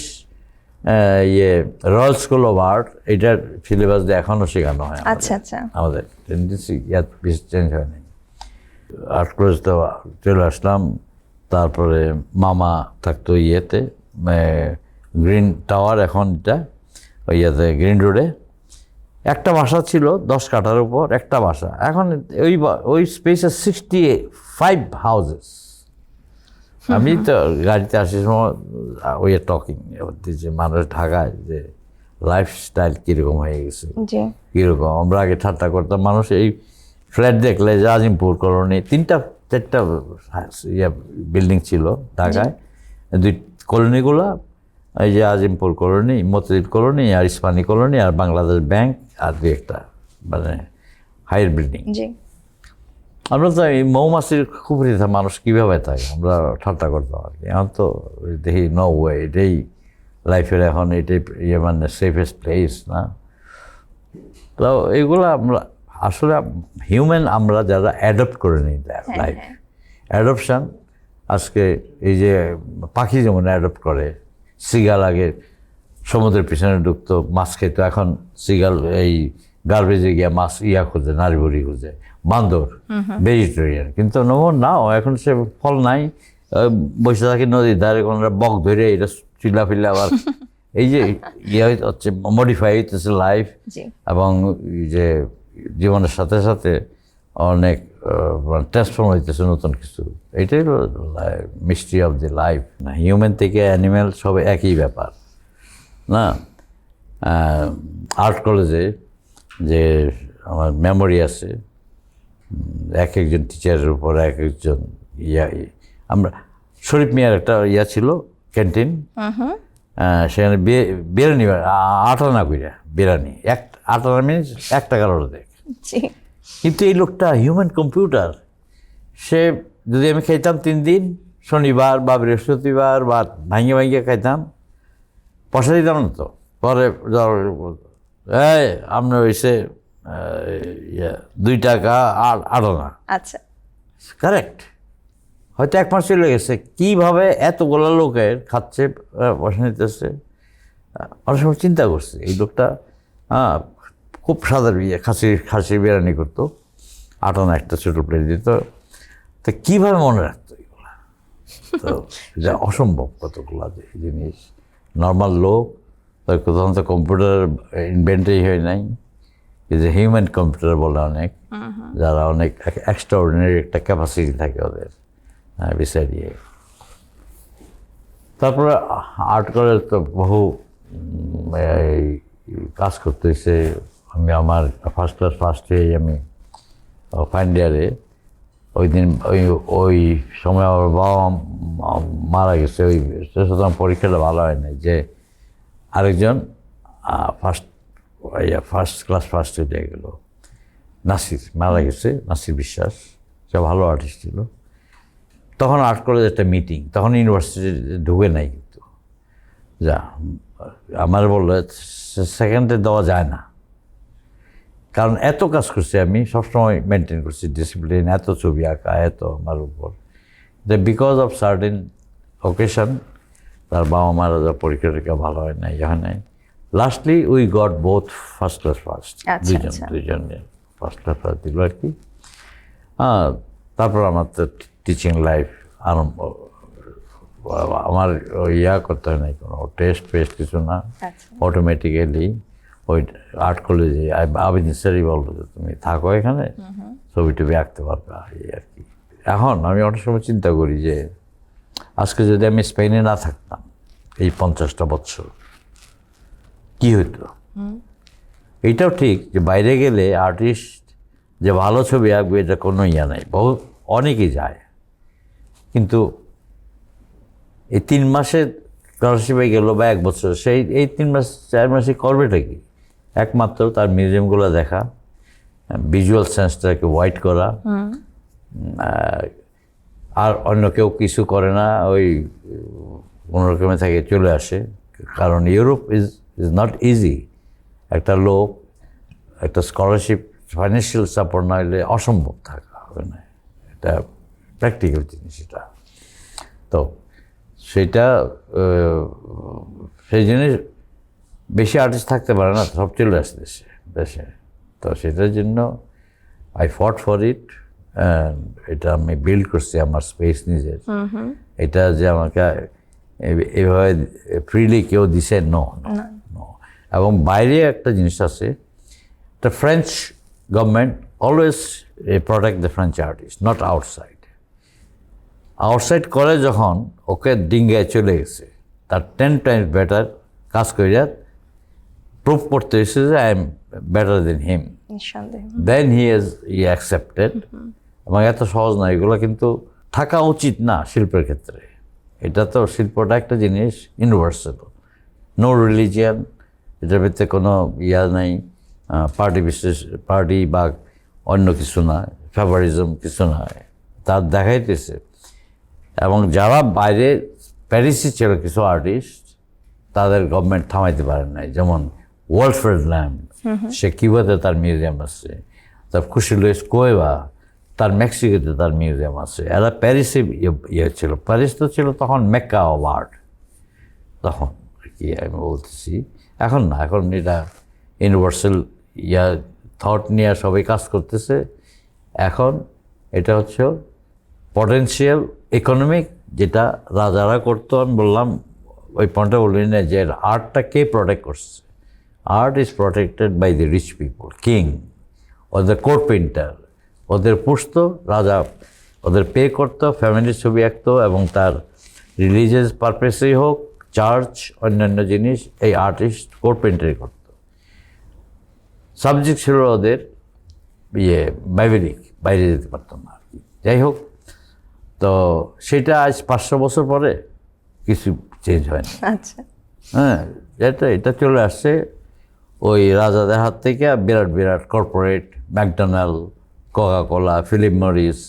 ইয়ে রয়্যাল স্কুল অফ আর্ট, এটার সিলেবাস দিয়ে এখনও শেখানো হয়। আচ্ছা আচ্ছা। আমাদের চেঞ্জ হয়নি। আর্ট কলেজ তো চলে আসলাম। তারপরে মামা থাকতো ইয়েতে, গ্রিন টাওয়ার, এখন এটা ইয়েতে গ্রিন রোডে। একটা বাসা ছিল 10 কাঠার উপর একটা বাসা। এখন ওই স্পেসে 65 হাউজেস। আমি তো গাড়িতে আসার সময় ওই টকিং যে মানুষ ঢাকায় যে লাইফস্টাইল কীরকম হয়ে গেছে, কীরকম। আমরা আগে ঠাট্টা করতাম, মানুষ এই ফ্ল্যাট দেখলে যে আজিমপুর কলোনি, 3-4টা বিল্ডিং ছিল ঢাকায়, 2 কলোনিগুলো, এই যে আজিমপুর কলোনি, মতিঝিল কলোনি, আর ইস্পানি কলোনি, আর বাংলাদেশ ব্যাংক, আর 2-একটা মানে হাইয়ার বিল্ডিং। আমরা তো এই মৌমাছির খুপড়িতে মানুষ কীভাবে থাকে আমরা ঠাট্টা করতাম আর কি। এখন তো দেখি নো ওয়ে, এটাই লাইফের এখন এটাই মানে সেফেস্ট প্লেস না। তো এইগুলো আমরা আসলে হিউম্যান, আমরা যারা অ্যাডপ্ট করে নিই লাইফ, অ্যাডপশান। আজকে এই যে পাখি যেমন অ্যাডপ্ট করে, সিগাল আগে সমুদ্রের পিছনে ঢুকতো, মাছ খেত, এখন সিগাল এই গার্বেজে গিয়ে মাছ খুঁজে, নারী বুড়ি খুঁজে। বান্দর ভেজিটেরিয়ান, কিন্তু নাও এখন সে ফল নাই, বসে থাকে নদীর ধারে, কোনো বক ধরে এটা চিল্লা ফিল্লা আবার এই যে ইয়ে হচ্ছে মডিফাই হইতেছে লাইফ, জি এবং এই যে জীবনের সাথে সাথে অনেক ট্রান্সফর্ম হইতেছে নতুন কিছু। এটাই হলো মিস্ট্রি অফ দি লাইফ। না, হিউম্যান থেকে অ্যানিম্যাল সব একই ব্যাপার না। আর্ট কলেজে যে আমার মেমোরি আছে, এক একজন টিচারের উপর এক একজন আমরা শরীফ মিয়ার একটা ছিল ক্যান্টিন, সেখানে বিরিয়ানি 8 আনা কইরা বিরিয়ানি, 8 আনা মিনিট 1 টাকার অর্ধেক। জি কিন্তু এই লোকটা হিউম্যান কম্পিউটার। সে যদি আমি খাইতাম 3 দিন, শনিবার বা বৃহস্পতিবার বা ভাঙিয়ে খাইতাম, পয়সা দিতাম না তো। পরে এই আপনার হয়েছে 2 টাকা 8 আনা। আচ্ছা কারেক্ট। হয়তো 1 মাস চলে গেছে, কীভাবে এতগুলো লোকের খাচ্ছে, পয়সা নিতেছে। অনেক সময় চিন্তা করছে এই লোকটা খুব সাদার খাসি বিরিয়ানি করতো, 8 আনা একটা ছোটো প্লেট দিত, তো কীভাবে মনে রাখতো এগুলা? তো এটা অসম্ভব কতগুলো জিনিস। নর্মাল লোক, তখন তো কম্পিউটার ইনভেন্টই হয় নাই, এই যে হিউম্যান কম্পিউটার বলে অনেক, যারা অনেক এক্সট্রাঅর্ডিনারি একটা ক্যাপাসিটি থাকে ওদের বিচারিয়ে। তারপরে আর্ট করে তো বহু এই কাজ করতে হয়েছে। আমি আমার ফার্স্ট ইয়ারে আমি ফাইনাল ইয়ারে, ওই দিন ওই সময় আমার বাবা মারা গেছে, ওই সুতরাং পরীক্ষাটা ভালো হয় নাই। যে আরেকজন ফার্স্ট ক্লাস ফার্স্ট হয়ে গেল, নাসির মারা গেছে, নাসির বিশ্বাস, সে ভালো আর্টিস্ট ছিল। তখন আর্ট কলেজ একটা মিটিং, তখন ইউনিভার্সিটি ঢুকে নাই, কিন্তু যা আমার বললো সেকেন্ডে দেওয়া যায় না, কারণ এত কাজ করছি আমি, সবসময় মেনটেন করছি ডিসিপ্লিন, এত ছবি আঁকা, এত আমার উপর, যে বিকজ অফ সার্টেন অকেশন তার বাবা মারা যা পরীক্ষা টরীক্ষা ভালো হয় নাই, হয় নাই। Lastly we got both first class first, দুইজনের ফার্স্ট ক্লাস ফার্স্ট দিল আর কি। তারপর আমার তো টিচিং লাইফ আরম্ভ। আমার করতে হয় নাই, কোনো টেস্ট ফেস্ট কিছু না, অটোমেটিক্যালি ওই আর্ট কলেজে আবেদিন স্যারই বলতো যে তুমি থাকো এখানে, ছবি টবি আঁকতে পারবে, এই আর কি। এখন আমি অনেক সময় চিন্তা করি যে আজকে যদি আমি স্পেনে না থাকতাম এই 50টা বছর, কী হইতো? এইটাও ঠিক যে বাইরে গেলে আর্টিস্ট যে ভালো ছবি আঁকবে এটা কোনো নাই, অনেকেই যায়, কিন্তু এই 3 মাসে স্কলারশিপে গেল বা 1 বছর, এই 3 মাস 4 মাসে করবেটা কি? একমাত্র তার মিউজিয়ামগুলো দেখা, ভিজুয়াল সেন্সটাকে ওয়াইড করা, আর অন্য কেউ কিছু করে না, ওই কোনোরকমে থেকে চলে আসে। কারণ ইউরোপ ইজ নট ইজি। একটা লোক একটা স্কলারশিপ ফাইন্যান্সিয়াল সাপোর্ট না হলে অসম্ভব থাকা হবে না, এটা প্র্যাকটিক্যাল জিনিস এটা। তো সেটা সেই জিনিস বেশি আর্টিস্ট থাকতে পারে না, সব চলে আসে দেশে। তো সেটার জন্য আই ফট ফর ইট, এটা আমি বিল্ড করছি আমার স্পেস নিজের। এটা যে আমাকে এভাবে ফ্রিলি কেউ দিছে নো। এবং বাইরে একটা জিনিস আছে, the French government always protect the French artist, not outside. Outside করে যখন ওকে ডিঙ্গায় চলে গেছে, তার 10 টাইমস বেটার কাজ করিয়া প্রুভ করতে হয়েছে যে I am better than him, then he accepted. এবং এত সহজ না এগুলো, কিন্তু থাকা উচিত না শিল্পের ক্ষেত্রে। এটা তো শিল্পটা একটা জিনিস ইউনিভার্সাল, নো রিলিজিয়ান, এটার ভিতরে কোনো নাই, পার্টি বা অন্য কিছু না, ফেভারিজম কিছু না, তার দেখাইতেছে। এবং যারা বাইরে প্যারিসে ছিল কিছু আর্টিস্ট, তাদের গভর্নমেন্ট থামাইতে পারেন নাই, যেমন ওয়ালফ্রেড ল্যাম্ব, সে কিউবাতে তার মিউজিয়াম আছে, তার খুশি লুইস কোয়েবা তার মেক্সিকোতে তার মিউজিয়াম আছে। এরা প্যারিসে ছিল, প্যারিস তো ছিল তখন মেক্কা অফ আর্ট, তখন কি আমি বলতেছি। এখন না, এখন এটা ইউনিভার্সাল থট নিয়ে সবাই কাজ করতেছে। এখন এটা হচ্ছে পটেনশিয়াল ইকোনমিক, যেটা রাজারা করতো, আমি বললাম ওই পয়েন্টটা বললেন না যে আর্টটা কে প্রোটেক্ট করছে। Art is protected by the rich people, king, ওদের কোর্ট পেন্টার, ওদের পুষতো রাজা, ওদের পে করতো, ফ্যামিলির ছবি আঁকতো, এবং তার রিলিজিয়াস পারপাসেই হোক, চার্চ, অন্যান্য জিনিস এই আর্টিস্ট কোর্ট পেন্টারই করতো। সাবজেক্ট ছিল ওদের বাইবেলিক, বাইরে যেতে পারতো না আর কি। যাই হোক, তো সেটা আজ 500 বছর পরে কিছু চেঞ্জ হয়নি। আচ্ছা, হ্যাঁ, এটা চলে আসছে ওই রাজাদের হাত থেকে বিরাট বিরাট corporate, McDonald, Coca Cola, Philip Morris,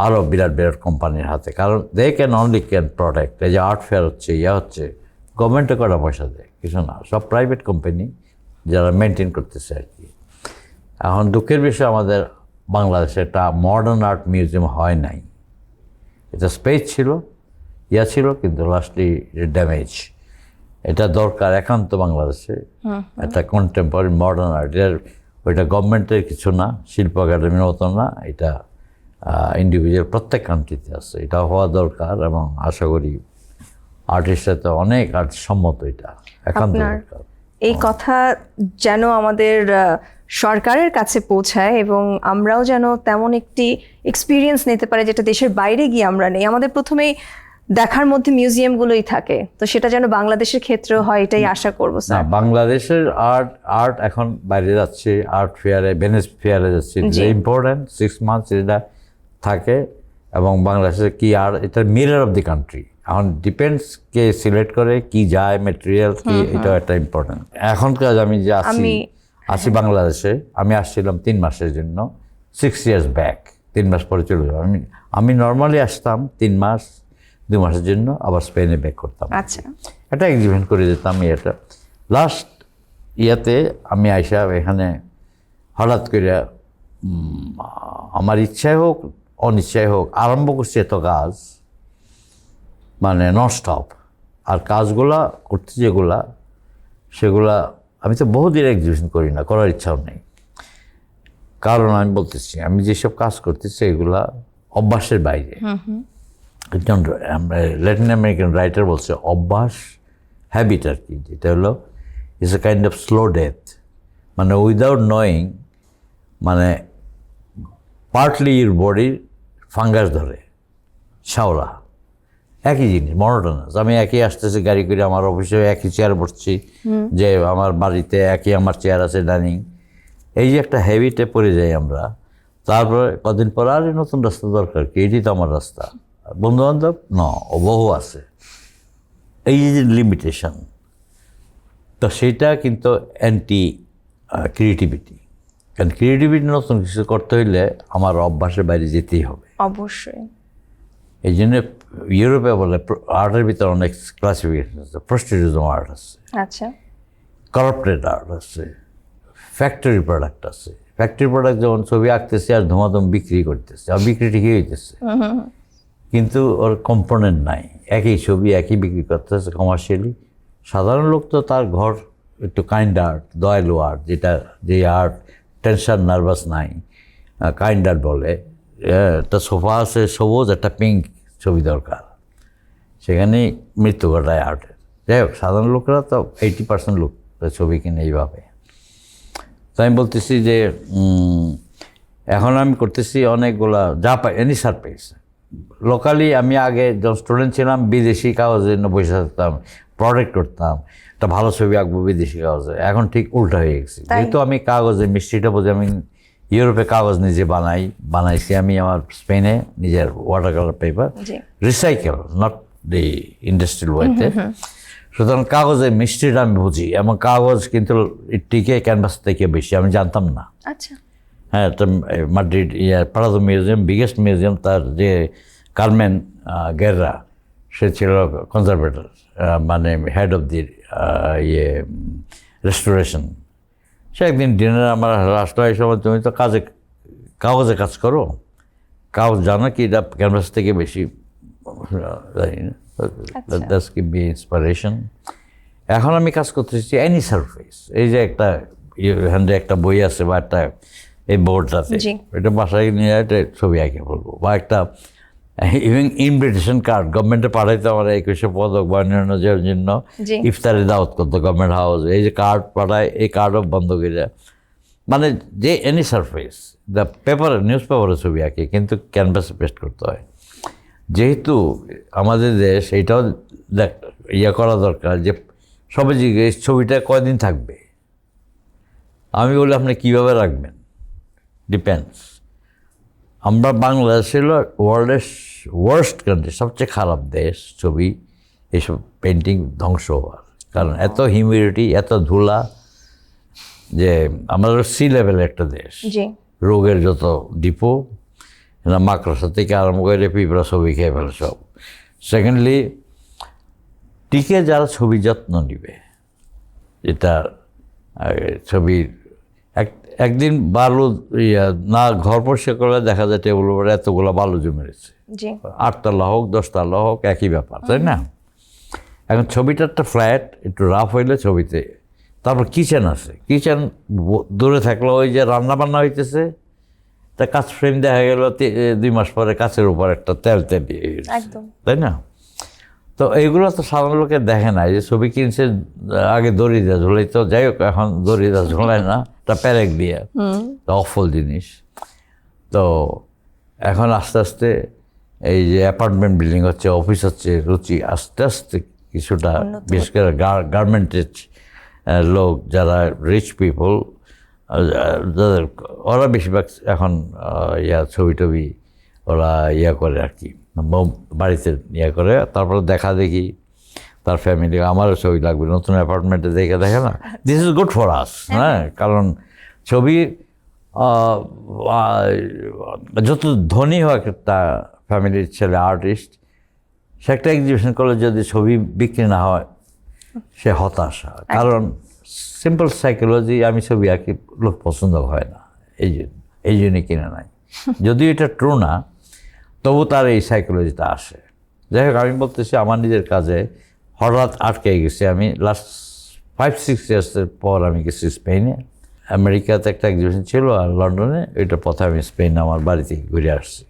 আরও বিরাট বিরাট কোম্পানির হাতে। কারণ they can only can protect. এই যে আর্ট ফেয়ার হচ্ছে, হচ্ছে, গভর্নমেন্টে কটা পয়সা দেয়, কিছু না, সব প্রাইভেট কোম্পানি যারা মেনটেন করতেছে আর কি। এখন দুঃখের বিষয় আমাদের বাংলাদেশে একটা মডার্ন আর্ট মিউজিয়াম হয় নাই। এটা স্পেস ছিল, ছিল, কিন্তু লাস্টলি ড্যামেজ। এটা দরকার একান্ত বাংলাদেশে একটা কন্টেম্পোরারি মডার্ন আর্ট। ওইটা গভর্নমেন্টের কিছু না, শিল্প একাডেমির মতো না, এটা ইন্ডিভিজুয়াল প্রত্যেক কান্ট্রিতে আছে। এটা হওয়া দরকার, এবং আশা করি আর্টিস্টরা তো অনেক সম্মত, এটা একান্ত দরকার। এই কথা যেন আমাদের সরকারের কাছে পৌঁছায়, এবং আমরাও যেন তেমন একটি এক্সপিরিয়েন্স নিতে পারি যেটা দেশের বাইরে গিয়ে আমরা নেই। আমাদের প্রথমেই দেখার মধ্যে মিউজিয়ামগুলোই থাকে, তো সেটা যেন বাংলাদেশের ক্ষেত্রেও হয়, এটাই আশা করবো না, স্যার। বাংলাদেশের আর্ট এখন বাইরে যাচ্ছে, আর্ট ফেয়ারে, ভেনিস ফেয়ারে যাচ্ছে, ইম্পর্টেন্ট 6 মান্থস এটা থাকে। এবং বাংলাদেশের কি আর এটা মিরর অফ দি কান্ট্রি। এখন ডিপেন্ডস কে সিলেক্ট করে, কি যায়, মেটেরিয়াল কি, এটাও একটা ইম্পর্টেন্ট। এখনকার আমি যে আসি বাংলাদেশে, আমি আসছিলাম 3 মাসের জন্য, 6 years ব্যাক। 3 মাস পরে চলে যাবো। আমি নর্মালি আসতাম 3 মাস 2 মাসের জন্য, আবার স্পেনে ব্যাক করতাম। আচ্ছা, এটা এক্সিবিশন করে যেতাম। এটা লাস্ট ইয়াতে আমি আইসা এখানে হঠাৎ করে আমার ইচ্ছাই হোক অনিচ্ছাই হোক আরম্ভ করছি এত কাজ, মানে ননস্টপ। আর কাজগুলা করতে যেগুলা, সেগুলা আমি তো বহুদিন এক্সিবিশন করি না, করার ইচ্ছাও নেই। কারণ আমি বলতেছি, আমি যেসব কাজ করতেছি এগুলা অভ্যাসের বাইরে। একজন ল্যাটিন আমেরিকান রাইটার বলছে অভ্যাস, হ্যাবিট আর কি, যেটা হলো it's a kind of slow death. মানে উইদাউট নোয়িং, মানে পার্টলি ইউর বডির ফাঙ্গাস ধরে, শাওলা, একই জিনিস, মনোটোনাস। আমি একই আসতেছি গাড়ি করে, আমার অফিসে একই চেয়ার বসছি, যে আমার বাড়িতে একই আমার চেয়ার আছে, ডাইনিং। এই যে একটা হ্যাবিটে পড়ে যাই আমরা। তারপরে কদিন পর আর নতুন রাস্তা দরকার কি, এটি তো আমার রাস্তা, বন্ধুবান্ধব বহু আছে। এই যে লিমিটেশন, তো সেইটা কিন্তু অ্যান্টি ক্রিয়েটিভিটি। কারণ ক্রিয়েটিভিটি নতুন কিছু করতে হইলে আমার অভ্যাসের বাইরে যেতেই হবে অবশ্যই। এই জন্য ইউরোপে বলে আর্টের ভিতরে অনেক ক্লাসিফিকেশন আছে। প্রস্টিটিউশন আর্ট আছে, আচ্ছা, করাপ্টেড আর্ট আছে, ফ্যাক্টরি প্রোডাক্ট আছে। ফ্যাক্টরি প্রোডাক্ট যেমন ছবি আঁকতেছে আর ধুমাধুম বিক্রি করতেছে, আর বিক্রি ঠিকই হইতেছে, কিন্তু ওর কম্পোনেন্ট নাই। একই ছবি একই বিক্রি করতেছে কমার্শিয়ালি। সাধারণ লোক তো তার ঘর একটু কাইন্ড আর্ট, দয়ালু আর্ট, যে আর্ট টেনশন নার্ভাস নাই, কাইন্ড আর্ট বলে। একটা সোফা আছে সবুজ, একটা পিঙ্ক ছবি দরকার, সেখানেই মৃত্যু ঘটায় আর্টের। যাই হোক, সাধারণ লোকরা তো 80% লোক ছবি কিনে এইভাবে। তো আমি বলতেছি যে এখন আমি করতেছি অনেকগুলা, যা পাই এনি সারপ্রাইজ। লোকালি আমি আগে যখন স্টুডেন্ট ছিলাম বিদেশি কাগজের জন্য বসে থাকতাম, প্রোডাক্ট করতাম, একটা ভালো ছবি আঁকবো বিদেশি কাগজে। এখন ঠিক উল্টা হয়ে গেছে, যেহেতু আমি কাগজে মিষ্টিটা বুঝি। আমি ইউরোপে কাগজ নিজে বানাইছি আমি আমার স্পেনে নিজের water colour paper, recycle, not the industrial ওয়েতে। সুতরাং কাগজের মিষ্টিটা আমি বুঝি, এবং কাগজ কিন্তু টিকে ক্যানভাস থেকে বেশি, আমি জানতাম না। আচ্ছা, হ্যাঁ, তো মাদ্রিদ প্রাদো মিউজিয়াম, বিগেস্ট মিউজিয়াম, তার যে কার্মেন গেররা, সে ছিল কনজারভেটর, মানে হেড অফ দি রেস্টোরেশন। সে একদিন ডিনারে আমার রাষ্ট্র এই সময়, তুমি তো কাগজে কাজ করো, কাগজ জানো কি এটা ক্যানভাস থেকে বেশি, দ্যাটস গিভ মি ইন্সপিরেশন। এখন আমি কাজ করতেছি এনি সারফেস। এই যে একটা হ্যান্ডে একটা বই আছে বা একটা এই বোর্ডটাতে, এটা বাসায় নিয়ে একটা ছবি আঁকে বলবো, বা একটা ইভেন ইনভিটেশন কার্ড গভর্নমেন্টে পাঠাইতো আমার 21 পদক বা অন্যান্য জন্য জি। ইফতারে দাওয়াত করতো গভর্নমেন্ট হাউস, এই যে কার্ড পাঠায় এই কার্ডও বন্ধ করে, মানে যে এনি সারফেস দ্য পেপারে নিউজ পেপারে ছবি আঁকি কিন্তু ক্যানভাসে পেস্ট করতে হয়। যেহেতু আমাদের দেশ এইটাও ইয়ে করা দরকার যে সবাই জিজ্ঞেস ছবিটা কয়দিন থাকবে, আমি বলি আপনি কীভাবে রাখবেন, ডিপেন্ডস। আমরা বাংলাদেশ ছিল ওয়ার্ল্ডের ওয়ার্স্ট কান্ট্রি, সবচেয়ে খারাপ দেশ ছবি এইসব পেন্টিং ধ্বংস হওয়ার কারণ এত হিউমিডিটি, এত ধুলা, যে আমাদের সি লেভেল একটা দেশ, জি। রোগের যত ডিপো, মাকড়সা থেকে আরম্ভ করে পিঁপড়া ছবি খেয়ে ফেলে সব। সেকেন্ডলি টিকে যারা ছবি যত্ন নিবে, এটা ছবির একদিন বালু না ঘর পরিষ্কার করলে দেখা যায় টেবিলের উপরে এতগুলো বালু জমে রয়েছে, জি। 8 তলা হোক 10 তলা হোক একই ব্যাপার, তাই না? এখন ছবিটা একটা ফ্ল্যাট, একটু রাফ হইলে ছবিতে। তারপর কিচেন আছে, কিচেন দূরে থাকলে ওই যে রান্না বান্না হইতেছে, তা কাঁচ ফ্রেম দেখা গেল 2 মাস পরে কাঁচের উপর একটা তেল একদম। তাই না? তো এইগুলো তো সাধারণ লোকে দেখে না, যে ছবি কিনছে আগে দড়ি দিয়ে ঝুলাই, তো যাই হোক এখন দড়ি দিয়ে ঝোলায় না, একটা প্যারেক দিয়ে, অফল জিনিস। তো এখন আস্তে আস্তে এই যে অ্যাপার্টমেন্ট বিল্ডিং হচ্ছে, অফিস হচ্ছে, রুচি আস্তে আস্তে কিছুটা, বিশেষ করে গার্মেন্টের লোক যারা রিচ পিপল, যাদের ওরা বেশিরভাগ এখন ছবি টবি ওরা করে আর কি, বাড়িতে করে, তারপরে দেখা দেখি তার ফ্যামিলি, আমারও ছবি লাগবে নতুন অ্যাপার্টমেন্টে দেখে না, this is good for us, হ্যাঁ। কারণ ছবি যত ধনী হোক একটা ফ্যামিলির ছেলে আর্টিস্ট, সে একটা এক্সিবিশন করলে যদি ছবি বিক্রি না হয় সে হতাশা। কারণ সিম্পল সাইকোলজি, আমি ছবি আঁকি, লোক পছন্দ হয় না, এই জন্যই কিনে নাই। যদিও এটা ট্রু না, তবু তার এই সাইকোলজিটা আসে। যাই হোক, আমি বলতেছি আমার নিজের কাজে হঠাৎ আটকে গেছি। আমি লাস্ট 5-6 ইয়ার্সের পর আমি গেছি স্পেনে, আমেরিকাতে একটা এক্সিবিশন ছিল, আর লন্ডনে, ওইটার পথে আমি স্পেন আমার বাড়ি থেকে ঘুরে আসছি।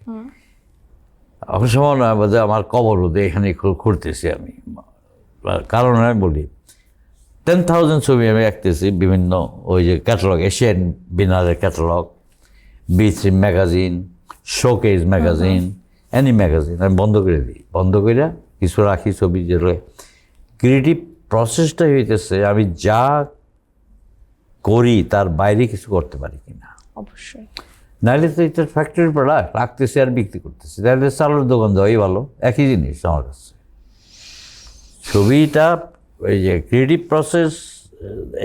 এখন সময় নয় বোধহয় আমার কবর হতে এখানে ঘুরতেছি আমি, কারণ আমি বলি 10,000 ছবি আমি আঁকতেছি বিভিন্ন ওই যে ক্যাটালগ, এশিয়ান বিনারের catalogue, B3 magazine, showcase magazine, any magazine আমি বন্ধ করে দিই। বন্ধ করে কিছু রাখি ছবি, যেগুলো ক্রিয়েটিভ প্রসেসটাই হইতেছে আমি যা করি তার বাইরে কিছু করতে পারি কিনা। অবশ্যই। নাহলে তো এটা ফ্যাক্টরি প্রোডাক্ট রাখতেছি আর বিক্রি করতেছি, তাহলে চালের দোকান দেওয়াই ভালো, একই জিনিস আমার কাছে। ছবিটা এই যে ক্রিয়েটিভ প্রসেস,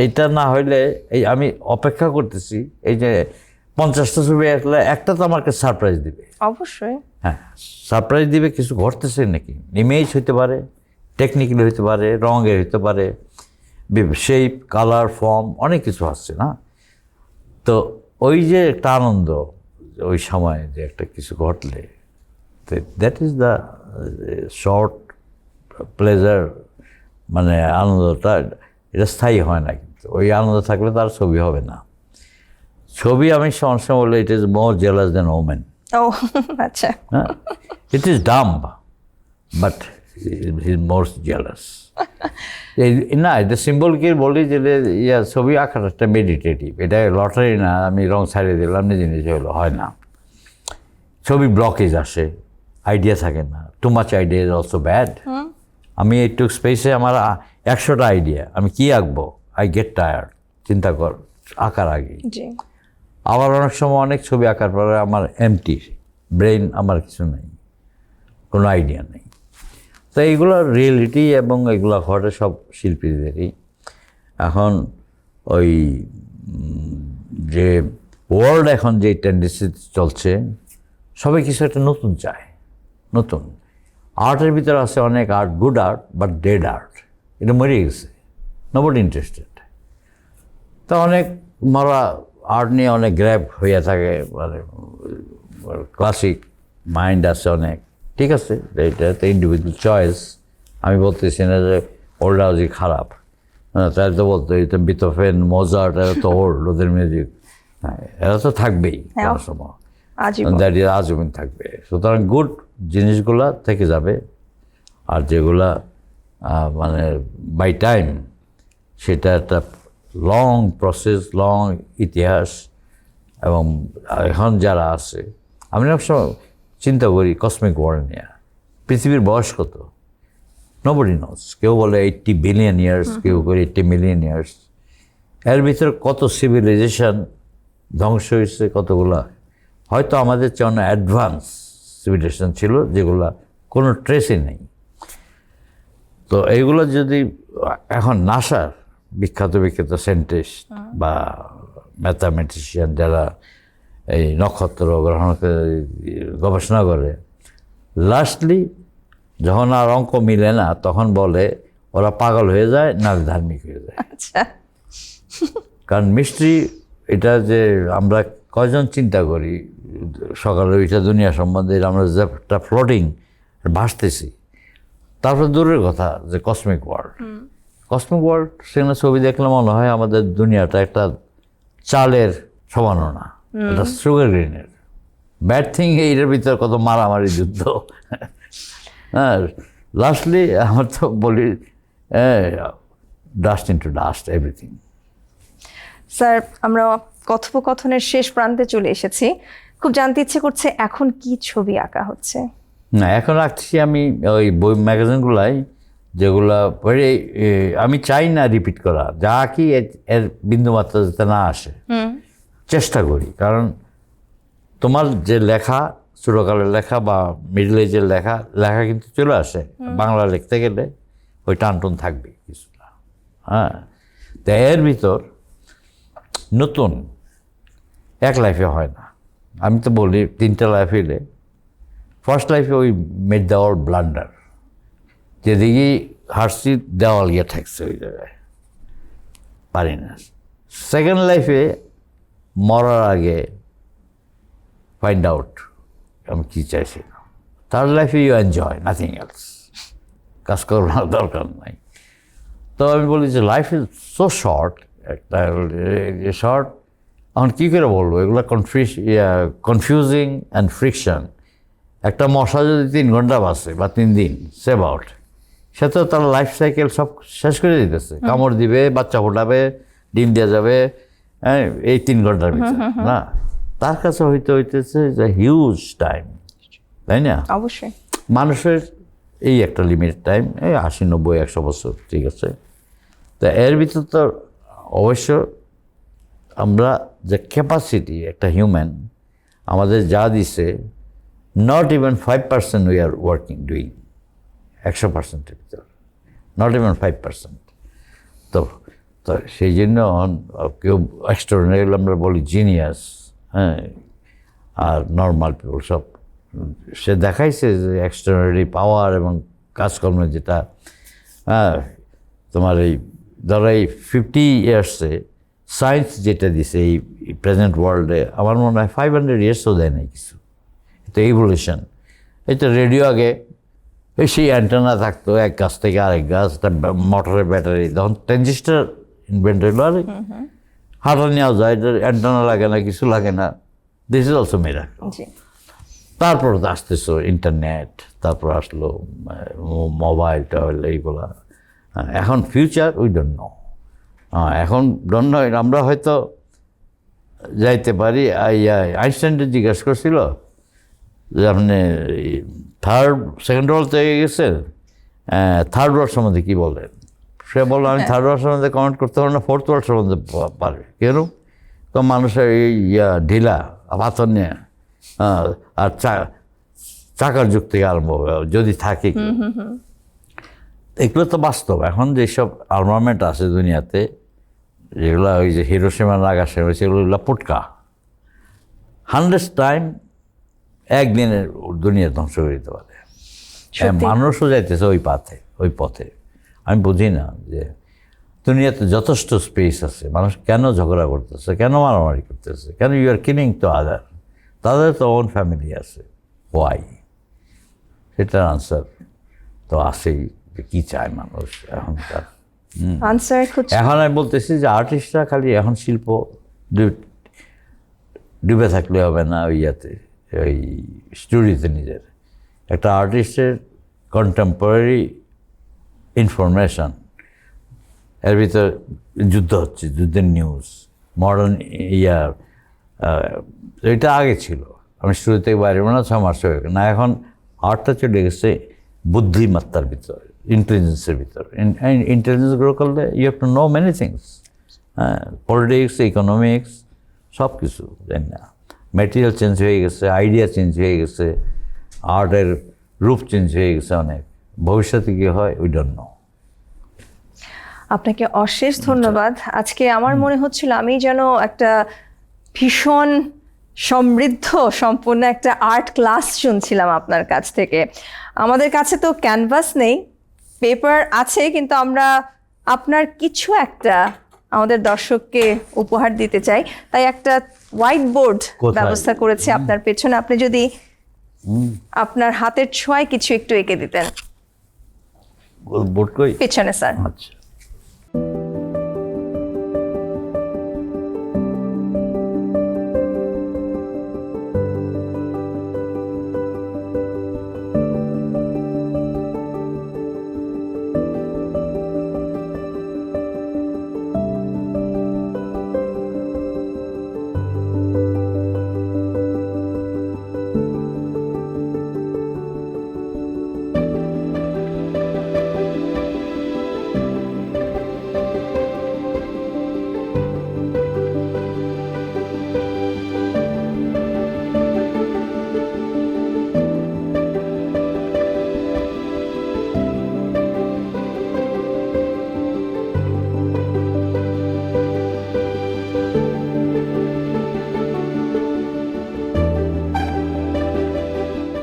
এইটা না হইলে এই আমি অপেক্ষা করতেছি, এই যে 50টা ছবি আসলে একটা তো আমাকে সারপ্রাইজ দিবে। অবশ্যই। হ্যাঁ, সারপ্রাইজ দিবে, কিছু ঘটতেছে নাকি, ইমেজ হইতে পারে, টেকনিক্যালি হইতে পারে, রঙের হইতে পারে, শেপ, কালার, ফর্ম, অনেক কিছু আসছে না। তো ওই যে একটা আনন্দ ওই সময় যে একটা কিছু ঘটলে, that is the short pleasure, মানে আনন্দটা এটা স্থায়ী হয় না। কিন্তু ওই আনন্দ থাকলে তার ছবি হবে না। ছবি আমি সবসময় বলি it is more jealous than women. ও আচ্ছা। হ্যাঁ, it is dumb but he is more jealous. না, এটা সিম্বল কি বলি যে ছবি আঁকার একটা মেডিটেটিভ, এটা লটারি না আমি রং ছাড়িয়ে দিলাম নিজে নিজে হলো, হয় না। ছবি ব্লকেজ আসে, আইডিয়া থাকে না, too much idea is also bad. আমি একটু স্পেসে আমার 100টা আইডিয়া, আমি কি আঁকবো, আই গেট টায়ার্ড, চিন্তা কর আঁকার আগে। জি। আবার অনেক সময় অনেক ছবি আঁকার পরে আমার এমটি ব্রেন, আমার কিছু নেই, কোনো আইডিয়া নেই। তো এইগুলো রিয়েলিটি এবং এগুলো ঘটে সব শিল্পীদেরই। এখন ওই যে ওয়ার্ল্ড এখন যে টেন্ডেন্সি চলছে, সবাই কিছু একটা নতুন চায়, নতুন। আর্টের ভিতরে আছে অনেক art, good art but dead art, এটা মরে গেছে, নোবডি ইন্টারেস্টেড। তা অনেক মরা আর্ট নিয়ে অনেক গ্র্যাব হইয়া থাকে, মানে ক্লাসিক মাইন্ড আছে অনেক, ঠিক আছে, এটা তো ইন্ডিভিজুয়াল চয়েস। আমি বলতেছি না যে ওল্ড হাউসই খারাপ, তাই তো বলতো এটা বিথোফেন, মোজার্ট, এরা তো ওল্ড, ওদের মিউজিক, হ্যাঁ এরা তো থাকবেই কোনো সময়, দ্যাট ইজ আজীবন থাকবে। সুতরাং গুড জিনিসগুলা থেকে যাবে, আর যেগুলা মানে বাই টাইম, সেটা একটা লং প্রসেস, লং ইতিহাস। এবং এখন যারা আছে, আমি সবসময় চিন্তা করি কসমিক ওয়ার্ল্ড নিয়ে, পৃথিবীর বয়স কত, নোবডি নোস। কেউ বলে 80 বিলিয়ন ইয়ার্স, কেউ করে 80 মিলিয়ন ইয়ার্স। এর ভিতরে কত সিভিলাইজেশন ধ্বংস হয়েছে, কতগুলা হয়তো আমাদের চেয়ে অনেক অ্যাডভান্স সিভিলাইজেশন ছিল, যেগুলা কোনো ট্রেসই নেই। তো এইগুলো যদি এখন নাসার বিখ্যাত বিখ্যাত সায়েন্টিস্ট বা ম্যাথামেটিশিয়ান যারা এই নক্ষত্র গ্রহণকে গবেষণা করে, লাস্টলি যখন আর অঙ্ক মিলে না, তখন বলে ওরা পাগল হয়ে যায়, না ধার্মিক হয়ে যায়। আচ্ছা, কারণ মিস্ট্রি এটা যে আমরা কয়জন চিন্তা করি সকালে ওইটা দুনিয়া সম্বন্ধে, আমরা যে একটা ফ্লোটিং ভাসতেছি। তারপর দূরের কথা যে কসমিক ওয়ার্ল্ড, কসমিক ওয়ার্ল্ড সেখানে ছবি দেখলে মনে হয় আমাদের দুনিয়াটা একটা চালের সমানও না, একটা সুগার গ্রেনের। ব্যাড থিং এইটার ভিতরে কত মারামারি যুদ্ধ। হ্যাঁ, লাস্টলি আমার তো বলি dust into dust everything. Sir আমরা কথোপকথনের শেষ প্রান্তে চলে এসেছি। খুব জানতে ইচ্ছে করছে এখন কি ছবি আঁকা হচ্ছে? না, এখন আঁকছি আমি ওই বই ম্যাগাজিনগুলাই, যেগুলা আমি চাই না রিপিট করা, যা আঁকি এর বিন্দুমাত্রা যাতে না আসে চেষ্টা করি। কারণ তোমার যে লেখা, ছোটোকালের লেখা বা মিডল এজের লেখা কিন্তু চলে আসে। বাংলা লিখতে গেলে ওই টানটুন থাকবে কিছুটা। হ্যাঁ, তো এর ভিতর নতুন এক লাইফে হয় না। আমি তো বলি 3টা লাইফ এলে, ফার্স্ট লাইফে ওই মেড দেওয়াল ব্লান্ডার, যেদিকেই হাসছি দেওয়াল গিয়ে ঠেকছে, ওই জায়গায় পারি না। সেকেন্ড লাইফে মরার আগে ফাইন্ড আউট আমি কী চাইছিলাম। থার্ড লাইফে ইউ এনজয় নাথিং এলস, কাজ করার দরকার নাই। তো আমি বলি যে লাইফ ইজ সো শর্ট, একটা শর্ট। এখন কী করে বলবো, এগুলো কনফিউজিং অ্যান্ড ফ্রিকশন। একটা মশা যদি 3 ঘন্টা বাঁচে বা 3 দিন সেভ আউট, সে তো তার লাইফ সাইকেল সব শেষ করে দিতেছে। কামড় দিবে, বাচ্চা ফোটাবে, ডিম দেওয়া যাবে, হ্যাঁ, এই 3 ঘন্টার ভিতরে না। তার কাছে হইতেছে যে হিউজ টাইম, তাই না? অবশ্যই মানুষের এই একটা লিমিট টাইম, এই 80, 90, 100 বছর, ঠিক আছে। তা এর ভিতর তো অবশ্য আমরা যে ক্যাপাসিটি একটা হিউম্যান আমাদের যা দিছে, not even 5% we are working doing 100%-এর ভিতর, নট ইভেন 5%। তো তো সেই জন্য কেউ এক্সট্রাঅর্ডিনারি আমরা বলি জিনিয়াস, হ্যাঁ, আর নর্মাল পিপল সব সে দেখাইছে যে এক্সট্রাঅর্ডিনারি পাওয়ার এবং কাজকর্ম যেটা, হ্যাঁ, তোমার এই ধরো এই 50 ইয়ার্সে সায়েন্স যেটা দিছে এই প্রেজেন্ট ওয়ার্ল্ডে, আমার মনে হয় 500 ইয়ার্সও দেয় নাই কিছু। তো ইভলিউশন, এই তো রেডিও আগে সেই অ্যান্টেনা থাকতো এক গাছ থেকে আরেক গাছ, মোটরের ব্যাটারি, তখন ট্রানজিস্টার ইনভেন্ট হইলো, আর হাঁটা নেওয়া যায়, অ্যান্টেনা লাগে না, কিছু লাগে না। This is also miracle. তারপর আসতেছো ইন্টারনেট, তারপর আসলো মোবাইল টোবাইল, এইগুলা। এখন ফিউচার উই ডোন্ট নো। এখন ডোন্ট নো, আমরা হয়তো যাইতে পারি। আইনস্টাইনকে জিজ্ঞেস করছিল যে আপনি সেকেন্ড ওয়ার্ল্ড থেকে গেছে, থার্ড ওয়ার্ল্ড সম্বন্ধে কী বলেন? সে বললো আমি থার্ড ওয়ার্ল্ড সম্বন্ধে কমেন্ট করতে পারবো না, ফোর্থ ওয়ার্ল্ড সম্বন্ধে পারবে। কেন? মানুষের এই ঢিলা পাথর নিয়ে আর চাকার যুগ থেকে আরম্ভ হবে যদি থাকে। এগুলো তো বাস্তব। এখন যেসব আর্মামেন্ট আছে দুনিয়াতে, যেগুলো ওই যে হিরোশিমা নাগাসাকি, সেগুলো পুটকা 100 টাইম একদিনের দুনিয়া ধ্বংস করে দিতে পারে। মানুষও যাইতেছে ওই পথে। আমি বুঝি না যে দুনিয়াতে যথেষ্ট স্পেস আছে, মানুষ কেন ঝগড়া করতেছে, কেন মারামারি করতেছে, কেন ইউ আর কিলিং তো আদার? তাদের তো ওন ফ্যামিলি আছে, ওয়াই? সেটার আনসার তো আসেই, যে কী চায় মানুষ এখনকার। এখন আমি বলতেছি যে আর্টিস্টরা খালি এখন শিল্প ডুবে থাকলে হবে না ওই ইয়াতে, ওই স্টুডিওতে নিজের একটা আর্টিস্টের কন্টেম্পোরারি ইনফরমেশন, এর ভিতর যুদ্ধ হচ্ছে, যুদ্ধের নিউজ, মডার্ন ইয়ার, এটা আগে ছিল। আমি শুরু থেকে বাইরে না 6 মাস হয়ে গেল না, এখন আর্টটা চলে গেছে বুদ্ধিমত্তার ভিতর, ইন্টেলিজেন্সের ভিতর। ইন্টেলিজেন্স গ্রো করলে you have to know many things, হ্যাঁ, পলিটিক্স, ইকোনমিক্স, সব কিছু, তাই না? ম্যাটেরিয়াল চেঞ্জ হয়ে গেছে, আইডিয়া চেঞ্জ হয়ে গেছে, আর্টের রূপ চেঞ্জ হয়ে গেছে অনেক। ভবিষ্যতে কী হয় উই ডোন্ট নো। আপনাকে অশেষ ধন্যবাদ। আজকে আমার মনে হচ্ছিল আমি যেন একটা ভীষণ সমৃদ্ধ সম্পূর্ণ একটা আর্ট ক্লাস শুনছিলাম আপনার কাছ থেকে। আমাদের কাছে তো ক্যানভাস নেই, পেপার আছে, কিন্তু আমরা আপনার কিছু একটা আমাদের দর্শককে উপহার দিতে চাই, তাই একটা হোয়াইট বোর্ড কোথায়? ব্যবস্থা করেছি আপনার পেছনে। আপনি যদি আপনার হাতের ছোঁয়ায় কিছু একটু এঁকে দিতেন। বোর্ড কই? পেছনে স্যার। আচ্ছা,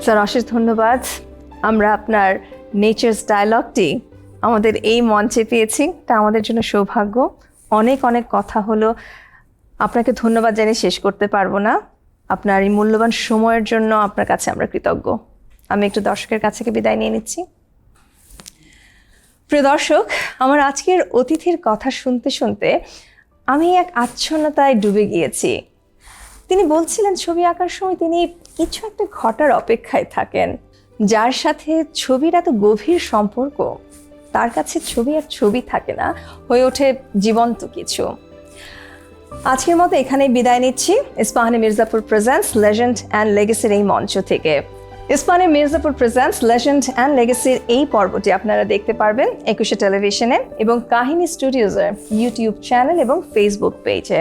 স্যার অশেষ ধন্যবাদ। আমরা আপনার নেচার্স ডায়ালগটি আমাদের এই মঞ্চে পেয়েছি, তা আমাদের জন্য সৌভাগ্য। অনেক অনেক কথা হলো, আপনাকে ধন্যবাদ জানিয়ে শেষ করতে পারবো না। আপনার এই মূল্যবান সময়ের জন্য আপনার কাছে আমরা কৃতজ্ঞ। আমি একটু দর্শকের কাছ থেকে বিদায় নিয়ে নিচ্ছি। প্রিয় দর্শক, আমার আজকের অতিথির কথা শুনতে শুনতে আমি এক আচ্ছন্নতায় ডুবে গিয়েছি। তিনি বলছিলেন ছবি আঁকার সময় তিনি কিছু একটা ঘটার অপেক্ষায় থাকেন, যার সাথে ছবির এত গভীর সম্পর্ক, তার কাছে ছবি আর ছবি থাকে না, হয়ে ওঠে জীবন্ত কিছু। আজকের মতো এখানেই বিদায় নিচ্ছি Ispahani Mirzapur presents legend and লেগেসির এই মঞ্চ থেকে। Ispahani Mirzapur presents legend and লেগেসির এই পর্বটি আপনারা দেখতে পারবেন 21শে টেলিভিশনে এবং কাহিনী স্টুডিওজের ইউটিউব চ্যানেল এবং ফেসবুক পেজে।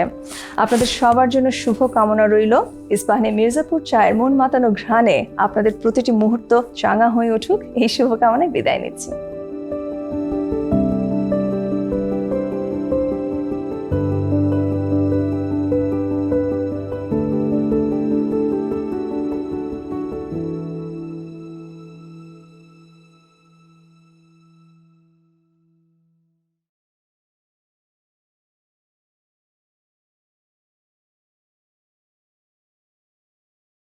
আপনাদের সবার জন্য শুভ কামনা রইল। ইস্পাহানি মির্জাপুর চায়ের মন মাতানো ঘ্রাণে আপনাদের প্রতিটি মুহূর্ত চাঙা হয়ে উঠুক, এই শুভকামনায় বিদায় নিচ্ছি।